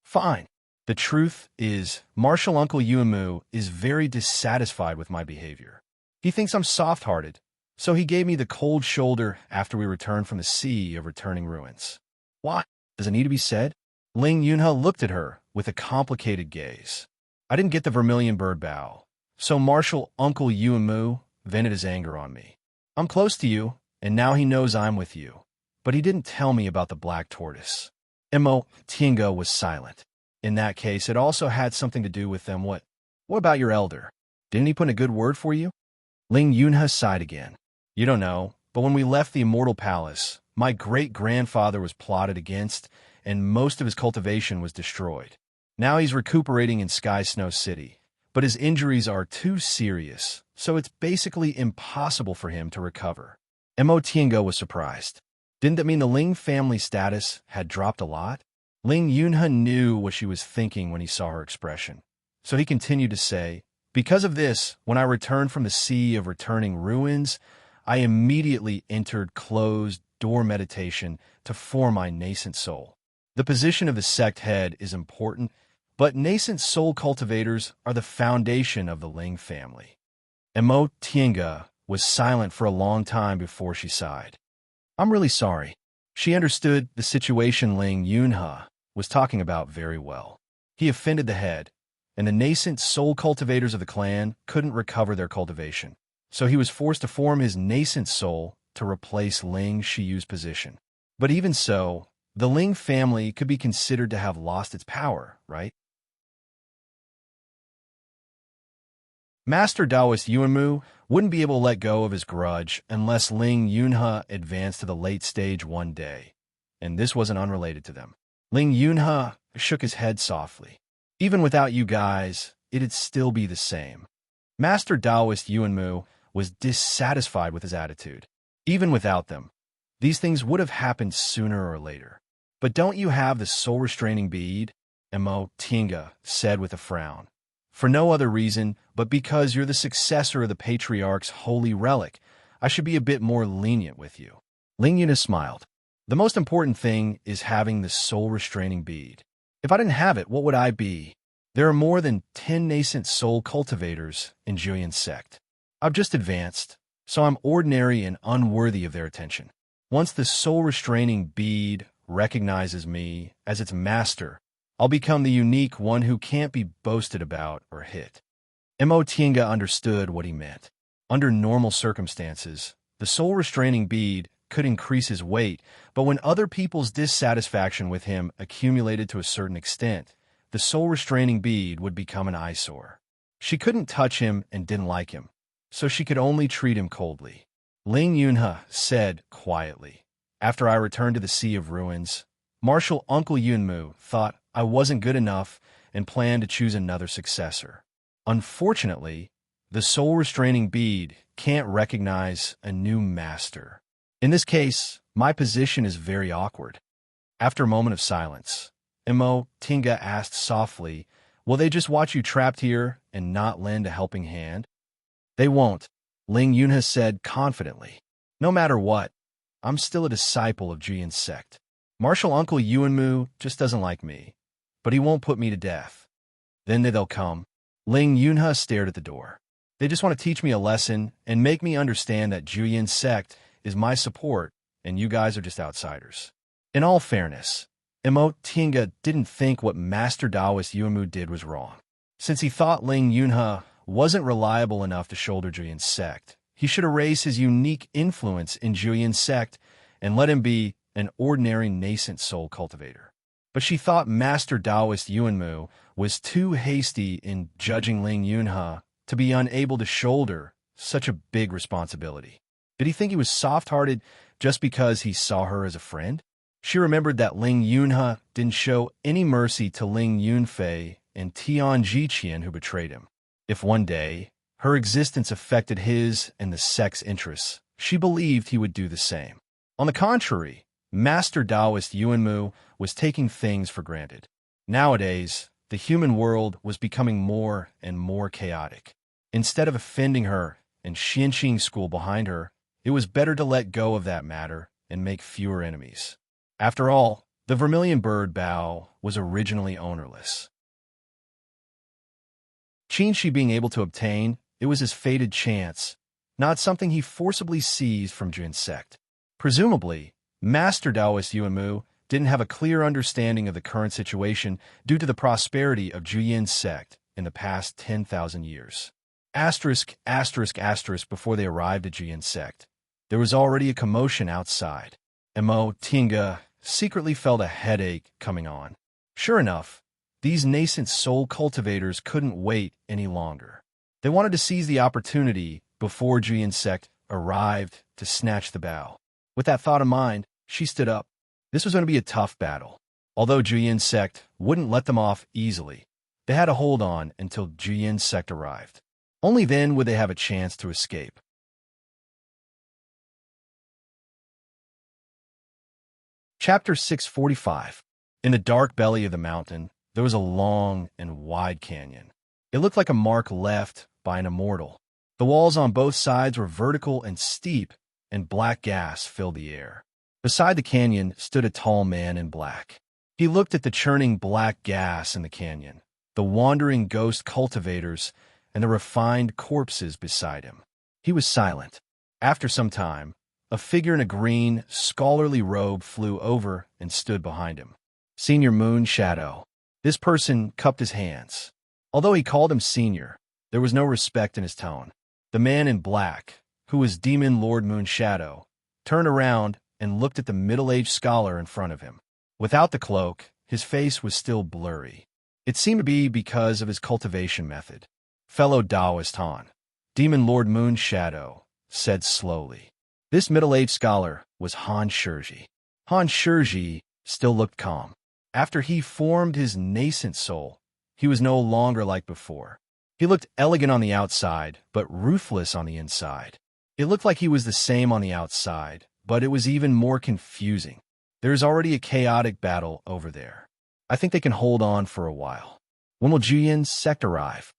"Fine. The truth is, Martial Uncle Yuanmu is very dissatisfied with my behavior. He thinks I'm soft-hearted, so he gave me the cold shoulder after we returned from the Sea of Returning Ruins." "Why? Does it need to be said?" Ling Yunhe looked at her with a complicated gaze. "I didn't get the vermilion bird bow, so Martial Uncle Yuanmu vented his anger on me. I'm close to you, and now he knows I'm with you. But he didn't tell me about the black tortoise." Mo Tiange was silent. "In that case, it also had something to do with them. What about your elder? Didn't he put in a good word for you?" Ling Yunhe sighed again. "You don't know, but when we left the Immortal Palace, my great-grandfather was plotted against, and most of his cultivation was destroyed. Now he's recuperating in Sky Snow City, but his injuries are too serious, so it's basically impossible for him to recover." Mo Tiange was surprised. Didn't that mean the Ling family status had dropped a lot? Ling Yunhe knew what she was thinking when he saw her expression, so he continued to say, "Because of this, when I returned from the Sea of Returning Ruins, I immediately entered closed-door meditation to form my nascent soul. The position of the sect head is important, but nascent soul cultivators are the foundation of the Ling family." Mo Tiange was silent for a long time before she sighed. "I'm really sorry." She understood the situation Ling Yunhe was talking about very well. He offended the head, and the nascent soul cultivators of the clan couldn't recover their cultivation, so he was forced to form his nascent soul to replace Ling Shiyu's position. But even so, the Ling family could be considered to have lost its power, right? Master Taoist Yuanmu wouldn't be able to let go of his grudge unless Ling Yunhe advanced to the late stage one day, and this wasn't unrelated to them. Ling Yunhe shook his head softly. "Even without you guys, it'd still be the same." Master Taoist Yuanmu was dissatisfied with his attitude. Even without them, these things would have happened sooner or later. "But don't you have the soul-restraining bead?" Mo Tiange said with a frown. "For no other reason, but because you're the successor of the Patriarch's holy relic, I should be a bit more lenient with you." Ling Yunhe smiled. "The most important thing is having the soul-restraining bead. If I didn't have it, what would I be? There are more than 10 nascent soul cultivators in Jueyin's sect. I've just advanced, so I'm ordinary and unworthy of their attention. Once the soul-restraining bead recognizes me as its master, I'll become the unique one who can't be boasted about or hit." Mo Tiange understood what he meant. Under normal circumstances, the soul-restraining bead could increase his weight, but when other people's dissatisfaction with him accumulated to a certain extent, the soul-restraining bead would become an eyesore. She couldn't touch him and didn't like him, so she could only treat him coldly. Ling Yunhe said quietly, "After I returned to the Sea of Ruins, Martial Uncle Yuanmu thought I wasn't good enough and planned to choose another successor. Unfortunately, the soul-restraining bead can't recognize a new master. In this case, my position is very awkward." After a moment of silence, Mo Tiange asked softly, "Will they just watch you trapped here and not lend a helping hand?" "They won't," Ling Yunhe said confidently. "No matter what, I'm still a disciple of Jueyin's sect. Martial Uncle Yuanmu just doesn't like me, but he won't put me to death. Then they'll come." Ling Yunhe stared at the door. "They just want to teach me a lesson and make me understand that Jueyin's sect is my support and you guys are just outsiders." In all fairness, Mo Tiange didn't think what Master Taoist Yuanmu did was wrong. Since he thought Ling Yunhe wasn't reliable enough to shoulder Jueyin's sect, He should erase his unique influence in Julian's sect and let him be an ordinary nascent soul cultivator. But she thought Master Taoist Yuanmu was too hasty in judging Ling Yunhe to be unable to shoulder such a big responsibility. Did he think he was soft-hearted just because he saw her as a friend? She remembered that Ling Yunhe didn't show any mercy to Ling Yunfei and Tian Jiqian, who betrayed him. If one day her existence affected his and the sect's interests, she believed he would do the same. On the contrary, Master Taoist Yuanmu was taking things for granted. Nowadays, the human world was becoming more and more chaotic. Instead of offending her and Xianxing school behind her, it was better to let go of that matter and make fewer enemies. After all, the Vermilion Bird Bough was originally ownerless. Qinshi being able to obtain, it was his fated chance, not something he forcibly seized from Jun's sect. Presumably, Master Taoist Yuanmu didn't have a clear understanding of the current situation due to the prosperity of Zhuyin's sect in the past 10,000 years. Before they arrived at Zhuyin's sect, there was already a commotion outside. Mo Tinga secretly felt a headache coming on. Sure enough, these nascent soul cultivators couldn't wait any longer. They wanted to seize the opportunity before Zhuyin's sect arrived to snatch the bough. With that thought in mind, she stood up. This was going to be a tough battle. Although Zhuyin's sect wouldn't let them off easily, they had to hold on until Zhuyin's sect arrived. Only then would they have a chance to escape. Chapter 645. In the dark belly of the mountain, there was a long and wide canyon. It looked like a mark left by an immortal. The walls on both sides were vertical and steep, and black gas filled the air. Beside the canyon stood a tall man in black. He looked at the churning black gas in the canyon, the wandering ghost cultivators, and the refined corpses beside him. He was silent. After some time, a figure in a green, scholarly robe flew over and stood behind him. Senior Moon Shadow. This person cupped his hands. Although he called him senior, there was no respect in his tone. The man in black, who was Demon Lord Moon Shadow, turned around and looked at the middle-aged scholar in front of him. Without the cloak, his face was still blurry. It seemed to be because of his cultivation method. Fellow Taoist Han, Demon Lord Moon Shadow said slowly. This middle-aged scholar was Han Shiji. Han Shiji still looked calm. After he formed his nascent soul, he was no longer like before. He looked elegant on the outside, but ruthless on the inside. It looked like he was the same on the outside, but it was even more confusing. There's already a chaotic battle over there. I think they can hold on for a while. When will Zhuyin's sect arrive?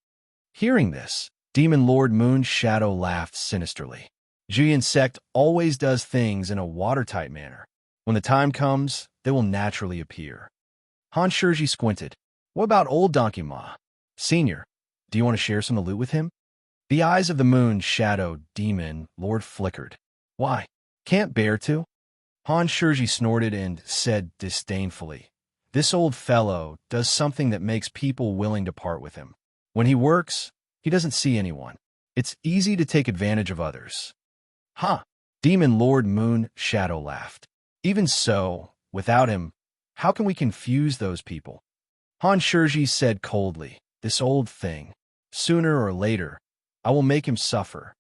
Hearing this, Demon Lord Moon Shadow laughed sinisterly. Zhuyin's sect always does things in a watertight manner. When the time comes, they will naturally appear. Han Shiji squinted. What about old Donkey Ma? Senior, do you want to share some of the loot with him? The eyes of the Moon Shadow Demon Lord flickered. Why? Can't bear to? Han Shiji snorted and said disdainfully, This old fellow does something that makes people willing to part with him. When he works, he doesn't see anyone. It's easy to take advantage of others. Huh? Demon Lord Moon Shadow laughed. Even so, without him, how can we confuse those people? Han Shiji said coldly, This old thing. Sooner or later, I will make him suffer.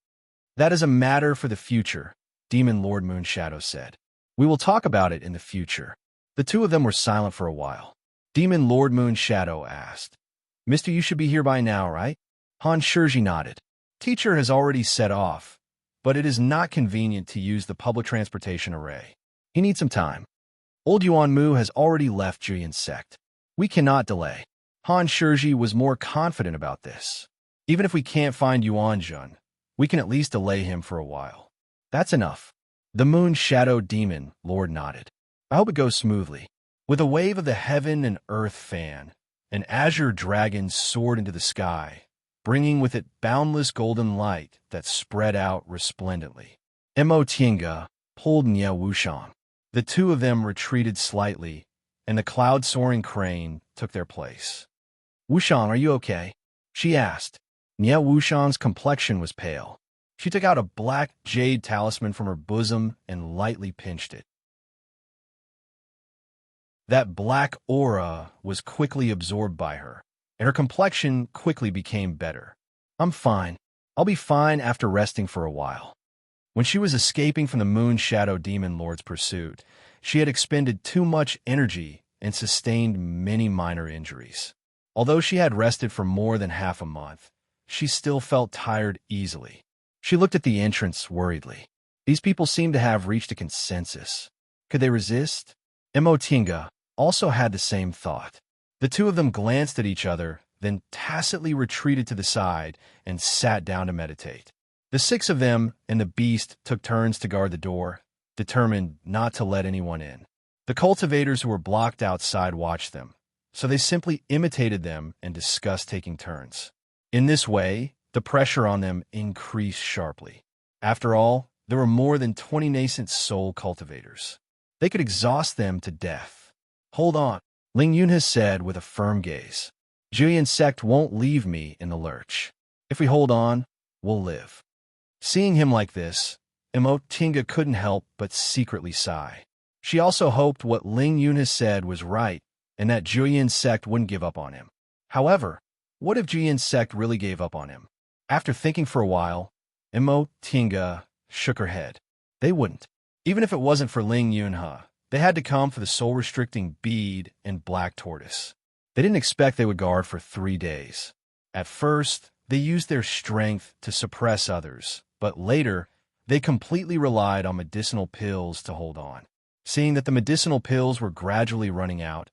That is a matter for the future, Demon Lord Moon Shadow said. We will talk about it in the future. The two of them were silent for a while. Demon Lord Moon Shadow asked, Mister, you should be here by now, right? Han Shiji nodded. Teacher has already set off, but it is not convenient to use the public transportation array. He needs some time. Old Yuanmu has already left Zhuyin's sect. We cannot delay. Han Shiji was more confident about this. Even if we can't find Yuanjun, we can at least delay him for a while. That's enough. The Moon Shadow Demon Lord nodded. I hope it goes smoothly. With a wave of the heaven and earth fan, an azure dragon soared into the sky, bringing with it boundless golden light that spread out resplendently. Mo Tinga pulled Nye Wushang. The two of them retreated slightly, and the cloud-soaring crane took their place. Wushang, are you okay? She asked. Nye Wushang's complexion was pale. She took out a black jade talisman from her bosom and lightly pinched it. That black aura was quickly absorbed by her, and her complexion quickly became better. I'm fine. I'll be fine after resting for a while. When she was escaping from the Moon Shadow Demon Lord's pursuit, she had expended too much energy and sustained many minor injuries. Although she had rested for more than half a month, she still felt tired easily. She looked at the entrance worriedly. These people seemed to have reached a consensus. Could they resist? Emotinga also had the same thought. The two of them glanced at each other, then tacitly retreated to the side and sat down to meditate. The six of them and the beast took turns to guard the door, determined not to let anyone in. The cultivators who were blocked outside watched them, so they simply imitated them and discussed taking turns. In this way, the pressure on them increased sharply. After all, there were more than 20 nascent soul cultivators. They could exhaust them to death. Hold on, Ling Yunhe said with a firm gaze. Julian sect won't leave me in the lurch. If we hold on, we'll live. Seeing him like this, Emotinga couldn't help but secretly sigh. She also hoped what Ling Yunhe said was right and that Julian's sect wouldn't give up on him. However, what if Julian's sect really gave up on him? After thinking for a while, Emotinga shook her head. They wouldn't. Even if it wasn't for Ling Yunhe, they had to come for the soul-restricting bead and black tortoise. They didn't expect they would guard for 3 days. At first, they used their strength to suppress others, but later, they completely relied on medicinal pills to hold on. Seeing that the medicinal pills were gradually running out,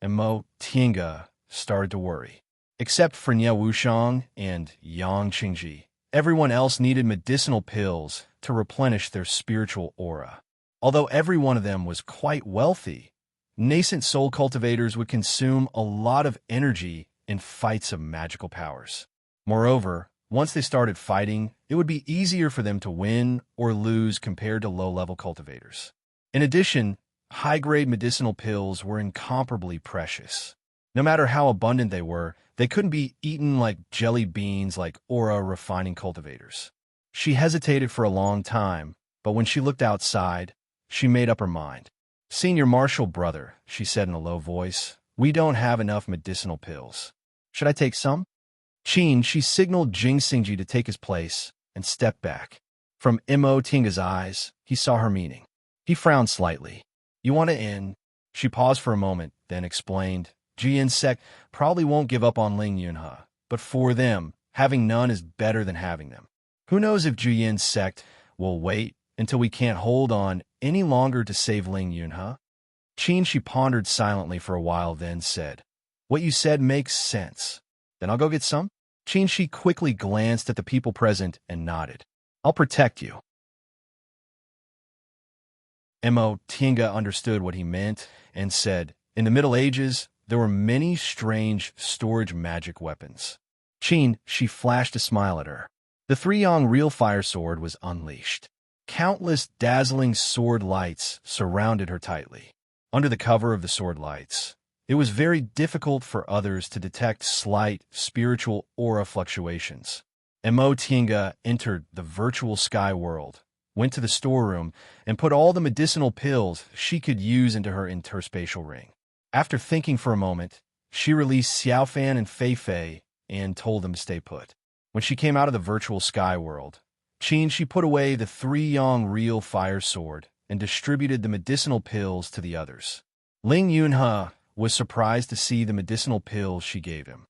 Emotinga started to worry. Except for Nie Wushang and Yang Qingji, everyone else needed medicinal pills to replenish their spiritual aura. Although every one of them was quite wealthy, nascent soul cultivators would consume a lot of energy in fights of magical powers. Moreover, once they started fighting, it would be easier for them to win or lose compared to low-level cultivators. In addition, high-grade medicinal pills were incomparably precious. No matter how abundant they couldn't be eaten like jelly beans like aura-refining cultivators. She hesitated for a long time, but when she looked outside, she made up her mind. Senior Marshal brother, she said in a low voice, we don't have enough medicinal pills. Should I take some? She signaled Jing Xingji to take his place and stepped back. From Emotinga's eyes, he saw her meaning. He frowned slightly. You want to end? She paused for a moment, then explained, Jian's sect probably won't give up on Ling Yunhe, but for them, having none is better than having them. Who knows if Jian's sect will wait until we can't hold on any longer to save Ling Yunhe? She pondered silently for a while, then said, What you said makes sense. Then I'll go get some? She quickly glanced at the people present and nodded. I'll protect you. Emotinga understood what he meant and said, In the Middle Ages, there were many strange storage magic weapons. She flashed a smile at her. The three-yong real fire sword was unleashed. Countless dazzling sword lights surrounded her tightly. Under the cover of the sword lights, it was very difficult for others to detect slight spiritual aura fluctuations. Emotinga entered the virtual sky world, went to the storeroom, and put all the medicinal pills she could use into her interspatial ring. After thinking for a moment, she released Xiaofan and Fei and told them to stay put. When she came out of the virtual sky world, she put away the three-yong real fire sword and distributed the medicinal pills to the others. Ling Yunhe was surprised to see the medicinal pills she gave him.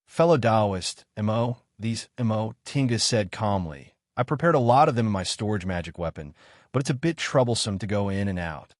Fellow Taoist, Emotinga said calmly, I prepared a lot of them in my storage magic weapon, but it's a bit troublesome to go in and out.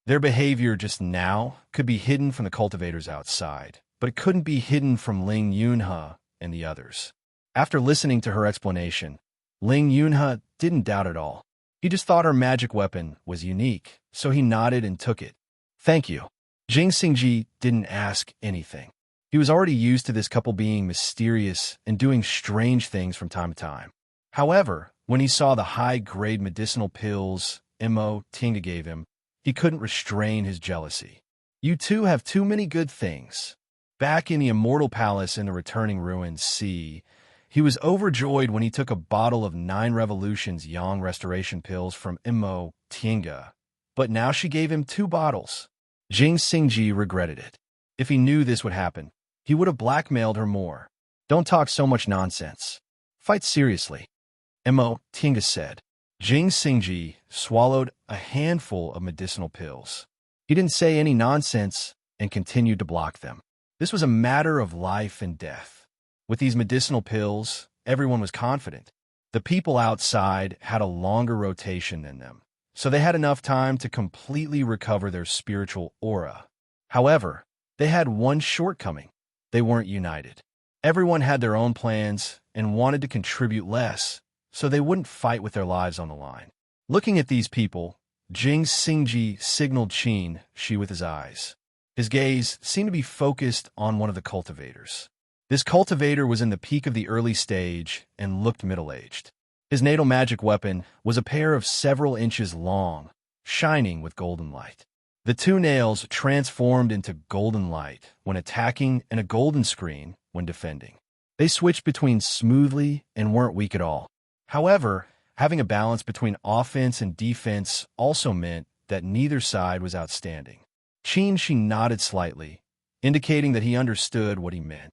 Their behavior just now could be hidden from the cultivators outside, but it couldn't be hidden from Ling Yunhe and the others. After listening to her explanation, Ling Yunhe didn't doubt at all. He just thought her magic weapon was unique, so he nodded and took it. Thank you. Jing Xingji didn't ask anything. He was already used to this couple being mysterious and doing strange things from time to time. However, when he saw the high-grade medicinal pills Emotinga gave him, he couldn't restrain his jealousy. You two have too many good things. Back in the Immortal Palace in the Returning Ruins Sea, He was overjoyed when he took a bottle of 9 Revolutions Yang restoration pills from Immo Tienga, but now she gave him 2 bottles. Jing Xingji regretted it. If he knew this would happen, he would have blackmailed her more. Don't talk so much nonsense. Fight seriously, Immo Tienga said. Jing Xingji swallowed a handful of medicinal pills. He didn't say any nonsense and continued to block them. This was a matter of life and death. With these medicinal pills, everyone was confident. The people outside had a longer rotation than them, so they had enough time to completely recover their spiritual aura. However, they had one shortcoming. They weren't united. Everyone had their own plans and wanted to contribute less, so they wouldn't fight with their lives on the line. Looking at these people, Jing Xingji signaled Qin Shi with his eyes. His gaze seemed to be focused on one of the cultivators. This cultivator was in the peak of the early stage and looked middle-aged. His natal magic weapon was a pair of several inches long, shining with golden light. The 2 nails transformed into golden light when attacking and a golden screen when defending. They switched between smoothly and weren't weak at all. However, having a balance between offense and defense also meant that neither side was outstanding. Qin Shi nodded slightly, indicating that he understood what he meant.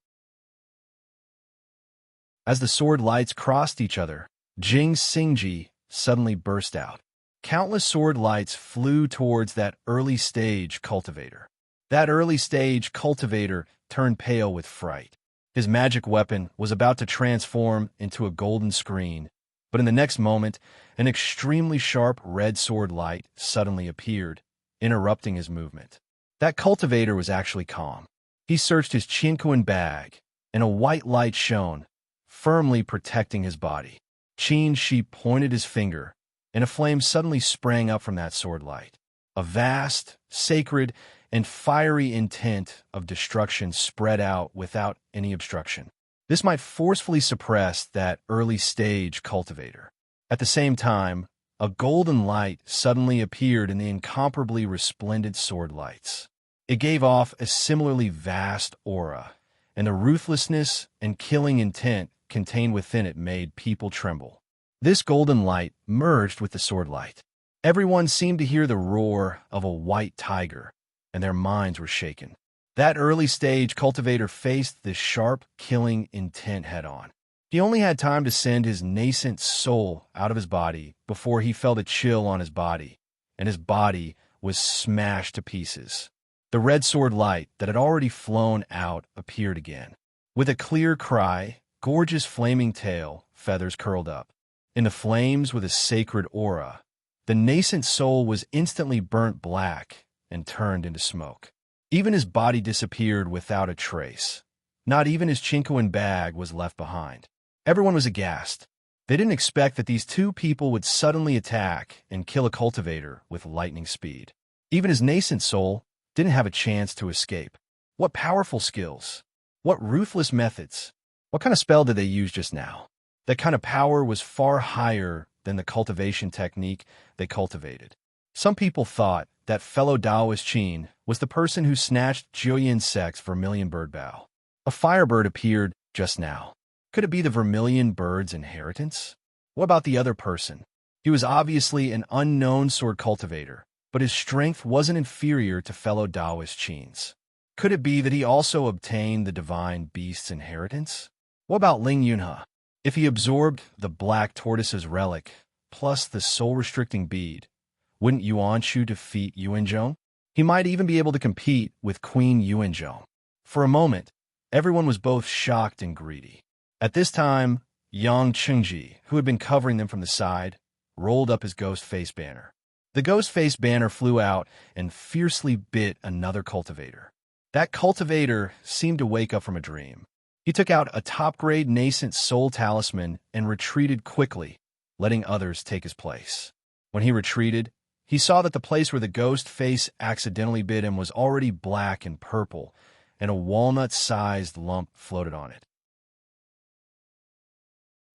As the sword lights crossed each other, Jing Xingji suddenly burst out. Countless sword lights flew towards that early-stage cultivator. That early-stage cultivator turned pale with fright. His magic weapon was about to transform into a golden screen, but in the next moment, an extremely sharp red sword light suddenly appeared, interrupting his movement. That cultivator was actually calm. He searched his chinquan bag, and a white light shone, firmly protecting his body. Qin Shi pointed his finger, and a flame suddenly sprang up from that sword light. A vast, sacred, and fiery intent of destruction spread out without any obstruction. This might forcefully suppress that early-stage cultivator. At the same time, a golden light suddenly appeared in the incomparably resplendent sword lights. It gave off a similarly vast aura, and the ruthlessness and killing intent contained within it made people tremble. This golden light merged with the sword light. Everyone seemed to hear the roar of a white tiger, and their minds were shaken. That early-stage cultivator faced this sharp, killing intent head-on. He only had time to send his nascent soul out of his body before he felt a chill on his body, and his body was smashed to pieces. The red sword light that had already flown out appeared again. With a clear cry, gorgeous flaming tail, feathers curled up. In the flames with a sacred aura, the nascent soul was instantly burnt black and turned into smoke. Even his body disappeared without a trace. Not even his chinquan bag was left behind. Everyone was aghast. They didn't expect that these 2 people would suddenly attack and kill a cultivator with lightning speed. Even his nascent soul didn't have a chance to escape. What powerful skills! What ruthless methods! What kind of spell did they use just now? That kind of power was far higher than the cultivation technique they cultivated. Some people thought that fellow Taoist Qin was the person who snatched Jiuyin Sect's vermilion bird bough. A firebird appeared just now. Could it be the vermilion bird's inheritance? What about the other person? He was obviously an unknown sword cultivator, but his strength wasn't inferior to fellow Taoist Qin's. Could it be that he also obtained the divine beast's inheritance? What about Ling Yunhe? If he absorbed the black tortoise's relic, plus the soul-restricting bead, wouldn't Yuanshu defeat Yuanzhong? He might even be able to compete with Queen Yuanzhong. For a moment, everyone was both shocked and greedy. At this time, Yang Chengji, who had been covering them from the side, rolled up his ghost face banner. The ghost face banner flew out and fiercely bit another cultivator. That cultivator seemed to wake up from a dream. He took out a top-grade nascent soul talisman and retreated quickly, letting others take his place. When he retreated, he saw that the place where the ghost face accidentally bit him was already black and purple, and a walnut-sized lump floated on it.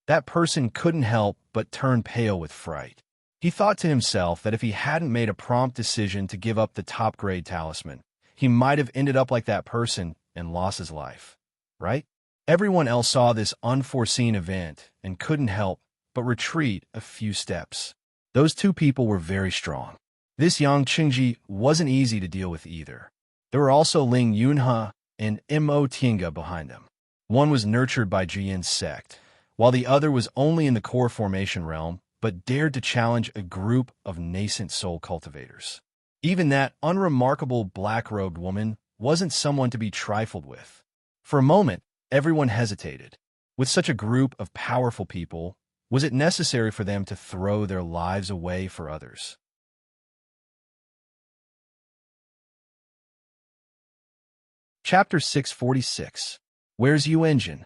That person couldn't help but turn pale with fright. He thought to himself that if he hadn't made a prompt decision to give up the top-grade talisman, he might have ended up like that person and lost his life, right? Everyone else saw this unforeseen event and couldn't help but retreat a few steps. Those two people were very strong. This Yang Qingji wasn't easy to deal with either. There were also Ling Yunhe and Mo Tiange behind them. One was nurtured by Jiyin's sect, while the other was only in the core formation realm, but dared to challenge a group of nascent soul cultivators. Even that unremarkable black-robed woman wasn't someone to be trifled with. For a moment, everyone hesitated. With such a group of powerful people, was it necessary for them to throw their lives away for others? Chapter 646. Where's Yuanjin?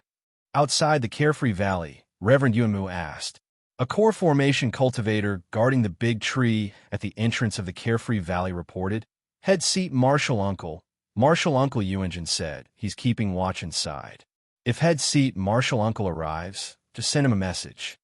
Outside the Carefree Valley, Reverend Yuanmu asked. A core formation cultivator guarding the big tree at the entrance of the Carefree Valley reported. Head seat Marshal Uncle Yuanjin said. He's keeping watch inside. If head seat Marshal Uncle arrives, just send him a message.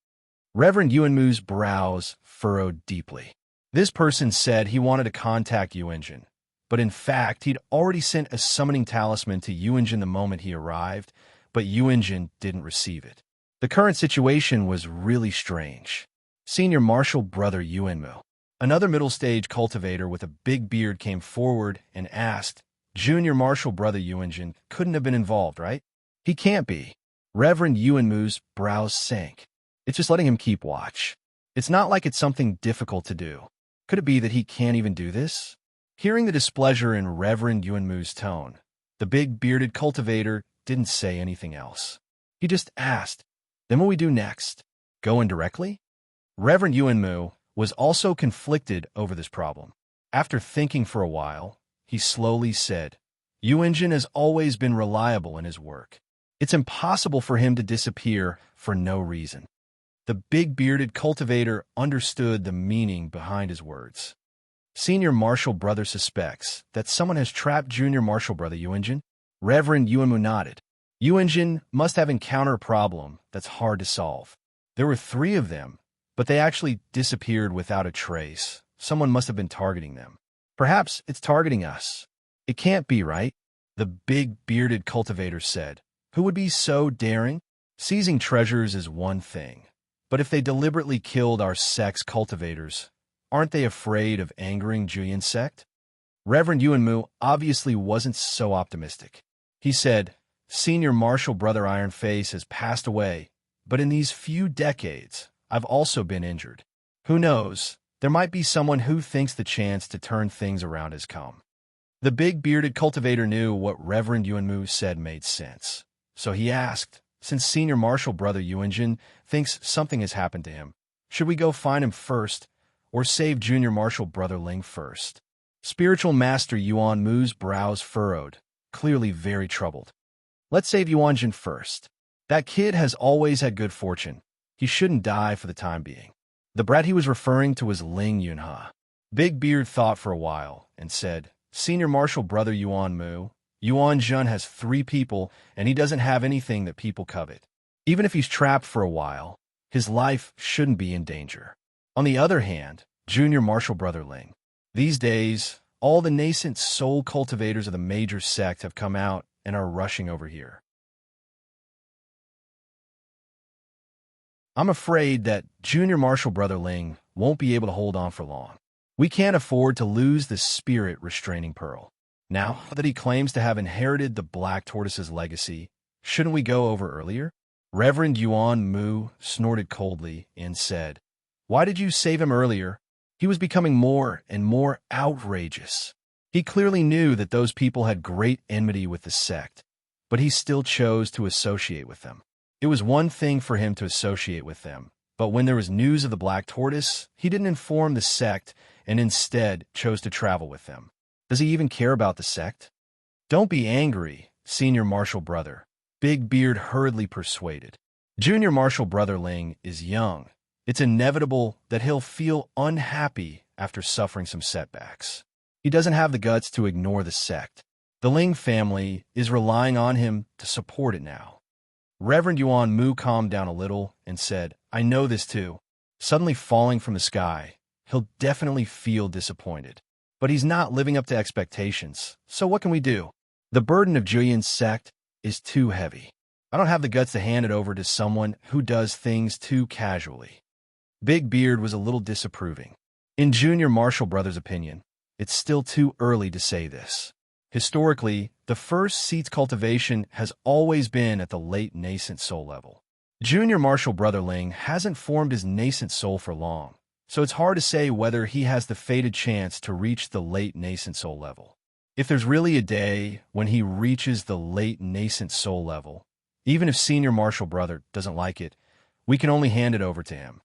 Reverend Yuanmu's brows furrowed deeply. This person said he wanted to contact Yuanjin, but in fact he'd already sent a summoning talisman to Yuanjin the moment he arrived, but Yuanjin didn't receive it. The current situation was really strange. Senior Marshal Brother Yuanmu, another middle-stage cultivator with a big beard, came forward and asked, Junior Marshal Brother Yuanjin couldn't have been involved, right? He can't be. Reverend Yuanmu's brows sank. It's just letting him keep watch. It's not like it's something difficult to do. Could it be that he can't even do this? Hearing the displeasure in Reverend Yuanmu's tone, the big bearded cultivator didn't say anything else. He just asked, then what we do next? Go in directly? Reverend Yuanmu was also conflicted over this problem. After thinking for a while, he slowly said, Yuanjin has always been reliable in his work. It's impossible for him to disappear for no reason. The big bearded cultivator understood the meaning behind his words. Senior Marshal Brother suspects that someone has trapped Junior Marshal Brother Yuanjin. Reverend Yuanmu nodded. Yuanjin must have encountered a problem that's hard to solve. There were 3 of them, but they actually disappeared without a trace. Someone must have been targeting them. Perhaps it's targeting us. It can't be, right? The big bearded cultivator said. Who would be so daring? Seizing treasures is one thing, but if they deliberately killed our sect's cultivators, aren't they afraid of angering Jiyin's sect? Reverend Yuanmu obviously wasn't so optimistic. He said, Senior Marshal Brother Ironface has passed away, but in these few decades, I've also been injured. Who knows? There might be someone who thinks the chance to turn things around has come. The big bearded cultivator knew what Reverend Yuanmu said made sense. So he asked, since Senior Marshal Brother Yuanjin thinks something has happened to him, should we go find him first, or save Junior Marshal Brother Ling first? Spiritual Master Yuanmu's brows furrowed, clearly very troubled. Let's save Yuanjin first. That kid has always had good fortune. He shouldn't die for the time being. The brat he was referring to was Ling Yunhe. Big Beard thought for a while and said, Senior Marshal Brother Yuanmu, Yuanjin has 3 people and he doesn't have anything that people covet. Even if he's trapped for a while, his life shouldn't be in danger. On the other hand, Junior Marshal Brother Ling. These days, all the nascent soul cultivators of the major sect have come out and are rushing over here. I'm afraid that Junior Marshal Brother Ling won't be able to hold on for long. We can't afford to lose the spirit restraining pearl. Now that he claims to have inherited the Black Tortoise's legacy, shouldn't we go over earlier? Reverend Yuanmu snorted coldly and said, Why did you save him earlier? He was becoming more and more outrageous. He clearly knew that those people had great enmity with the sect, but he still chose to associate with them. It was one thing for him to associate with them, but when there was news of the Black Tortoise, he didn't inform the sect and instead chose to travel with them. Does he even care about the sect? Don't be angry, Senior Marshal Brother, Big Beard hurriedly persuaded. Junior Marshal Brother Ling is young. It's inevitable that he'll feel unhappy after suffering some setbacks. He doesn't have the guts to ignore the sect. The Ling family is relying on him to support it now. Reverend Yuanmu calmed down a little and said, I know this too. Suddenly falling from the sky, he'll definitely feel disappointed. But he's not living up to expectations, so what can we do? The burden of Jiyin's sect is too heavy. I don't have the guts to hand it over to someone who does things too casually. Big Beard was a little disapproving. In Junior Marshall Brothers' opinion, it's still too early to say this. Historically, the first seed's cultivation has always been at the late nascent soul level. Junior Marshall Brotherling hasn't formed his nascent soul for long, so it's hard to say whether he has the fated chance to reach the late nascent soul level. If there's really a day when he reaches the late nascent soul level, even if Senior Marshall Brother doesn't like it, we can only hand it over to him.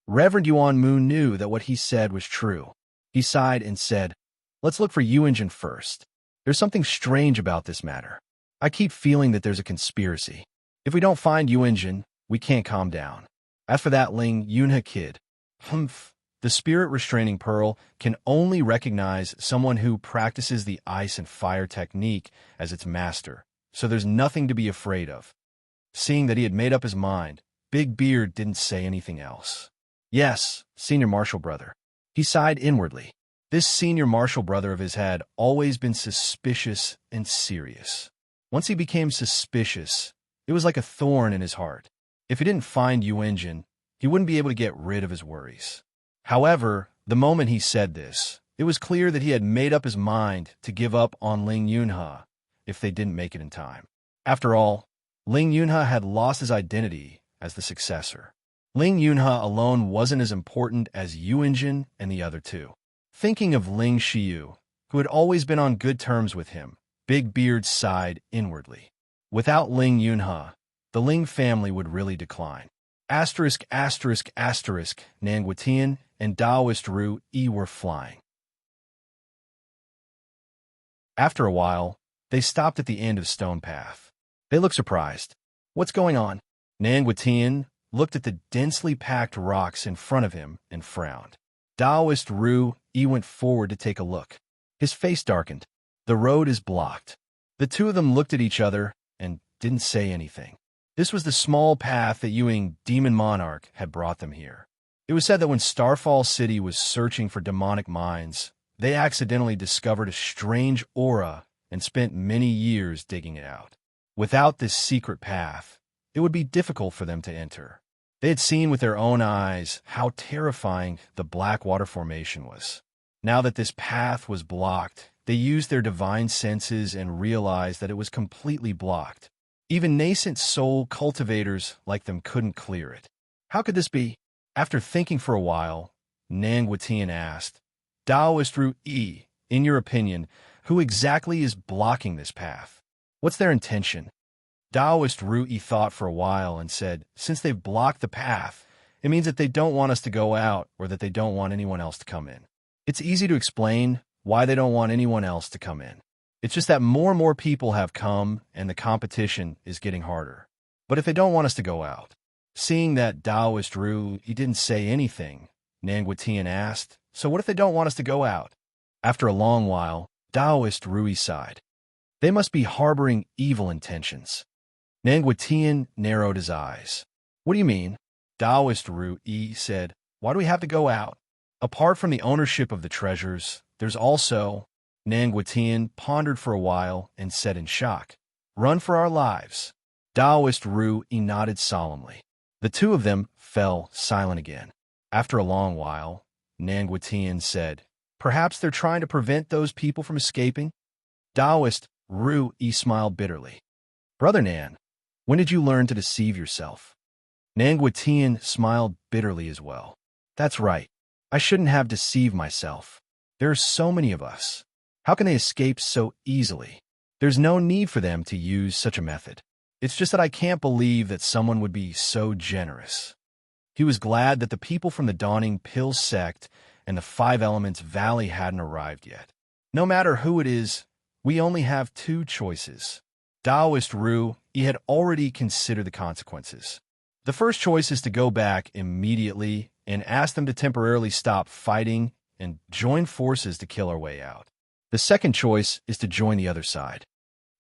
Reverend Yuan Moon knew that what he said was true. He sighed and said, "Let's look for Yu-Engine first. There's something strange about this matter. I keep feeling that there's a conspiracy. If we don't find Yu-Engine, we can't calm down. As for that Ling Yunhe kid, the spirit restraining pearl can only recognize someone who practices the ice and fire technique as its master, so there's nothing to be afraid of." Seeing that he had made up his mind, Big Beard didn't say anything else. Yes, Senior Marshall Brother. He sighed inwardly. This Senior Marshall Brother of his had always been suspicious and serious. Once he became suspicious, it was like a thorn in his heart. If he didn't find Yu-Engine, he wouldn't be able to get rid of his worries. However, the moment he said this, it was clear that he had made up his mind to give up on Ling Yunhe if they didn't make it in time. After all, Ling Yunhe had lost his identity as the successor. Ling Yunhe alone wasn't as important as Yu-Engine and the other two. Thinking of Ling Xiu, who had always been on good terms with him, Big Beard sighed inwardly. Without Ling Yunhe, the Ling family would really decline. Asterisk, asterisk, asterisk, Nanguitian and Taoist Ru Yi were flying. After a while, they stopped at the end of Stone Path. They looked surprised. "What's going on?" Nanguitian looked at the densely packed rocks in front of him and frowned. Taoist Ru Yi went forward to take a look. His face darkened. "The road is blocked." The two of them looked at each other and didn't say anything. This was the small path that Yuing Demon Monarch had brought them here. It was said that when Starfall City was searching for demonic mines, they accidentally discovered a strange aura and spent many years digging it out. Without this secret path, it would be difficult for them to enter. They had seen with their own eyes how terrifying the Blackwater Formation was. Now that this path was blocked, they used their divine senses and realized that it was completely blocked. Even nascent soul cultivators like them couldn't clear it. How could this be? After thinking for a while, Nanguitian asked, "Taoist Ru Yi, in your opinion, who exactly is blocking this path? What's their intention?" Taoist Ru Yi thought for a while and said, "Since they've blocked the path, it means that they don't want us to go out or that they don't want anyone else to come in. It's easy to explain why they don't want anyone else to come in. It's just that more and more people have come and the competition is getting harder. But if they don't want us to go out..." Seeing that Taoist Ru Yi didn't say anything, Nanguitian asked, "So what if they don't want us to go out?" After a long while, Taoist Ru Yi sighed. "They must be harboring evil intentions." Nanguitian narrowed his eyes. "What do you mean?" Taoist Ru Yi said, "Why do we have to go out? Apart from the ownership of the treasures, there's also..." Nanguitian pondered for a while and said in shock, "Run for our lives." Taoist Ru Yi nodded solemnly. The two of them fell silent again. After a long while, Nanguitian said, "Perhaps they're trying to prevent those people from escaping?" Taoist Ru Yi smiled bitterly. "Brother Nan, when did you learn to deceive yourself?" Nanguitian smiled bitterly as well. "That's right. I shouldn't have deceived myself. There are so many of us. How can they escape so easily? There's no need for them to use such a method. It's just that I can't believe that someone would be so generous." He was glad that the people from the Dawning Pill sect and the Five Elements Valley hadn't arrived yet. No matter who it is, we only have two choices. Taoist Ru Yi had already considered the consequences. The first choice is to go back immediately and ask them to temporarily stop fighting and join forces to kill our way out. The second choice is to join the other side.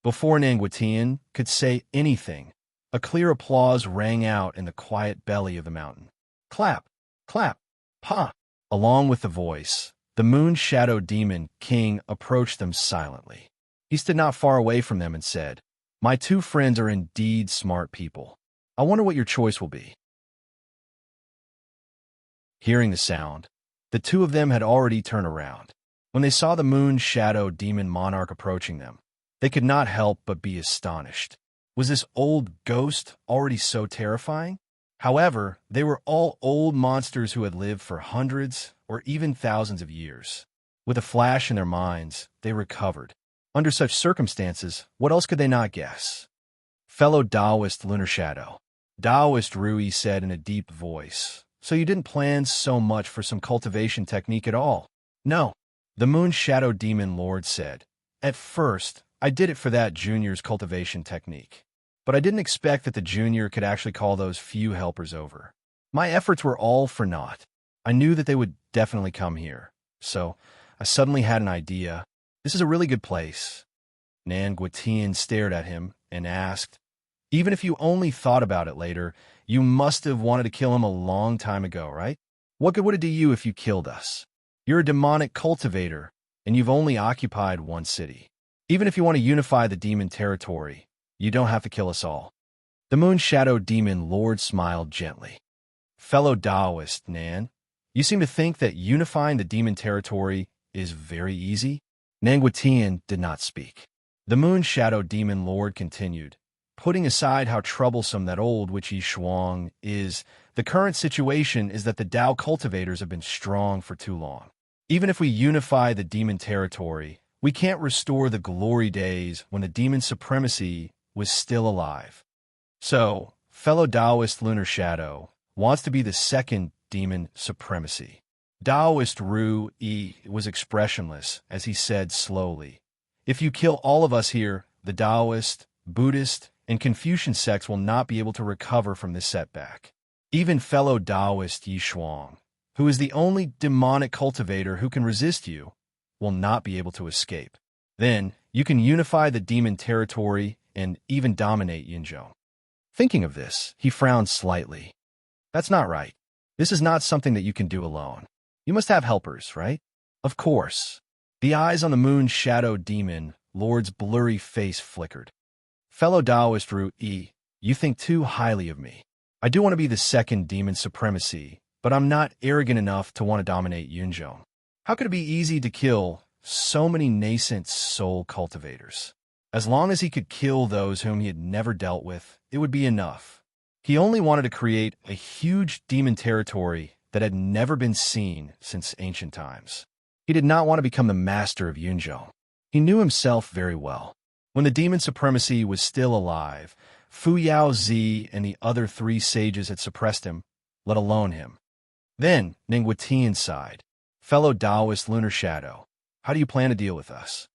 Before Nanguitian could say anything, a clear applause rang out in the quiet belly of the mountain. Clap, clap, pa! Along with the voice, the Moon Shadow Demon King approached them silently. He stood not far away from them and said, My two friends are indeed smart people. I wonder what your choice will be. Hearing the sound, the two of them had already turned around. When they saw the moon shadow demon monarch approaching them, they could not help but be astonished. Was this old ghost already so terrifying? However, they were all old monsters who had lived for hundreds or even thousands of years. With a flash in their minds, they recovered. Under such circumstances, what else could they not guess? Fellow Taoist Lunar Shadow. Taoist Rui said in a deep voice, "So you didn't plan so much for some cultivation technique at all?" "No," the Moon Shadow Demon Lord said. "At first, I did it for that junior's cultivation technique. But I didn't expect that the junior could actually call those few helpers over. My efforts were all for naught. I knew that they would definitely come here. So, I suddenly had an idea. This is a really good place." Nan Guitian stared at him and asked, "Even if you only thought about it later, you must have wanted to kill him a long time ago, right? What good would it do you if you killed us? You're a demonic cultivator, and you've only occupied one city. Even if you want to unify the demon territory, you don't have to kill us all." The Moon Shadow Demon Lord smiled gently. "Fellow Taoist, Nan, you seem to think that unifying the demon territory is very easy?" Nan Guitian did not speak. The Moon Shadow Demon Lord continued, "Putting aside how troublesome that old witchy Shuang is, the current situation is that the Tao cultivators have been strong for too long. Even if we unify the demon territory, we can't restore the glory days when the demon supremacy was still alive. So, fellow Taoist Lunar Shadow wants to be the second demon supremacy." Taoist Rui was expressionless as he said slowly, "If you kill all of us here, the Taoist, Buddhist, and Confucian sects will not be able to recover from this setback. Even fellow Taoist Yi Shuang, who is the only demonic cultivator who can resist you, will not be able to escape. Then, you can unify the demon territory and even dominate Yinzhou." Thinking of this, he frowned slightly. "That's not right. This is not something that you can do alone. You must have helpers, right?" "Of course." The eyes on the Moon Shadow Demon Lord's blurry face flickered. "Fellow Taoist Rui, you think too highly of me. I do want to be the second demon supremacy, but I'm not arrogant enough to want to dominate Yunzhou. How could it be easy to kill so many nascent soul cultivators? As long as he could kill those whom he had never dealt with, it would be enough. He only wanted to create a huge demon territory that had never been seen since ancient times. He did not want to become the master of Yunzhou. He knew himself very well. When the demon supremacy was still alive, Fu Yao Zi and the other 3 sages had suppressed him, let alone him. Then Ningguitian sighed. "Fellow Taoist Lunar Shadow, how do you plan to deal with us?"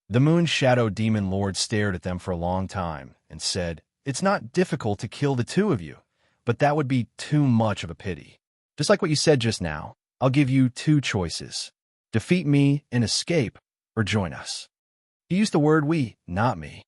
The Moon Shadow Demon Lord stared at them for a long time and said, "It's not difficult to kill the 2 of you, but that would be too much of a pity. Just like what you said just now, I'll give you 2 choices. Defeat me and escape, or join us." He used the word we, not me.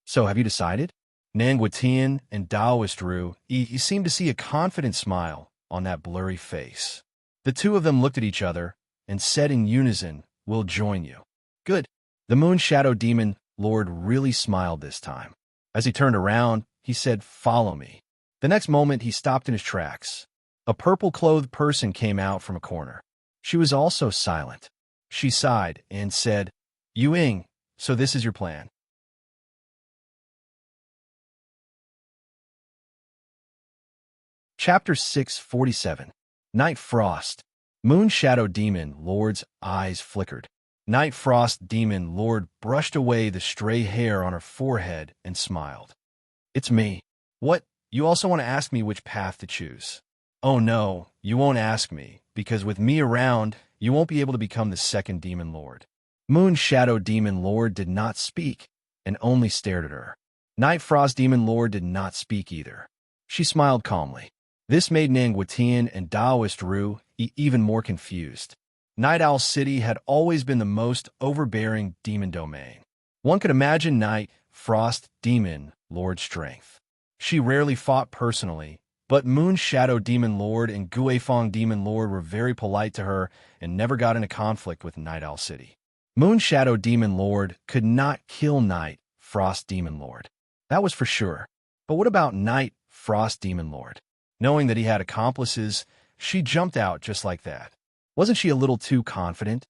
"So have you decided?" Nan Guitian and Taoist Ru seemed to see a confident smile on that blurry face. The 2 of them looked at each other and said in unison, "We'll join you." "Good." The Moon Shadow Demon Lord really smiled this time. As he turned around, he said, "Follow me." The next moment, he stopped in his tracks. A purple-clothed person came out from a corner. She was also silent. She sighed and said, "Yuing, so this is your plan." Chapter 647. Night Frost. Moon Shadow Demon Lord's eyes flickered. Night Frost Demon Lord brushed away the stray hair on her forehead and smiled. "It's me." "What? You also want to ask me which path to choose?" "Oh no, you won't ask me, because with me around, you won't be able to become the second Demon Lord." Moon Shadow Demon Lord did not speak, and only stared at her. Night Frost Demon Lord did not speak either. She smiled calmly. This made Nangguitian and Taoist Ru even more confused. Night Owl City had always been the most overbearing demon domain. One could imagine Night Frost Demon Lord's strength. She rarely fought personally, but Moon Shadow Demon Lord and Guifeng Demon Lord were very polite to her and never got into conflict with Night Owl City. Moon Shadow Demon Lord could not kill Night Frost Demon Lord. That was for sure. But what about Night Frost Demon Lord? Knowing that he had accomplices, she jumped out just like that. Wasn't she a little too confident?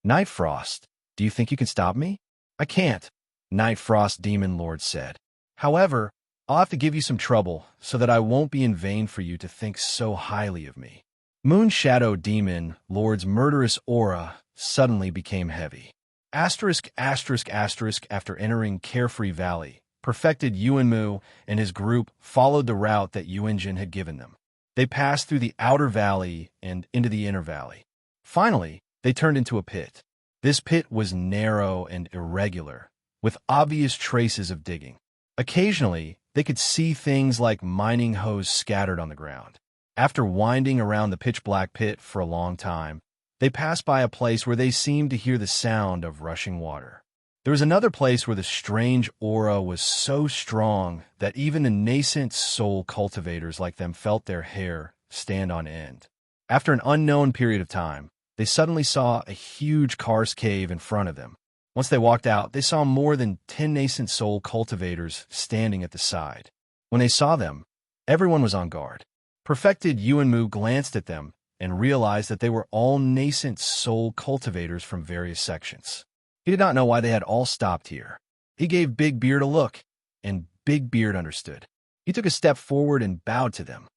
Night Frost, do you think you can stop me? I can't, Night Frost Demon Lord said. However, I'll have to give you some trouble so that I won't be in vain for you to think so highly of me. Moon Shadow Demon Lord's murderous aura suddenly became heavy. Asterisk, asterisk, asterisk, after entering Carefree Valley, perfected Yuanmu and his group followed the route that Yuanjin had given them. They passed through the outer valley and into the inner valley. Finally, they turned into a pit. This pit was narrow and irregular, with obvious traces of digging. Occasionally, they could see things like mining hose scattered on the ground. After winding around the pitch-black pit for a long time, they passed by a place where they seemed to hear the sound of rushing water. There was another place where the strange aura was so strong that even the nascent soul cultivators like them felt their hair stand on end. After an unknown period of time, they suddenly saw a huge karst cave in front of them. Once they walked out, they saw more than 10 nascent soul cultivators standing at the side. When they saw them, everyone was on guard. Perfected Yuanmu glanced at them and realized that they were all nascent soul cultivators from various sections. He did not know why they had all stopped here. He gave Big Beard a look, and Big Beard understood. He took a step forward and bowed to them.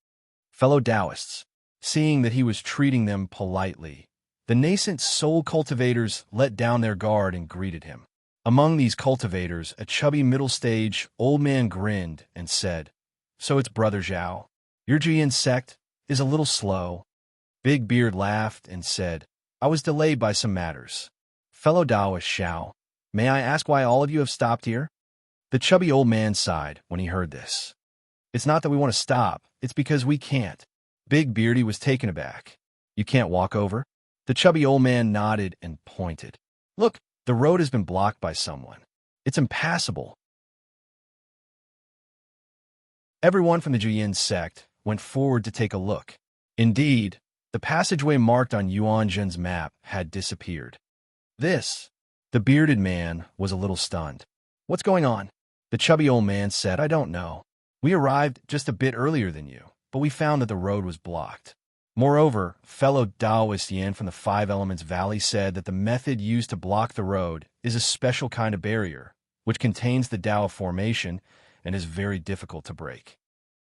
Fellow Taoists, seeing that he was treating them politely, the nascent soul cultivators let down their guard and greeted him. Among these cultivators, a chubby middle-stage old man grinned and said, "So it's Brother Zhao. Your Jian sect is a little slow." Big Beard laughed and said, "I was delayed by some matters." Fellow Taoist Xiao, may I ask why all of you have stopped here? The chubby old man sighed when he heard this. It's not that we want to stop, it's because we can't. Big Beardy was taken aback. You can't walk over? The chubby old man nodded and pointed. Look, the road has been blocked by someone. It's impassable. Everyone from the Juyin sect went forward to take a look. Indeed, the passageway marked on Yuanjin's map had disappeared. The bearded man was a little stunned. What's going on? The chubby old man said, I don't know. We arrived just a bit earlier than you, but we found that the road was blocked. Moreover, fellow Taoist Yan from the Five Elements Valley said that the method used to block the road is a special kind of barrier, which contains the Tao formation and is very difficult to break.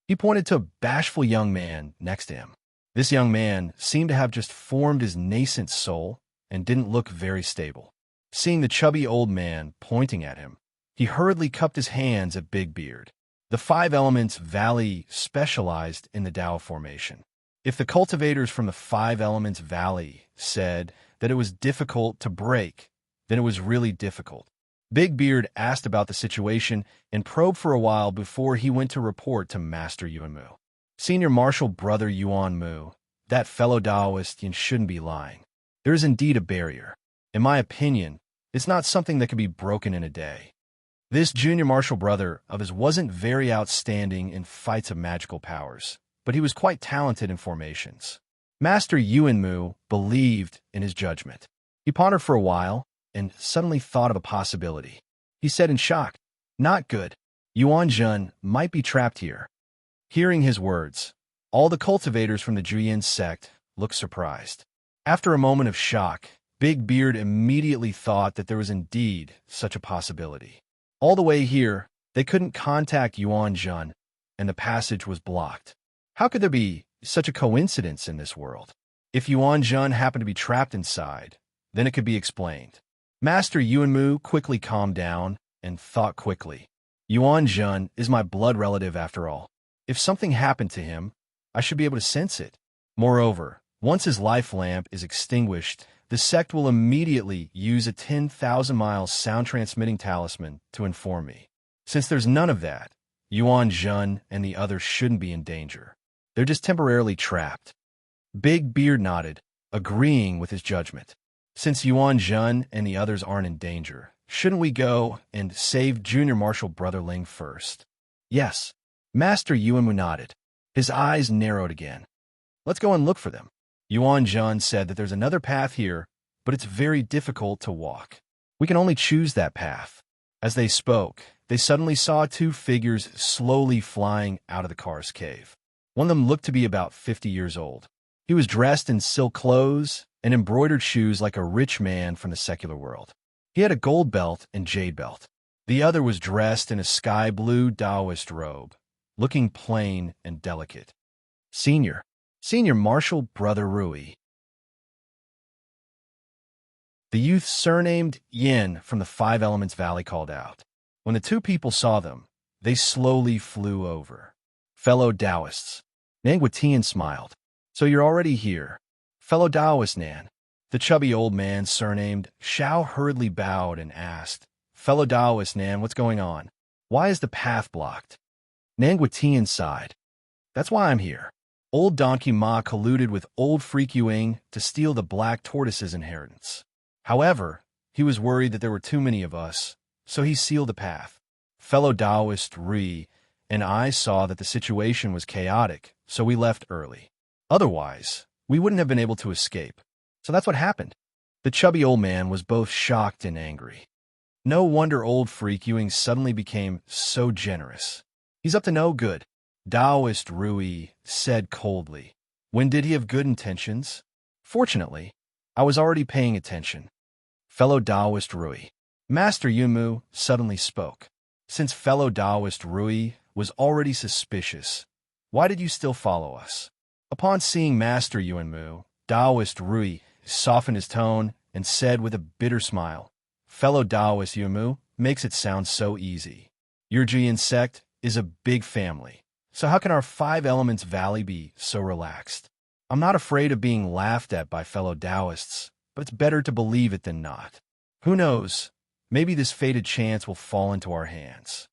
He pointed to a bashful young man next to him. This young man seemed to have just formed his nascent soul and didn't look very stable. Seeing the chubby old man pointing at him, he hurriedly cupped his hands at Big Beard. The Five Elements Valley specialized in the Tao formation. If the cultivators from the Five Elements Valley said that it was difficult to break, then it was really difficult. Big Beard asked about the situation and probed for a while before he went to report to Master Yuanmu. Senior Marshal Brother Yuanmu, that fellow Taoist shouldn't be lying. There is indeed a barrier. In my opinion, it's not something that can be broken in a day. This junior martial brother of his wasn't very outstanding in fights of magical powers, but he was quite talented in formations. Master Yuanmu believed in his judgment. He pondered for a while and suddenly thought of a possibility. He said in shock, "Not good. Yuanjun might be trapped here." Hearing his words, all the cultivators from the Juyin sect looked surprised. After a moment of shock, Big Beard immediately thought that there was indeed such a possibility. All the way here, they couldn't contact Yuanjun, and the passage was blocked. How could there be such a coincidence in this world? If Yuanjun happened to be trapped inside, then it could be explained. Master Yuanmu quickly calmed down and thought quickly. Yuanjun is my blood relative after all. If something happened to him, I should be able to sense it. Moreover, once his life lamp is extinguished, the sect will immediately use a 10,000-mile sound-transmitting talisman to inform me. Since there's none of that, Yuanjun and the others shouldn't be in danger. They're just temporarily trapped. Big Beard nodded, agreeing with his judgment. Since Yuanjun and the others aren't in danger, shouldn't we go and save Junior Marshal Brother Ling first? Yes. Master Yuanmu nodded. His eyes narrowed again. Let's go and look for them. Yuanjun said that there's another path here, but it's very difficult to walk. We can only choose that path. As they spoke, they suddenly saw two figures slowly flying out of the car's cave. One of them looked to be about 50 years old. He was dressed in silk clothes and embroidered shoes like a rich man from the secular world. He had a gold belt and jade belt. The other was dressed in a sky blue Taoist robe, looking plain and delicate. Senior Marshal Brother Rui. The youth surnamed Yin from the Five Elements Valley called out. When the two people saw them, they slowly flew over. Fellow Taoists. Nanguatian smiled. So you're already here. Fellow Taoist Nan. The chubby old man surnamed Xiao hurriedly bowed and asked, Fellow Taoist Nan, what's going on? Why is the path blocked? Nanguatian sighed. That's why I'm here. Old Donkey Ma colluded with old Freak Yuing to steal the Black Tortoise's inheritance. However, he was worried that there were too many of us, so he sealed the path. Fellow Taoist Ri and I saw that the situation was chaotic, so we left early. Otherwise, we wouldn't have been able to escape. So that's what happened. The chubby old man was both shocked and angry. No wonder old Freak Yuing suddenly became so generous. He's up to no good, Taoist Rui said coldly. When did he have good intentions? Fortunately, I was already paying attention. Fellow Taoist Rui. Master Yunmu suddenly spoke. Since fellow Taoist Rui was already suspicious, why did you still follow us? Upon seeing Master Yunmu, Taoist Rui softened his tone and said with a bitter smile, Fellow Taoist Yunmu makes it sound so easy. Your Jian sect is a big family, so how can our Five Elements Valley be so relaxed? I'm not afraid of being laughed at by fellow Taoists, but it's better to believe it than not. Who knows? Maybe this fated chance will fall into our hands.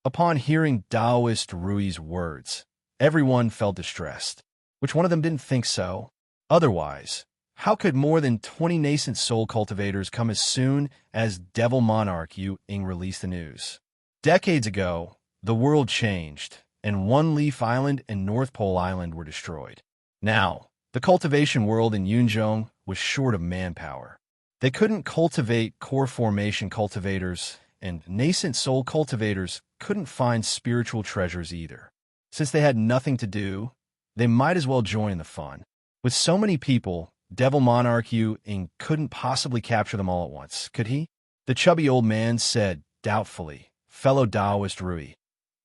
Upon hearing Taoist Rui's words, everyone felt distressed. Which one of them didn't think so? Otherwise, how could more than 20 nascent soul cultivators come as soon as Devil Monarch Yu Ing released the news? Decades ago, the world changed, and One Leaf Island and North Pole Island were destroyed. Now, the cultivation world in Yunzhong was short of manpower. They couldn't cultivate core formation cultivators, and nascent soul cultivators couldn't find spiritual treasures either. Since they had nothing to do, they might as well join the fun. With so many people, Devil Monarch Yu Ing couldn't possibly capture them all at once, could he? The chubby old man said, doubtfully, Fellow Taoist Rui.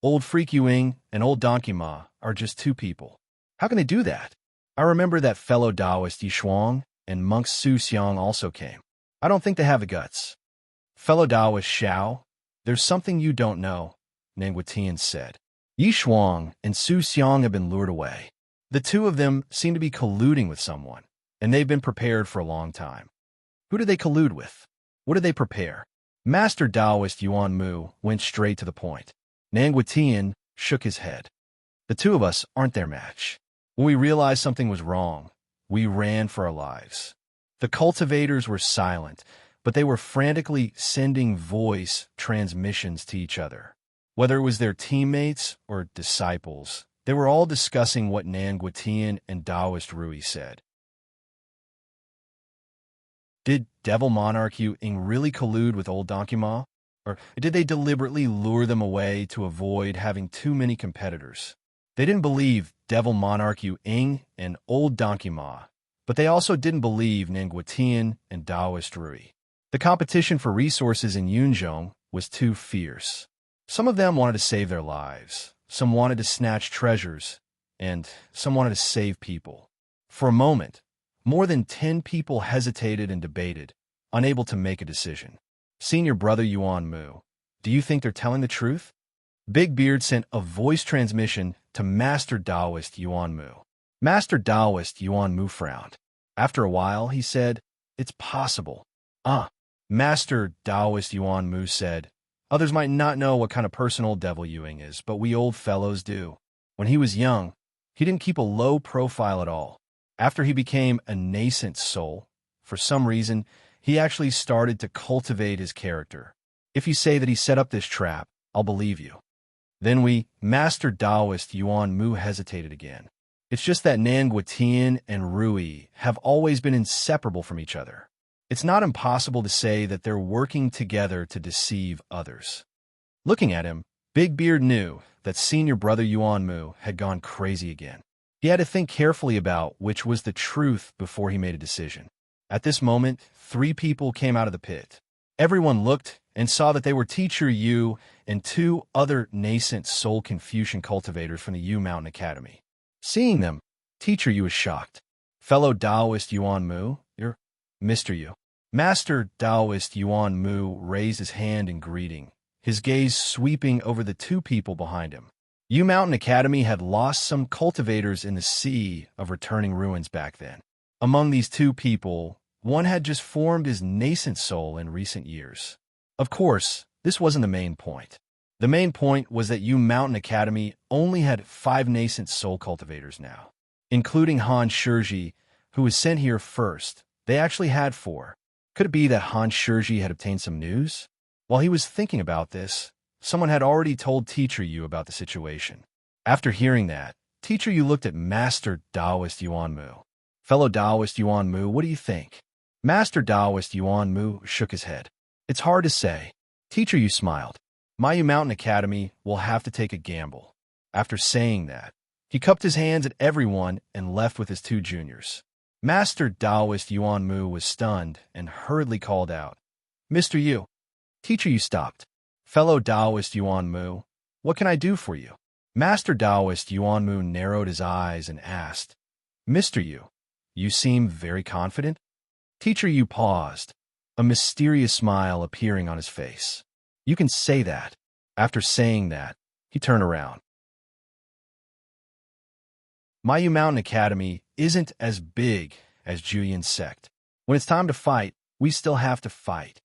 Old Freak Yuing and Old Donkey Ma are just two people. How can they do that? I remember that fellow Taoist Yishuang and monk Su Xiang also came. I don't think they have the guts. Fellow Taoist Xiao, there's something you don't know, Nanguatian said. Yishuang and Su Xiang have been lured away. The two of them seem to be colluding with someone, and they've been prepared for a long time. Who did they collude with? What did they prepare? Master Taoist Yuan Mu went straight to the point. Nanguatian shook his head. The two of us aren't their match. When we realized something was wrong, we ran for our lives. The cultivators were silent, but they were frantically sending voice transmissions to each other. Whether it was their teammates or disciples, they were all discussing what Nanguatian and Taoist Rui said. Did Devil Monarch Yu Ing really collude with Old Donkey Ma? Or did they deliberately lure them away to avoid having too many competitors? They didn't believe Devil Monarch Yu Ing and Old Donkey Ma, but they also didn't believe Nanguatian and Taoist Rui. The competition for resources in Yunzhong was too fierce. Some of them wanted to save their lives, some wanted to snatch treasures, and some wanted to save people. For a moment, more than 10 people hesitated and debated, unable to make a decision. Senior Brother Yuan Mu, do you think they're telling the truth? Big Beard sent a voice transmission to Master Taoist Yuan Mu. Master Taoist Yuan Mu frowned. After a while, he said, It's possible. Master Taoist Yuan Mu said, Others might not know what kind of person old Devil Yuing is, but we old fellows do. When he was young, he didn't keep a low profile at all. After he became a nascent soul, for some reason, he actually started to cultivate his character. If you say that he set up this trap, I'll believe you. Then Master Taoist Yuan Mu hesitated again. It's just that Nanguatian and Rui have always been inseparable from each other. It's not impossible to say that they're working together to deceive others. Looking at him, Big Beard knew that senior brother Yuanmu had gone crazy again. He had to think carefully about which was the truth before he made a decision. At this moment, 3 people came out of the pit. Everyone looked and saw that they were Teacher Yu and 2 other nascent soul Confucian cultivators from the Yu Mountain Academy. Seeing them, Teacher Yu was shocked. Fellow Taoist Yuanmu, you're Mr. Yu. Master Taoist Yuanmu raised his hand in greeting, his gaze sweeping over the 2 people behind him. Yu Mountain Academy had lost some cultivators in the sea of returning ruins back then. Among these 2 people, one had just formed his nascent soul in recent years. Of course, this wasn't the main point. The main point was that Yu Mountain Academy only had 5 nascent soul cultivators now. Including Han Shizhi, who was sent here first, they actually had 4. Could it be that Han Shizhi had obtained some news? While he was thinking about this, someone had already told Teacher Yu about the situation. After hearing that, Teacher Yu looked at Master Taoist Yuanmu. Fellow Taoist Yuanmu, what do you think? Master Taoist Yuanmu shook his head. It's hard to say. Teacher Yu smiled. My Yu Mountain Academy will have to take a gamble. After saying that, he cupped his hands at everyone and left with his 2 juniors. Master Taoist Yuanmu was stunned and hurriedly called out, Mr. Yu. Teacher Yu stopped. Fellow Taoist Yuanmu, what can I do for you? Master Taoist Yuanmu narrowed his eyes and asked, Mr. Yu, you seem very confident? Teacher Yu paused, a mysterious smile appearing on his face. You can say that. After saying that, he turned around. My Yu Mountain Academy isn't as big as Julian's sect. When it's time to fight, we still have to fight.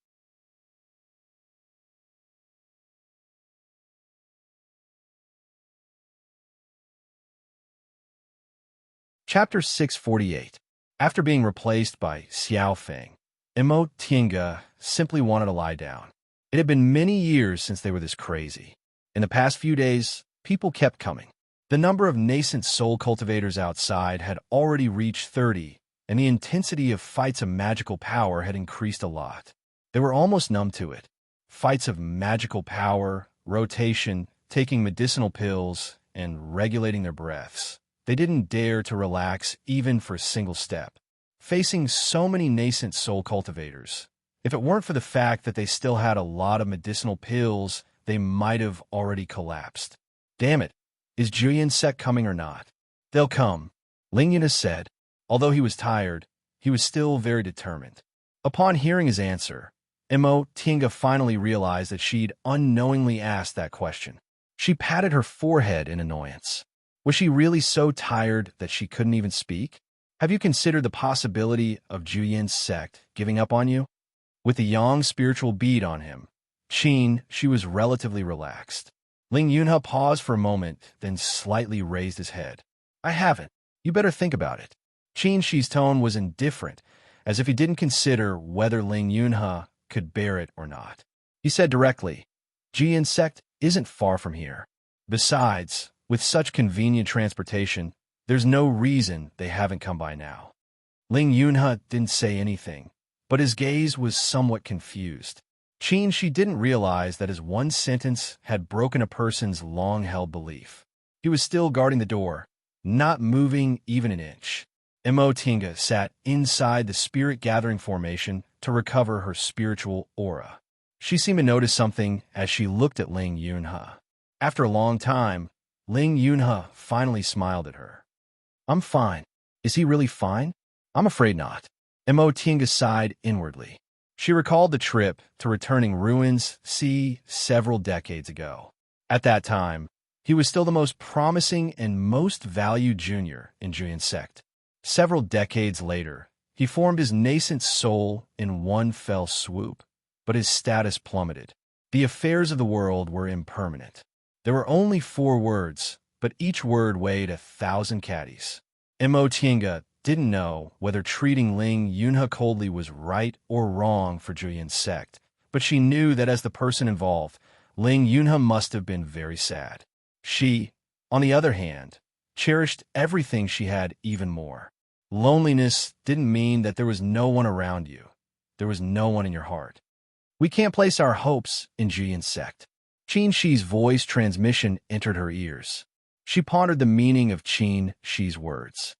Chapter 648. After being replaced by Xiao Feng, Imo Tinga simply wanted to lie down. It had been many years since they were this crazy. In the past few days, people kept coming. The number of nascent soul cultivators outside had already reached 30, and the intensity of fights of magical power had increased a lot. They were almost numb to it. Fights of magical power, rotation, taking medicinal pills, and regulating their breaths. They didn't dare to relax even for a single step. Facing so many nascent soul cultivators, if it weren't for the fact that they still had a lot of medicinal pills, they might have already collapsed. Damn it, is Julian's sect coming or not? They'll come, Ling Yuna said. Although he was tired, he was still very determined. Upon hearing his answer, Imo Tinga finally realized that she'd unknowingly asked that question. She patted her forehead in annoyance. Was she really so tired that she couldn't even speak? Have you considered the possibility of Julian's sect giving up on you? With the yang spiritual bead on him, she was relatively relaxed. Ling Yunhe paused for a moment, then slightly raised his head. I haven't. You better think about it. Shi's tone was indifferent, as if he didn't consider whether Ling Yunhe could bear it or not. He said directly, Julian's sect isn't far from here. Besides, with such convenient transportation, there's no reason they haven't come by now. Ling Yunhe didn't say anything, but his gaze was somewhat confused. She didn't realize that his one sentence had broken a person's long-held belief. He was still guarding the door, not moving even an inch. Imo Tinga sat inside the spirit-gathering formation to recover her spiritual aura. She seemed to notice something as she looked at Ling Yunhe. After a long time, Ling Yunhe finally smiled at her. I'm fine. Is he really fine? I'm afraid not. Imo Tinga sighed inwardly. She recalled the trip to returning ruins several decades ago. At that time, he was still the most promising and most valued junior in Julian's sect. Several decades later, he formed his nascent soul in one fell swoop, but his status plummeted. The affairs of the world were impermanent. There were only 4 words, but each word weighed 1,000 caddies. Imo Tinga didn't know whether treating Ling Yunhe coldly was right or wrong for Julian's sect, but she knew that as the person involved, Ling Yunhe must have been very sad. She, on the other hand, cherished everything she had even more. Loneliness didn't mean that there was no one around you. there was no one in your heart. We can't place our hopes in Jiyan's sect. Qin Shi's voice transmission entered her ears. She pondered the meaning of Qin Shi's words.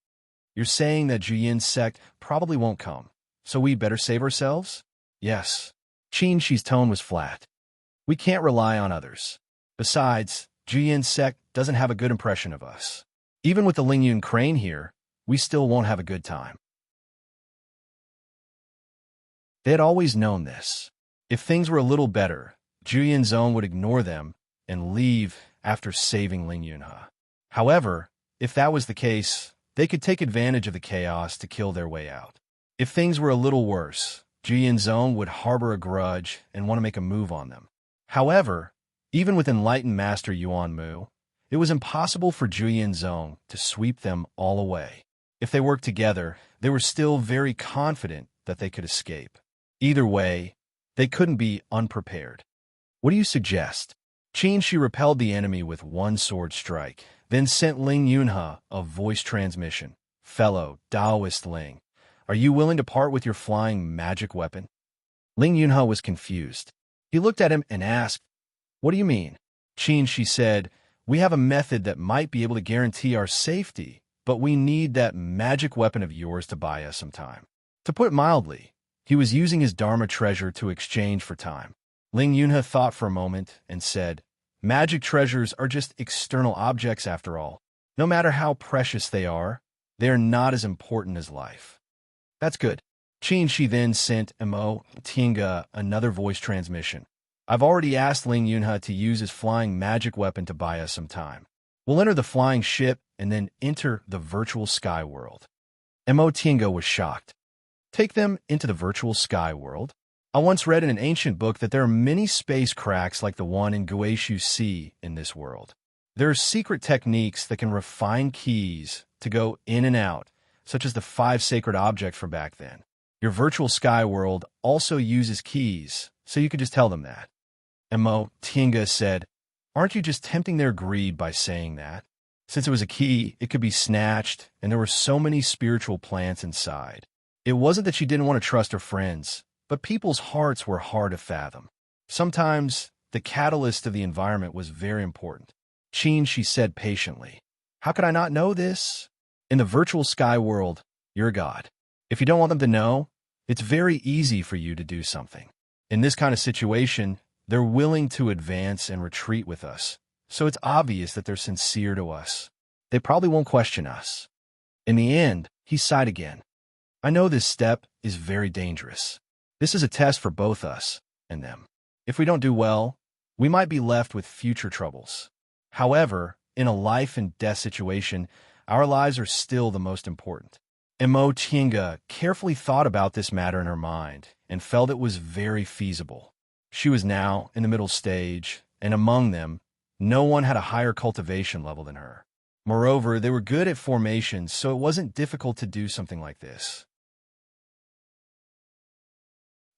You're saying that Jiyan's sect probably won't come, so we better save ourselves? Yes. Qin Shi's tone was flat. We can't rely on others. Besides, Jiyan's sect doesn't have a good impression of us. Even with the Lingyun crane here, we still won't have a good time. They had always known this. If things were a little better, Julian Zone would ignore them and leave after saving Ling Yunhe. However, if that was the case, they could take advantage of the chaos to kill their way out. If things were a little worse, Julian Zone would harbor a grudge and want to make a move on them. However, even with enlightened Master Yuan Mu, it was impossible for Julian Zone to sweep them all away. If they worked together, they were still very confident that they could escape. Either way, they couldn't be unprepared. What do you suggest? Qin Shi repelled the enemy with one sword strike, then sent Ling Yunhe a voice transmission. Fellow Taoist Ling, are you willing to part with your flying magic weapon? Ling Yunhe was confused. He looked at him and asked, What do you mean? Qin Shi said, We have a method that might be able to guarantee our safety, but we need that magic weapon of yours to buy us some time. To put it mildly, he was using his Dharma treasure to exchange for time. Ling Yunhe thought for a moment and said, Magic treasures are just external objects after all. No matter how precious they are not as important as life. That's good. Qin Shi then sent Mo Tinga another voice transmission. I've already asked Ling Yunhe to use his flying magic weapon to buy us some time. We'll enter the flying ship and then enter the virtual sky world. Mo Tinga was shocked. Take them into the virtual sky world? I once read in an ancient book that there are many space cracks like the one in Guishu Sea in this world. There are secret techniques that can refine keys to go in and out, such as the 5 sacred objects from back then. Your virtual sky world also uses keys, so you could just tell them that. Mo Tinga said, Aren't you just tempting their greed by saying that? Since it was a key, it could be snatched, and there were so many spiritual plants inside. It wasn't that she didn't want to trust her friends, but people's hearts were hard to fathom. Sometimes, the catalyst of the environment was very important. Qin Shi said patiently, How could I not know this? In the virtual sky world, you're a god. If you don't want them to know, it's very easy for you to do something. In this kind of situation, they're willing to advance and retreat with us, so it's obvious that they're sincere to us. They probably won't question us. In the end, he sighed again. I know this step is very dangerous. This is a test for both us and them. If we don't do well, we might be left with future troubles. However, in a life and death situation, our lives are still the most important. Mo Tinga carefully thought about this matter in her mind and felt it was very feasible. She was now in the middle stage, and among them, no one had a higher cultivation level than her. Moreover, they were good at formations, so it wasn't difficult to do something like this.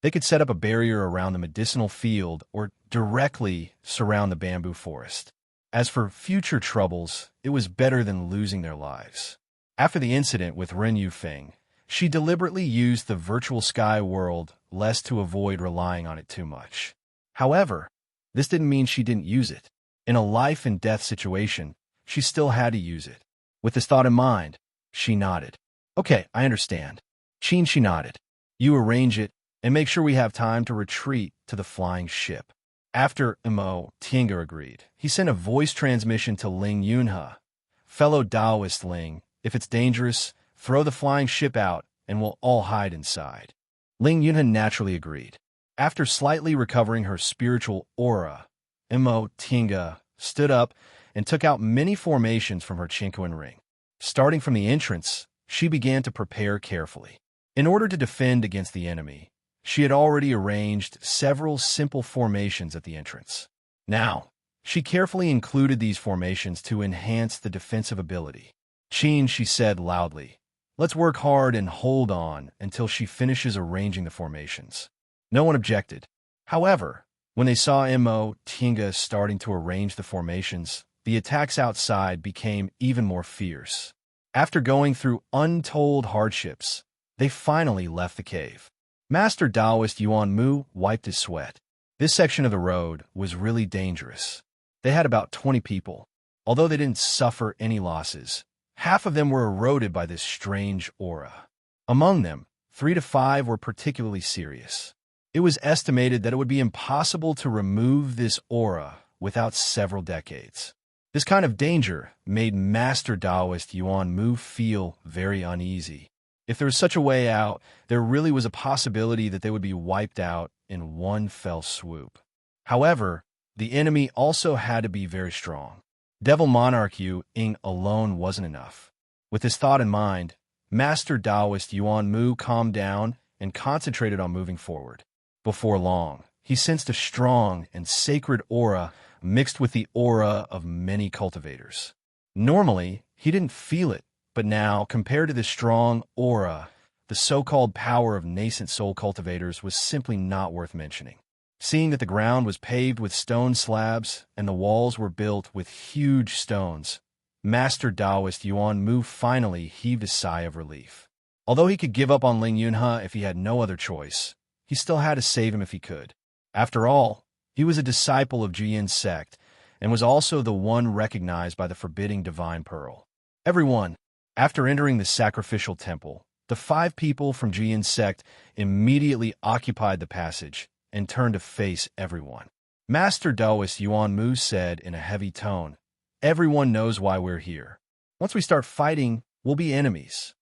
They could set up a barrier around the medicinal field or directly surround the bamboo forest. As for future troubles, it was better than losing their lives. After the incident with Ren Yufeng, she deliberately used the virtual sky world lest to avoid relying on it too much. However, this didn't mean she didn't use it. In a life and death situation, she still had to use it. With this thought in mind, she nodded. Okay, I understand. Qin Shi nodded. You arrange it and make sure we have time to retreat to the flying ship. After Mo Tinga agreed, he sent a voice transmission to Ling Yunhe. Fellow Taoist Ling, if it's dangerous, throw the flying ship out and we'll all hide inside. Ling Yunhe naturally agreed. After slightly recovering her spiritual aura, Mo Tinga stood up and took out many formations from her Qingquan ring. Starting from the entrance, she began to prepare carefully. In order to defend against the enemy, she had already arranged several simple formations at the entrance. Now, she carefully included these formations to enhance the defensive ability. Qin, she said loudly, let's work hard and hold on until she finishes arranging the formations. No one objected. However, when they saw Mo Tinga starting to arrange the formations, the attacks outside became even more fierce. After going through untold hardships, they finally left the cave. Master Taoist Yuan Mu wiped his sweat. This section of the road was really dangerous. They had about 20 people. Although they didn't suffer any losses, half of them were eroded by this strange aura. Among them, 3 to 5 were particularly serious. It was estimated that it would be impossible to remove this aura without several decades. This kind of danger made Master Taoist Yuan Mu feel very uneasy. If there was such a way out, there really was a possibility that they would be wiped out in one fell swoop. However, the enemy also had to be very strong. Devil Monarch Yu Ing alone wasn't enough. With this thought in mind, Master Taoist Yuan Mu calmed down and concentrated on moving forward. Before long, he sensed a strong and sacred aura mixed with the aura of many cultivators. Normally, he didn't feel it, but now, compared to this strong aura, the so-called power of nascent soul cultivators was simply not worth mentioning. Seeing that the ground was paved with stone slabs and the walls were built with huge stones, Master Taoist Yuan Mu finally heaved a sigh of relief. Although he could give up on Ling Yunhe if he had no other choice, he still had to save him if he could. After all, he was a disciple of Jiyin's sect and was also the one recognized by the forbidding divine pearl. Everyone, after entering the sacrificial temple, the 5 people from Jiyin's sect immediately occupied the passage and turned to face everyone. Master Taoist Yuan Mu said in a heavy tone, "Everyone knows why we're here. Once we start fighting, we'll be enemies.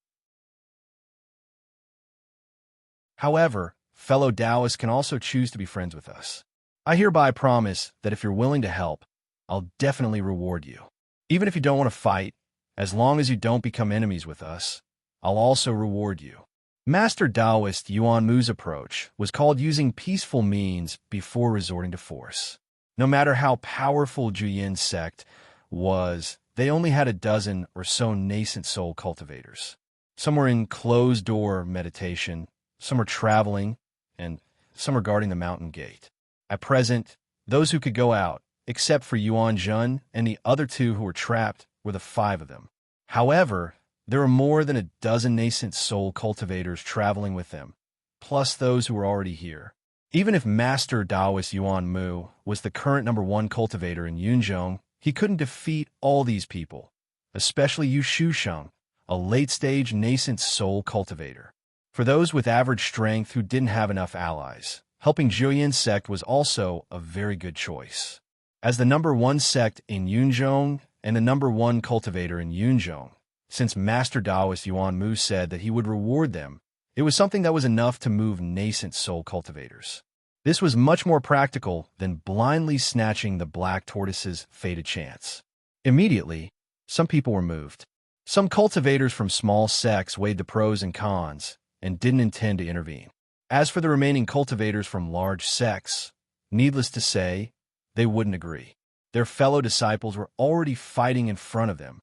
However, fellow Taoists can also choose to be friends with us. I hereby promise that if you're willing to help, I'll definitely reward you. Even if you don't want to fight, as long as you don't become enemies with us, I'll also reward you." Master Taoist Yuan Mu's approach was called using peaceful means before resorting to force. No matter how powerful Jiyin's sect was, they only had a dozen or so nascent soul cultivators. Some were in closed-door meditation, some were traveling, and some were guarding the mountain gate. At present, those who could go out, except for Yuan Zhen and the other 2 who were trapped, were the 5 of them. However, there were more than a dozen nascent soul cultivators traveling with them, plus those who were already here. Even if Master Taoist Yuan Mu was the current #1 cultivator in Yunzhong, he couldn't defeat all these people, especially Yu Shusheng, a late-stage nascent soul cultivator. For those with average strength who didn't have enough allies, helping Jiyin's sect was also a very good choice. As the #1 sect in Yunzhong and the #1 cultivator in Yunzhong, since Master Taoist Yuan Mu said that he would reward them, it was something that was enough to move nascent soul cultivators. This was much more practical than blindly snatching the black tortoise's fated chance. Immediately, some people were moved. Some cultivators from small sects weighed the pros and cons and didn't intend to intervene. As for the remaining cultivators from large sects, needless to say, they wouldn't agree. Their fellow disciples were already fighting in front of them.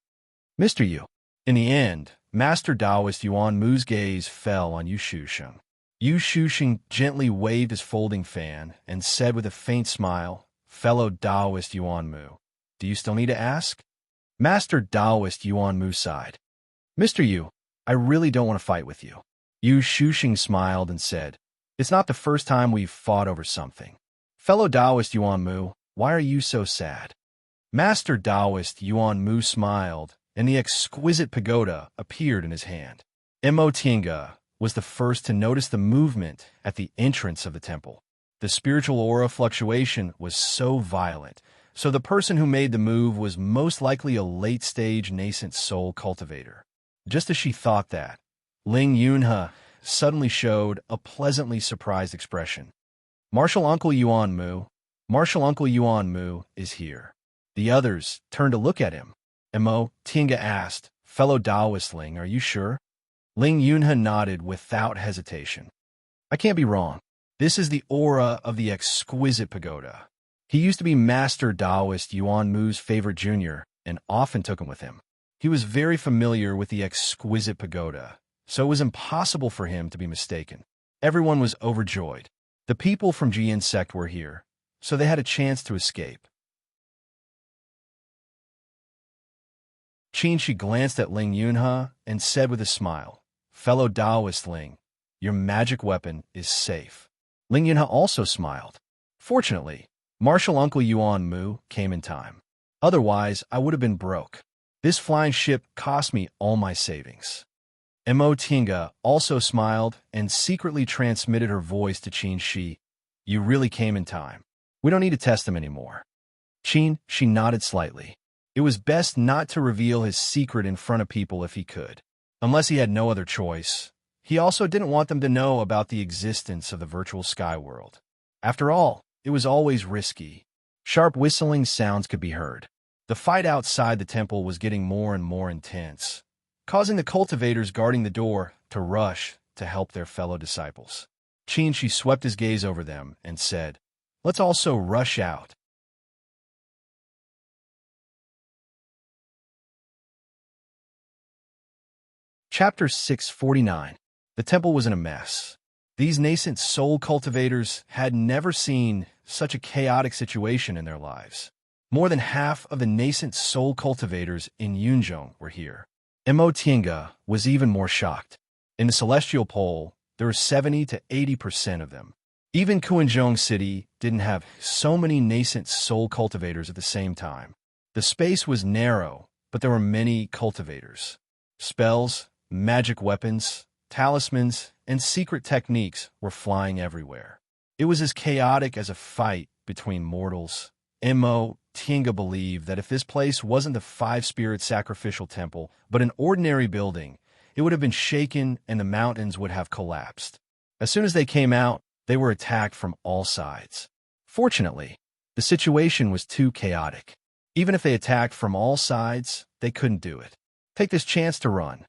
Mr. Yu. In the end, Master Taoist Yuan Mu's gaze fell on Yu Shusheng. Yu Shusheng gently waved his folding fan and said with a faint smile, "Fellow Taoist Yuan Mu, do you still need to ask?" Master Taoist Yuan Mu sighed. "Mr. Yu, I really don't want to fight with you." Yu Shusheng smiled and said, "It's not the first time we've fought over something. Fellow Taoist Yuan Mu, why are you so sad?" Master Taoist Yuan Mu smiled, and the exquisite pagoda appeared in his hand. Mo Tiange was the first to notice the movement at the entrance of the temple. The spiritual aura fluctuation was so violent, so the person who made the move was most likely a late-stage nascent soul cultivator. Just as she thought that, Ling Yunhe suddenly showed a pleasantly surprised expression. "Martial Uncle Yuan Mu, Martial Uncle Yuan Mu is here." The others turned to look at him. Mo Tiange asked, "Fellow Taoist Ling, are you sure?" Ling Yunhe nodded without hesitation. "I can't be wrong. This is the aura of the exquisite pagoda." He used to be Master Taoist Yuan Mu's favorite junior and often took him with him. He was very familiar with the exquisite pagoda, so it was impossible for him to be mistaken. Everyone was overjoyed. The people from Jiyin's sect were here, so they had a chance to escape. Qin Shi glanced at Ling Yunhe and said with a smile, "Fellow Taoist Ling, Your magic weapon is safe. Ling Yunhe also smiled. Fortunately, Martial Uncle Yuan Mu came in time. Otherwise, I would have been broke. This flying ship cost me all my savings. Mo Tinga also smiled and secretly transmitted her voice to Qin Shi. You really came in time. We don't need to test him anymore. Qin, she nodded slightly. It was best not to reveal his secret in front of people if he could. Unless he had no other choice. He also didn't want them to know about the existence of the virtual sky world. After all, it was always risky. Sharp whistling sounds could be heard. The fight outside the temple was getting more and more intense, causing the cultivators guarding the door to rush to help their fellow disciples. Qin Shi swept his gaze over them and said, "Let's also rush out." Chapter 649. The temple was in a mess. These nascent soul cultivators had never seen such a chaotic situation in their lives. More than half of the nascent soul cultivators in Yunzhong were here. Mo Tiange was even more shocked. In the Celestial Pole, there were 70 to 80% of them. Even Kuanzhong City didn't have so many nascent soul cultivators at the same time. The space was narrow, but there were many cultivators. Spells, magic weapons, talismans, and secret techniques were flying everywhere. It was as chaotic as a fight between mortals. Mo Tiange believed that if this place wasn't the five-spirit sacrificial temple, but an ordinary building, it would have been shaken and the mountains would have collapsed. As soon as they came out, they were attacked from all sides. Fortunately, the situation was too chaotic. Even if they attacked from all sides, they couldn't do it. Take this chance to run.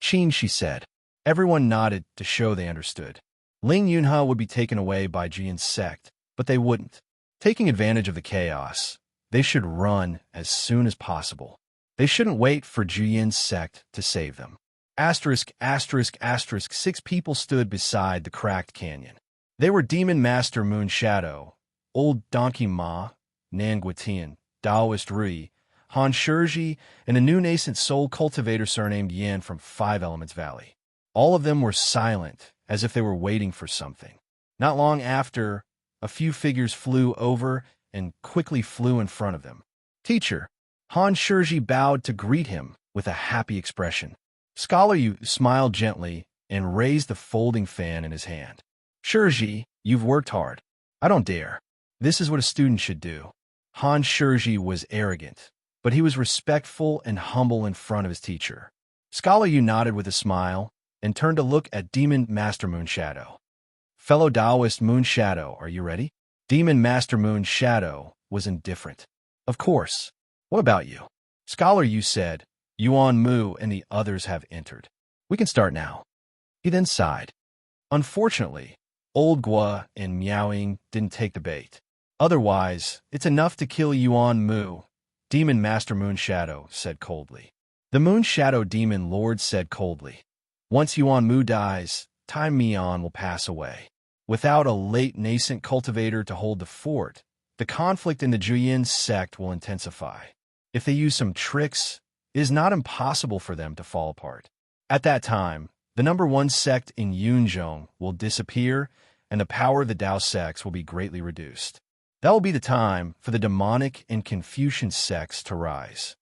Qin, she said. Everyone nodded to show they understood. Ling Yunhe would be taken away by Jian's sect, but they wouldn't. Taking advantage of the chaos, they should run as soon as possible. They shouldn't wait for Jian's sect to save them. Asterisk, asterisk, asterisk, 6 people stood beside the cracked canyon. They were Demon Master Moon Shadow, Old Donkey Ma, Nan Guitian, Taoist Rui, Han Shizhi, and a new nascent soul cultivator surnamed Yan from Five Elements Valley. All of them were silent, as if they were waiting for something. Not long after, a few figures flew over and quickly flew in front of them. Teacher, Han Shizhi bowed to greet him with a happy expression. Scholar Yu smiled gently and raised the folding fan in his hand. Shizhi, you've worked hard. I don't dare. This is what a student should do. Han Shizhi was arrogant, but he was respectful and humble in front of his teacher. Scholar Yu nodded with a smile and turned to look at Demon Master Moon Shadow. Fellow Taoist Moon Shadow, are you ready? Demon Master Moon Shadow was indifferent. Of course. What about you? Scholar Yu said, Yuan Mu and the others have entered. We can start now. He then sighed. Unfortunately, Old Gua and Miaoying didn't take the bait. Otherwise, it's enough to kill Yuan Mu, Demon Master Moon Shadow said coldly. The Moon Shadow Demon Lord said coldly. Once Yuan Mu dies, Time Mian will pass away. Without a late nascent cultivator to hold the fort, the conflict in the Juyin sect will intensify. If they use some tricks, it is not impossible for them to fall apart. At that time, the number 1 sect in Yunzhong will disappear, and the power of the Dao sects will be greatly reduced. That will be the time for the demonic and Confucian sects to rise.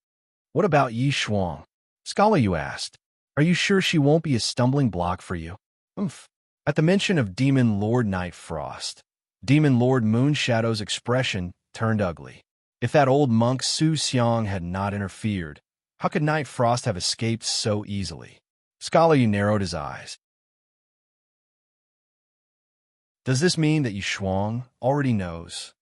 What about Yi Shuang? Scholar Yu asked. Are you sure she won't be a stumbling block for you? Oomph. At the mention of Demon Lord Night Frost, Demon Lord Moon Shadow's expression turned ugly. If that old monk Su Xiang had not interfered, how could Night Frost have escaped so easily? Scholar Yu narrowed his eyes. Does this mean that Yi Shuang already knows?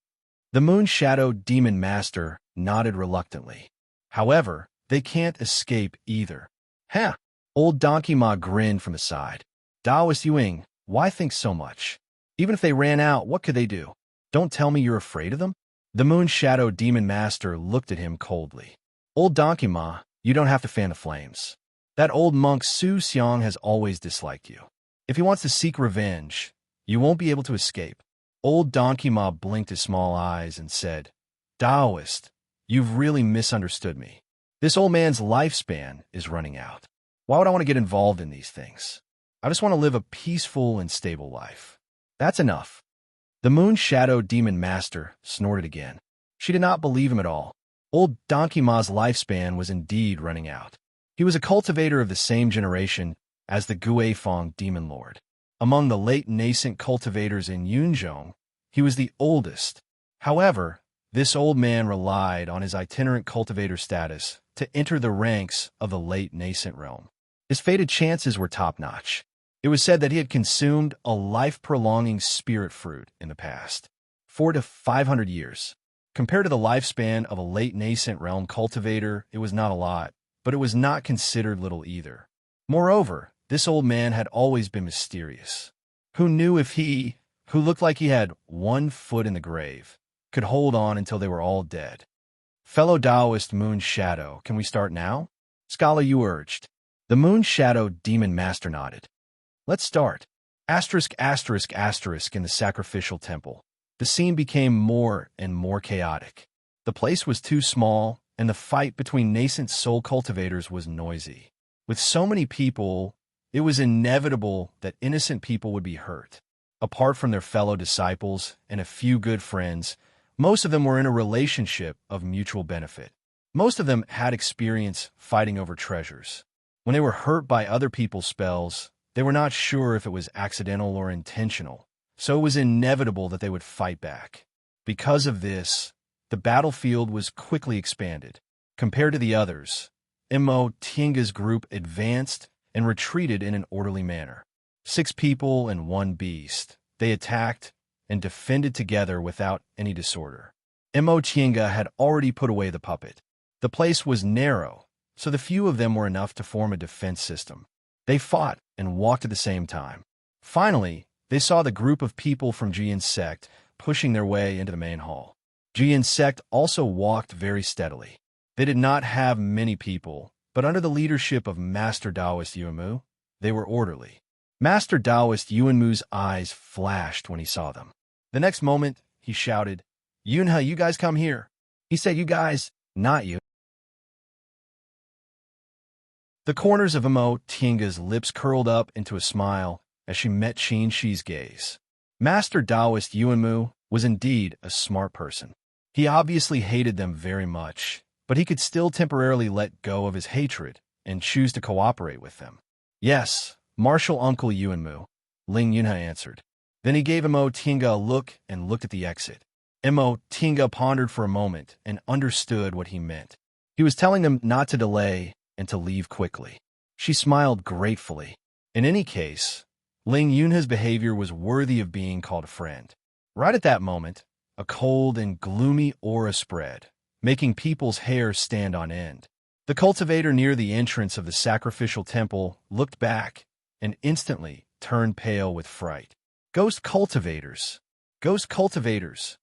The Moon Shadow Demon Master nodded reluctantly. However, they can't escape either. Huh! Old Donkey Ma grinned from the side. Taoist Yuing, why think so much? Even if they ran out, what could they do? Don't tell me you're afraid of them? The Moon Shadow Demon Master looked at him coldly. Old Donkey Ma, you don't have to fan the flames. That old monk Su Xiang has always disliked you. If he wants to seek revenge, you won't be able to escape. Old Donkey Ma blinked his small eyes and said, Taoist, you've really misunderstood me. This old man's lifespan is running out. Why would I want to get involved in these things? I just want to live a peaceful and stable life. That's enough. The Moon Shadow Demon Master snorted again. She did not believe him at all. Old Donkey Ma's lifespan was indeed running out. He was a cultivator of the same generation as the Guifeng Demon Lord. Among the late nascent cultivators in Yunzhong, he was the oldest. However, this old man relied on his itinerant cultivator status to enter the ranks of the late nascent realm. His fated chances were top-notch. It was said that he had consumed a life-prolonging spirit fruit in the past, 400 to 500 years. Compared to the lifespan of a late nascent realm cultivator, it was not a lot, but it was not considered little either. Moreover, this old man had always been mysterious. Who knew if he, who looked like he had one foot in the grave, could hold on until they were all dead? Fellow Taoist Moon Shadow, can we start now? Scholar, you urged. The Moon Shadow Demon Master nodded. Let's start. ****** in the sacrificial temple. The scene became more and more chaotic. The place was too small, and the fight between nascent soul cultivators was noisy. With so many people, it was inevitable that innocent people would be hurt. Apart from their fellow disciples and a few good friends, most of them were in a relationship of mutual benefit. Most of them had experience fighting over treasures. When they were hurt by other people's spells, they were not sure if it was accidental or intentional, so it was inevitable that they would fight back. Because of this, the battlefield was quickly expanded. Compared to the others, Mo Tienga's group advanced and retreated in an orderly manner. 6 people and 1 beast. They attacked and defended together without any disorder. Mo Tienga had already put away the puppet. The place was narrow, so the few of them were enough to form a defense system. They fought and walked at the same time. Finally, they saw the group of people from Jian's sect pushing their way into the main hall. Jian's sect also walked very steadily. They did not have many people, but under the leadership of Master Taoist Yuanmu, they were orderly. Master Taoist Yuanmu's eyes flashed when he saw them. The next moment, he shouted, "Yunhe, you guys come here." He said, "You guys, not you." The corners of Mo Tienga's lips curled up into a smile as she met Qin Shi's gaze. Master Taoist Yuanmu was indeed a smart person. He obviously hated them very much, but he could still temporarily let go of his hatred and choose to cooperate with them. "Yes, Martial Uncle Yuanmu," Ling Yunhe answered. Then he gave Mo Tienga a look and looked at the exit. Mo Tienga pondered for a moment and understood what he meant. He was telling them not to delay and to leave quickly. She smiled gratefully. In any case, Ling Yunhe's behavior was worthy of being called a friend. Right at that moment, a cold and gloomy aura spread, making people's hair stand on end. The cultivator near the entrance of the sacrificial temple looked back and instantly turned pale with fright. "Ghost cultivators! Ghost cultivators!"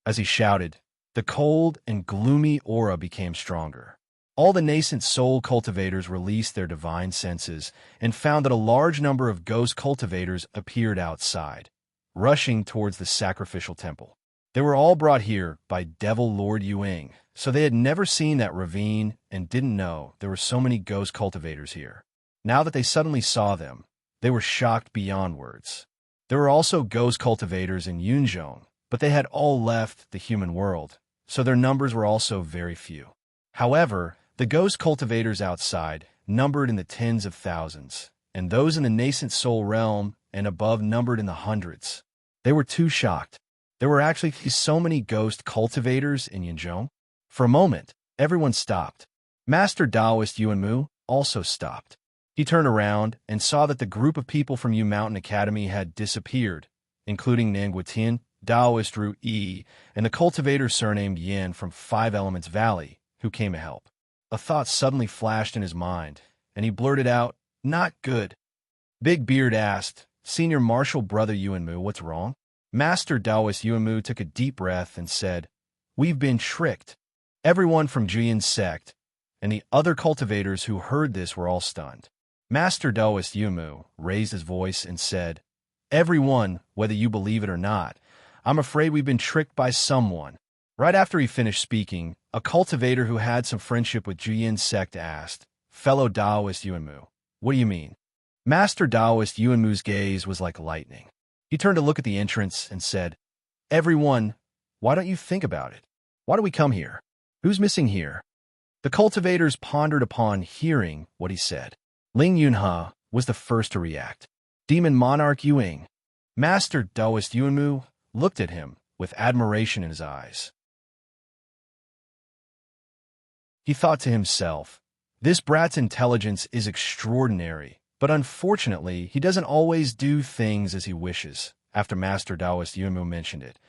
As he shouted, the cold and gloomy aura became stronger. All the nascent soul cultivators released their divine senses and found that a large number of ghost cultivators appeared outside, rushing towards the sacrificial temple. They were all brought here by Devil Lord Yuing, so they had never seen that ravine and didn't know there were so many ghost cultivators here. Now that they suddenly saw them, they were shocked beyond words. There were also ghost cultivators in Yunzhong, but they had all left the human world, so their numbers were also very few. However, the ghost cultivators outside numbered in the tens of thousands, and those in the nascent soul realm and above numbered in the hundreds. They were too shocked. There were actually so many ghost cultivators in Yunzhong. For a moment, everyone stopped. Master Taoist Yuanmu also stopped. He turned around and saw that the group of people from Yu Mountain Academy had disappeared, including Nanguatian, Taoist Ru Yi, and the cultivator surnamed Yan from 5 Elements Valley, who came to help. A thought suddenly flashed in his mind, and he blurted out, "Not good." Big Beard asked, "Senior Martial Brother Yuanmu, what's wrong?" Master Taoist Yuanmu took a deep breath and said, "We've been tricked." Everyone from Jian's sect and the other cultivators who heard this were all stunned. Master Taoist Yuanmu raised his voice and said, "Everyone, whether you believe it or not, I'm afraid we've been tricked by someone." Right after he finished speaking, a cultivator who had some friendship with Jian's sect asked, "Fellow Taoist Yuanmu, what do you mean?" Master Taoist Yuanmu's gaze was like lightning. He turned to look at the entrance and said, "Everyone, why don't you think about it? Why do we come here? Who's missing here?" The cultivators pondered upon hearing what he said. Ling Yunhe was the first to react. Demon Monarch Yuing. Master Taoist Yuanmu looked at him with admiration in his eyes. He thought to himself, "This brat's intelligence is extraordinary, but unfortunately, he doesn't always do things as he wishes." After Master Taoist Yuanmu mentioned it,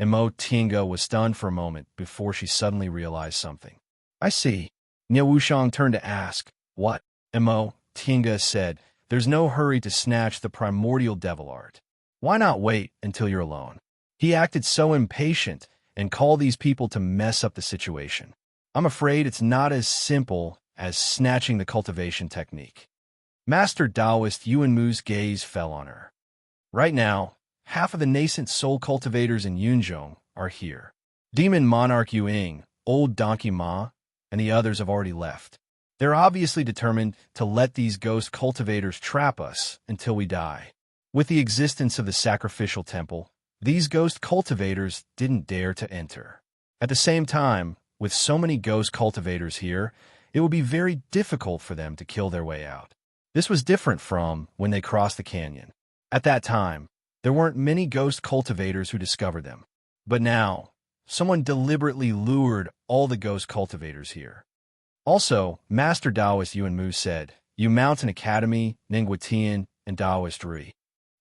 Imo Tinga was stunned for a moment before she suddenly realized something. "I see." Nie Wushang turned to ask, "What?" Imo Tinga said, "There's no hurry to snatch the primordial devil art. Why not wait until you're alone?" He acted so impatient and called these people to mess up the situation. "I'm afraid it's not as simple as snatching the cultivation technique." Master Taoist Yuanmu's gaze fell on her. Right now, half of the nascent soul cultivators in Yunzhong are here. Demon Monarch Yuing, Old Donkey Ma, and the others have already left. They're obviously determined to let these ghost cultivators trap us until we die. With the existence of the sacrificial temple, these ghost cultivators didn't dare to enter. At the same time, with so many ghost cultivators here, it would be very difficult for them to kill their way out. This was different from when they crossed the canyon. At that time, there weren't many ghost cultivators who discovered them. But now, someone deliberately lured all the ghost cultivators here. Also, Master Taoist Yuanmu said, "You mount an academy, Ningguatian, and Taoist Rui."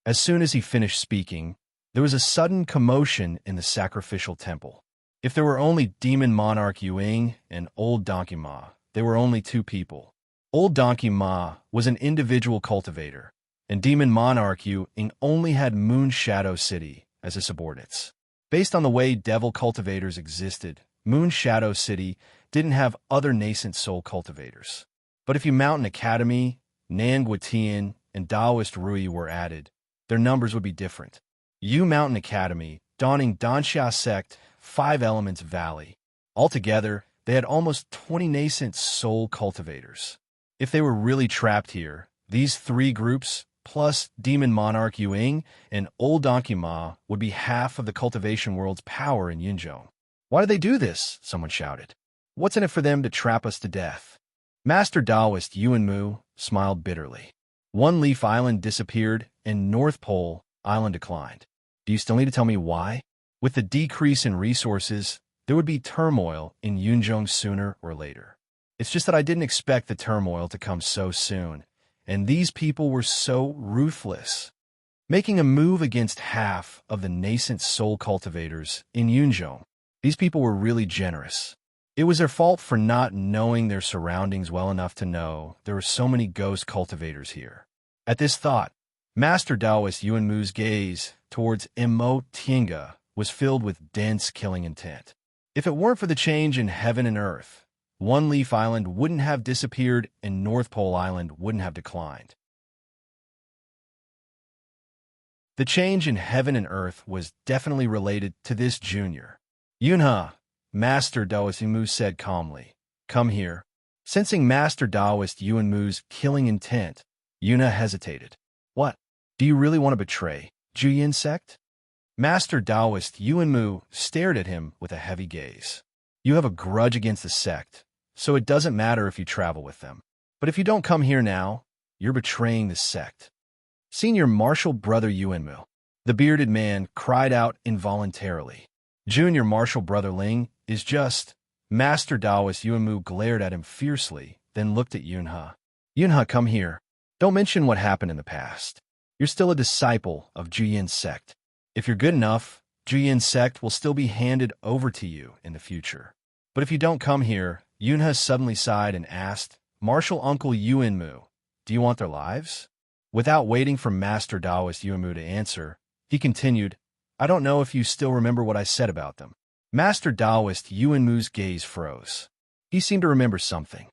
As soon as he finished speaking, there was a sudden commotion in the sacrificial temple. If there were only Demon Monarch Yuing and Old Donkey Ma, they were only two people. Old Donkey Ma was an individual cultivator, and Demon Monarch Yuing only had Moon Shadow City as his subordinates. Based on the way devil cultivators existed, Moon Shadow City didn't have other nascent soul cultivators. But if you mount an academy, Nangguatian, and Taoist Rui were added, their numbers would be different. Yu Mountain Academy, Dawning Danxia Sect, 5 Elements Valley. Altogether, they had almost 20 nascent soul cultivators. If they were really trapped here, these 3 groups, plus Demon Monarch Yuing and Old Donkey Ma, would be half of the cultivation world's power in Yunzhong. "Why do they do this?" someone shouted. "What's in it for them to trap us to death?" Master Taoist Yuanmu smiled bitterly. One Leaf Island disappeared, and North Pole Island declined. Do you still need to tell me why? With the decrease in resources, there would be turmoil in Yunzhong sooner or later. It's just that I didn't expect the turmoil to come so soon, and these people were so ruthless. Making a move against half of the nascent soul cultivators in Yunzhong, these people were really generous. It was their fault for not knowing their surroundings well enough to know there were so many ghost cultivators here. At this thought, Master Taoist Yuanmu's gaze towards Imo Tinga was filled with dense killing intent. If it weren't for the change in heaven and earth, One Leaf Island wouldn't have disappeared and North Pole Island wouldn't have declined. The change in heaven and earth was definitely related to this junior. "Yunhe," Master Taoist Yuanmu said calmly, "come here." Sensing Master Taoist Yuanmu's killing intent, Yunhe hesitated. "What? Do you really want to betray Juyin sect?" Master Taoist Yuanmu stared at him with a heavy gaze. "You have a grudge against the sect, so it doesn't matter if you travel with them. But if you don't come here now, you're betraying the sect." Senior Martial Brother Yuanmu, the bearded man, cried out involuntarily. "Junior Martial Brother Ling is just..." Master Taoist Yuanmu glared at him fiercely, then looked at Yunhe. "Yunhe, come here. Don't mention what happened in the past. You're still a disciple of Juyin sect. If you're good enough, Juyin sect will still be handed over to you in the future. But if you don't come here," Yunhe suddenly sighed and asked, "Martial Uncle Yuanmu, do you want their lives?" Without waiting for Master Taoist Yuanmu to answer, he continued, "I don't know if you still remember what I said about them." Master Taoist Yuanmu's gaze froze. He seemed to remember something.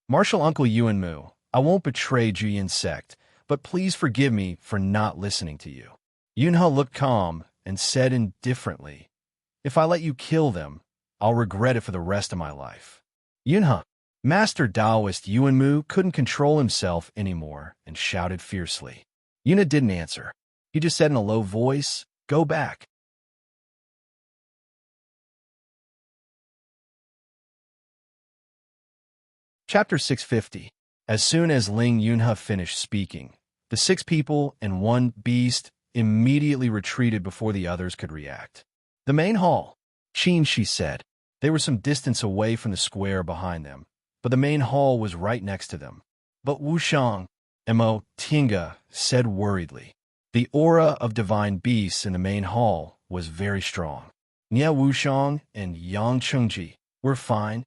"Martial Uncle Yuanmu, I won't betray Juyin sect, but please forgive me for not listening to you." Yunhe looked calm and said indifferently, "If I let you kill them, I'll regret it for the rest of my life." "Yunhe," Master Taoist Yuanmu couldn't control himself anymore and shouted fiercely. Yuna didn't answer. He just said in a low voice, "Go back." Chapter 650. As soon as Ling Yunhe finished speaking, the 6 people and 1 beast immediately retreated before the others could react. The main hall. Qin, she said. They were some distance away from the square behind them, but the main hall was right next to them. But Wushang, Mo Tinga, said worriedly. The aura of divine beasts in the main hall was very strong. Nie Wushang and Yang Chengji were fine.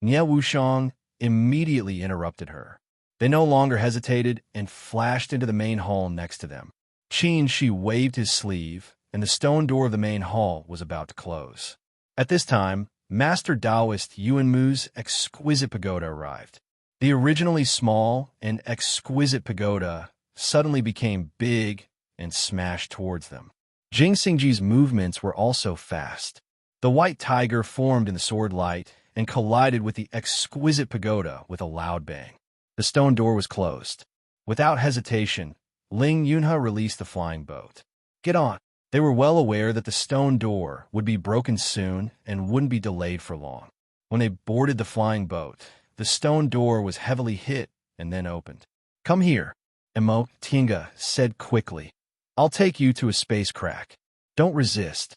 Nie Wushang immediately interrupted her. They no longer hesitated and flashed into the main hall next to them. Qin Shi waved his sleeve, and the stone door of the main hall was about to close. At this time, Master Taoist Yuanmu's exquisite pagoda arrived. The originally small and exquisite pagoda suddenly became big and smashed towards them. Jing Xingji's movements were also fast. The white tiger formed in the sword light and collided with the exquisite pagoda with a loud bang. The stone door was closed. Without hesitation, Ling Yunhe released the flying boat. Get on. They were well aware that the stone door would be broken soon and wouldn't be delayed for long. When they boarded the flying boat, the stone door was heavily hit and then opened. Come here, Mo Tinga said quickly. I'll take you to a space crack. Don't resist.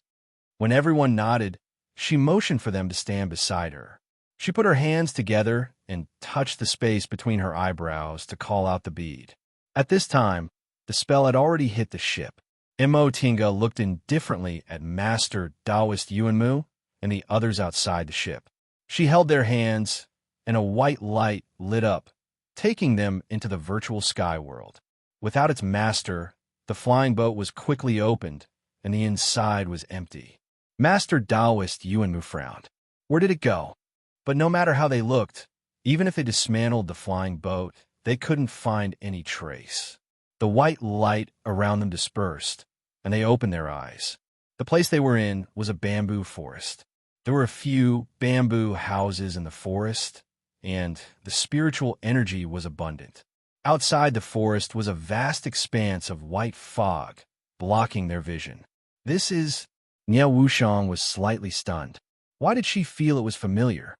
When everyone nodded, she motioned for them to stand beside her. She put her hands together and touched the space between her eyebrows to call out the bead. At this time, the spell had already hit the ship. Mo Tinga looked indifferently at Master Taoist Yuanmu and the others outside the ship. She held their hands, and a white light lit up, taking them into the virtual sky world. Without its master, the flying boat was quickly opened, and the inside was empty. Master Taoist Yuanmu frowned. Where did it go? But no matter how they looked, even if they dismantled the flying boat, they couldn't find any trace. The white light around them dispersed, and they opened their eyes. The place they were in was a bamboo forest. There were a few bamboo houses in the forest, and the spiritual energy was abundant. Outside the forest was a vast expanse of white fog, blocking their vision. This is... Nie Wushang was slightly stunned. Why did she feel it was familiar?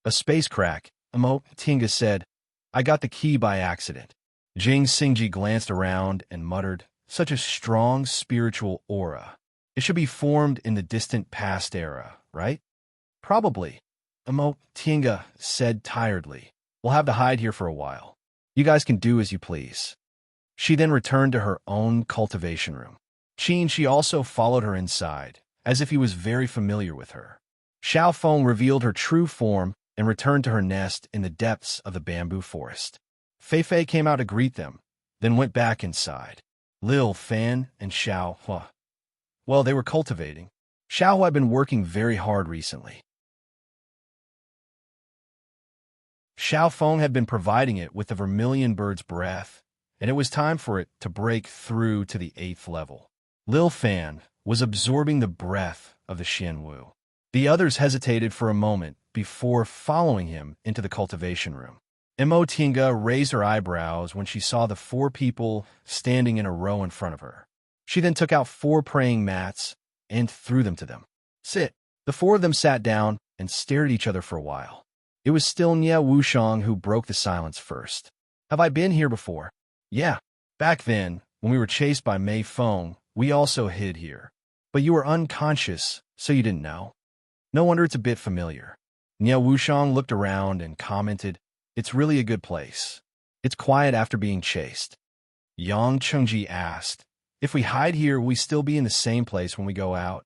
A space crack, Mo Tinga said. I got the key by accident. Jing Xingji glanced around and muttered, such a strong spiritual aura. It should be formed in the distant past era, right? Probably. Mo Tinga said tiredly. We'll have to hide here for a while. You guys can do as you please. She then returned to her own cultivation room. Qin Shi also followed her inside, as if he was very familiar with her. Xiao Feng revealed her true form and returned to her nest in the depths of the bamboo forest. Fei Fei came out to greet them, then went back inside. Lil Fan and Xiao Hua. Well, they were cultivating. Xiao Hua had been working very hard recently. Xiao Feng had been providing it with the vermilion bird's breath, and it was time for it to break through to the 8th level. Lil Fan was absorbing the breath of the Xianwu. The others hesitated for a moment before following him into the cultivation room. Mo Tinga raised her eyebrows when she saw the 4 people standing in a row in front of her. She then took out 4 praying mats and threw them to them. Sit. The 4 of them sat down and stared at each other for a while. It was still Nie Wushang who broke the silence first. Have I been here before? Yeah. Back then, when we were chased by Mei Feng, we also hid here. But you were unconscious, so you didn't know. No wonder it's a bit familiar. Nie Wushang looked around and commented, it's really a good place. It's quiet after being chased. Yang Chengji asked, if we hide here, will we still be in the same place when we go out?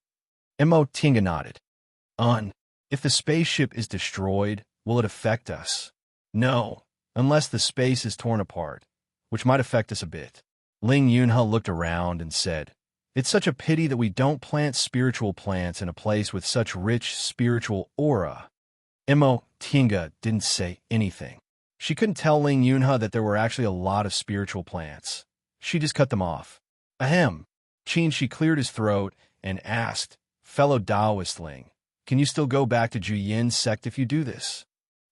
Mo Tinga nodded. If the spaceship is destroyed, will it affect us? No, unless the space is torn apart, which might affect us a bit. Ling Yunhe looked around and said, it's such a pity that we don't plant spiritual plants in a place with such rich spiritual aura. Mo Tinga didn't say anything. She couldn't tell Ling Yunhe that there were actually a lot of spiritual plants. She just cut them off. Ahem. Qin Shi cleared his throat and asked, fellow Taoist Ling, can you still go back to Juyin's sect if you do this?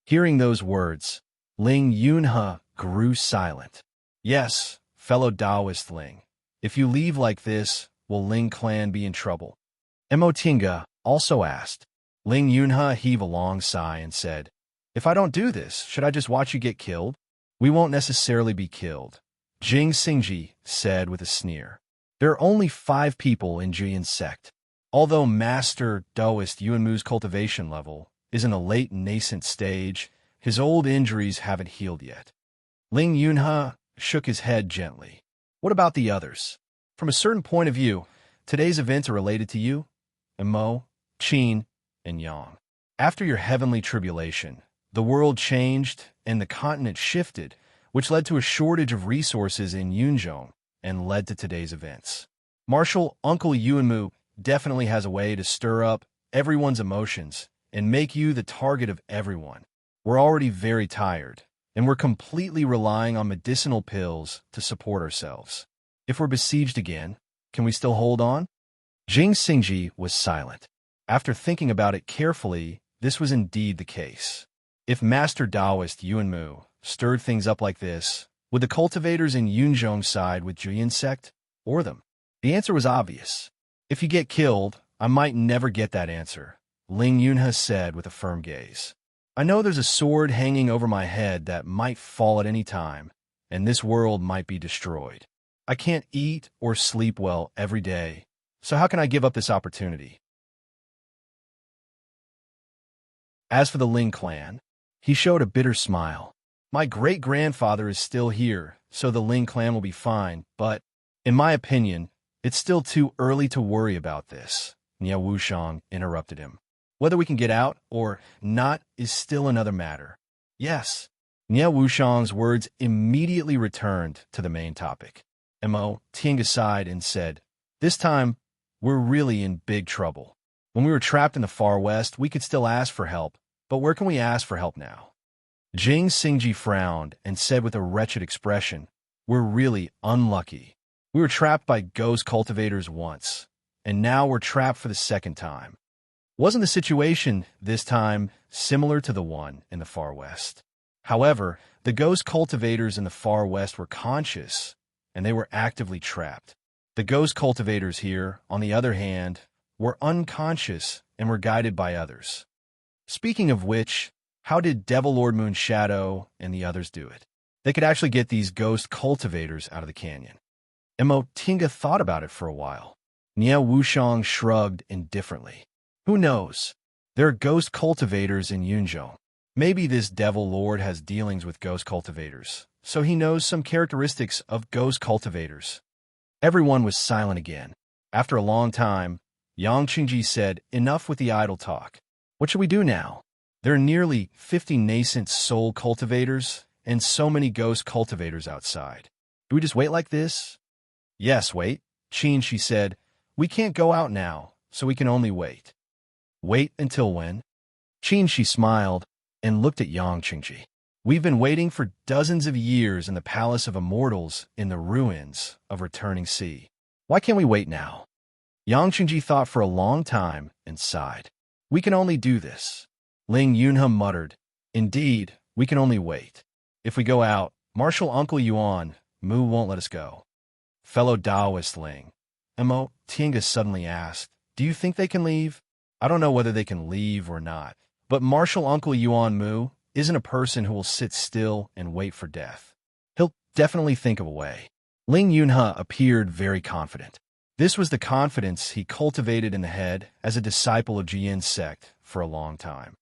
Hearing those words, Ling Yunhe grew silent. Yes, fellow Taoist Ling. If you leave like this, will Ling clan be in trouble? Mo Tinga also asked. Ling Yunhe heaved a long sigh and said, if I don't do this, should I just watch you get killed? We won't necessarily be killed, Jing Xingji said with a sneer. There are only 5 people in Juyan's sect. Although Master Taoist Yuanmu's cultivation level is in a late nascent stage, his old injuries haven't healed yet. Ling Yunhe shook his head gently. What about the others? From a certain point of view, today's events are related to you, and Mo, Qin, and Yang. After your heavenly tribulation, the world changed and the continent shifted, which led to a shortage of resources in Yunzhong and led to today's events. Marshal Uncle Yuanmu definitely has a way to stir up everyone's emotions and make you the target of everyone. We're already very tired, and we're completely relying on medicinal pills to support ourselves. If we're besieged again, can we still hold on? Jing Xingji was silent. After thinking about it carefully, this was indeed the case. If Master Taoist Yuanmu stirred things up like this, would the cultivators in Yunzhong side with Juyan sect, or them? The answer was obvious. If you get killed, I might never get that answer, Ling Yunhe said with a firm gaze. I know there's a sword hanging over my head that might fall at any time, and this world might be destroyed. I can't eat or sleep well every day, so how can I give up this opportunity? As for the Ling clan, he showed a bitter smile. My great-grandfather is still here, so the Ling clan will be fine, but, in my opinion, it's still too early to worry about this, Nie Wushang interrupted him. Whether we can get out or not is still another matter. Yes. Nie Wushang's words immediately returned to the main topic. Mo Ting sighed and said, this time, we're really in big trouble. When we were trapped in the far west, we could still ask for help, but where can we ask for help now? Jing Xingji frowned and said with a wretched expression, we're really unlucky. We were trapped by ghost cultivators once, and now we're trapped for the second time. Wasn't the situation this time similar to the one in the far west? However, the ghost cultivators in the far west were conscious, and they were actively trapped. The ghost cultivators here, on the other hand, were unconscious and were guided by others. Speaking of which, how did Devil Lord Moonshadow and the others do it? They could actually get these ghost cultivators out of the canyon. Mo Tinga thought about it for a while. Nie Wushang shrugged indifferently. Who knows? There are ghost cultivators in Yunzhong. Maybe this Devil Lord has dealings with ghost cultivators, so he knows some characteristics of ghost cultivators. Everyone was silent again. After a long time, Yang Qingji said, enough with the idle talk. What should we do now? There are nearly 50 nascent soul cultivators and so many ghost cultivators outside. Do we just wait like this? Yes, wait. Qin, she said, we can't go out now, so we can only wait. Wait until when? Qin, she smiled and looked at Yang Qingji. We've been waiting for dozens of years in the Palace of Immortals in the ruins of Returning Sea. Why can't we wait now? Yang Qingji thought for a long time and sighed. We can only do this. Ling Yunhe muttered, indeed, we can only wait. If we go out, Marshal Uncle Yuan Mu won't let us go. Fellow Taoist Ling, Mo Tinga suddenly asked, do you think they can leave? I don't know whether they can leave or not, but Marshal Uncle Yuan Mu isn't a person who will sit still and wait for death. He'll definitely think of a way. Ling Yunhe appeared very confident. This was the confidence he cultivated in the head as a disciple of Jian's sect for a long time.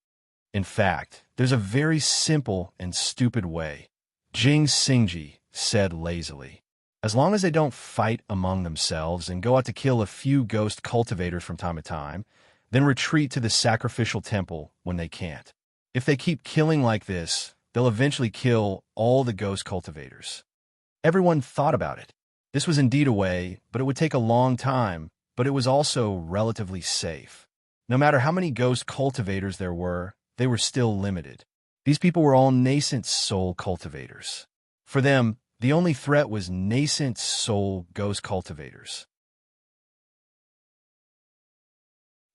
In fact, there's a very simple and stupid way, Jing Xingji said lazily. As long as they don't fight among themselves and go out to kill a few ghost cultivators from time to time, then retreat to the sacrificial temple when they can't. If they keep killing like this, they'll eventually kill all the ghost cultivators. Everyone thought about it. This was indeed a way, but it would take a long time, but it was also relatively safe. No matter how many ghost cultivators there were, they were still limited. These people were all nascent soul cultivators. For them, the only threat was nascent soul ghost cultivators.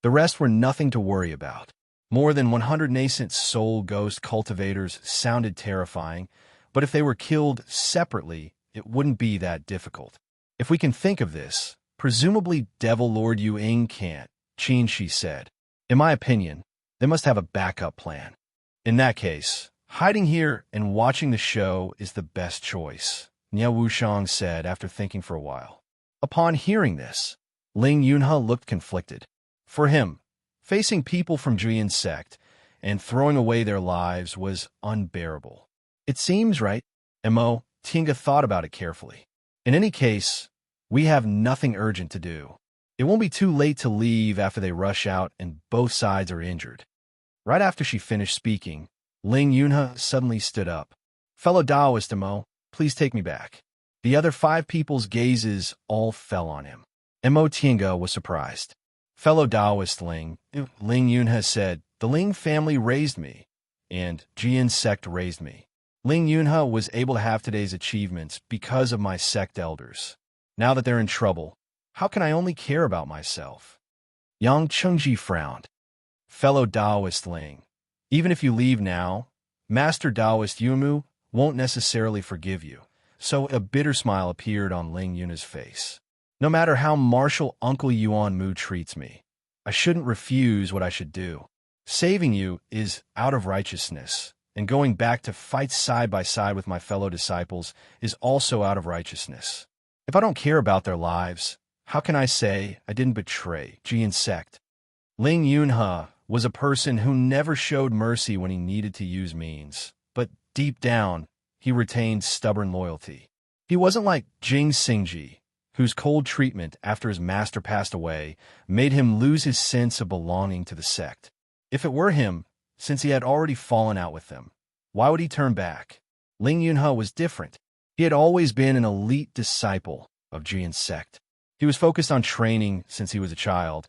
The rest were nothing to worry about. More than 100 nascent soul ghost cultivators sounded terrifying, but if they were killed separately, it wouldn't be that difficult. If we can think of this, presumably Devil Lord Yu-ing can't, Qin Shi said. In my opinion, they must have a backup plan. In that case, hiding here and watching the show is the best choice, Nia Wushang said after thinking for a while. Upon hearing this, Ling Yunhe looked conflicted. For him, facing people from Jian's sect and throwing away their lives was unbearable. It seems right. Mo, Tinga thought about it carefully. In any case, we have nothing urgent to do. It won't be too late to leave after they rush out and both sides are injured. Right after she finished speaking, Ling Yunhe suddenly stood up. Fellow Taoist Mo, please take me back. The other 5 people's gazes all fell on him. Mo Tinga was surprised. Fellow Taoist Ling Yunhe said, the Ling family raised me, and Jian's sect raised me. Ling Yunhe was able to have today's achievements because of my sect elders. Now that they're in trouble, how can I only care about myself? Yang Chengji frowned. Fellow Taoist Ling, even if you leave now, Master Taoist Yumu won't necessarily forgive you. So a bitter smile appeared on Ling Yunhe's face. No matter how martial Uncle Yuan Mu treats me, I shouldn't refuse what I should do. Saving you is out of righteousness, and going back to fight side by side with my fellow disciples is also out of righteousness. If I don't care about their lives, how can I say I didn't betray Jian's sect? Ling Yunhe was a person who never showed mercy when he needed to use means, but deep down, he retained stubborn loyalty. He wasn't like Jing Xingji, whose cold treatment after his master passed away made him lose his sense of belonging to the sect. If it were him, since he had already fallen out with them, why would he turn back? Ling Yunhe was different. He had always been an elite disciple of Jian's sect. He was focused on training since he was a child,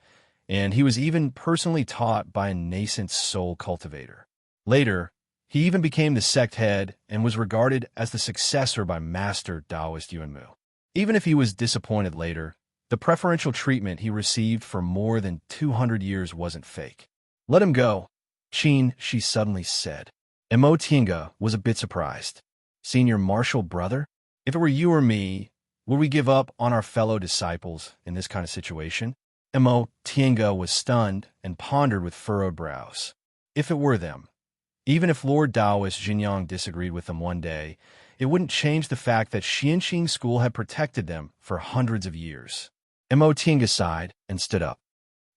and he was even personally taught by a nascent soul cultivator. Later, he even became the sect head and was regarded as the successor by Master Taoist Yuanmu. Even if he was disappointed later, the preferential treatment he received for more than 200 years wasn't fake. Let him go, Qin Shi suddenly said. Mo Tinga was a bit surprised. Senior martial brother? If it were you or me, would we give up on our fellow disciples in this kind of situation? Mo Tinga was stunned and pondered with furrowed brows. If it were them, even if Lord Taoist Jinyang disagreed with them one day, it wouldn't change the fact that Xianxing School had protected them for hundreds of years. Mo Tinga sighed and stood up.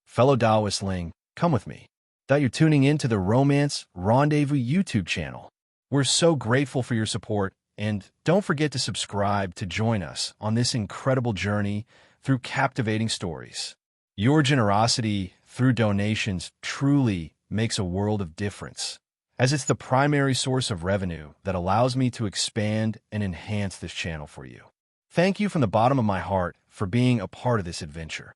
Fellow Taoist Ling, come with me. That you're tuning in to the Romance Rendezvous YouTube channel. We're so grateful for your support, and don't forget to subscribe to join us on this incredible journey through captivating stories. Your generosity through donations truly makes a world of difference, as it's the primary source of revenue that allows me to expand and enhance this channel for you. Thank you from the bottom of my heart for being a part of this adventure.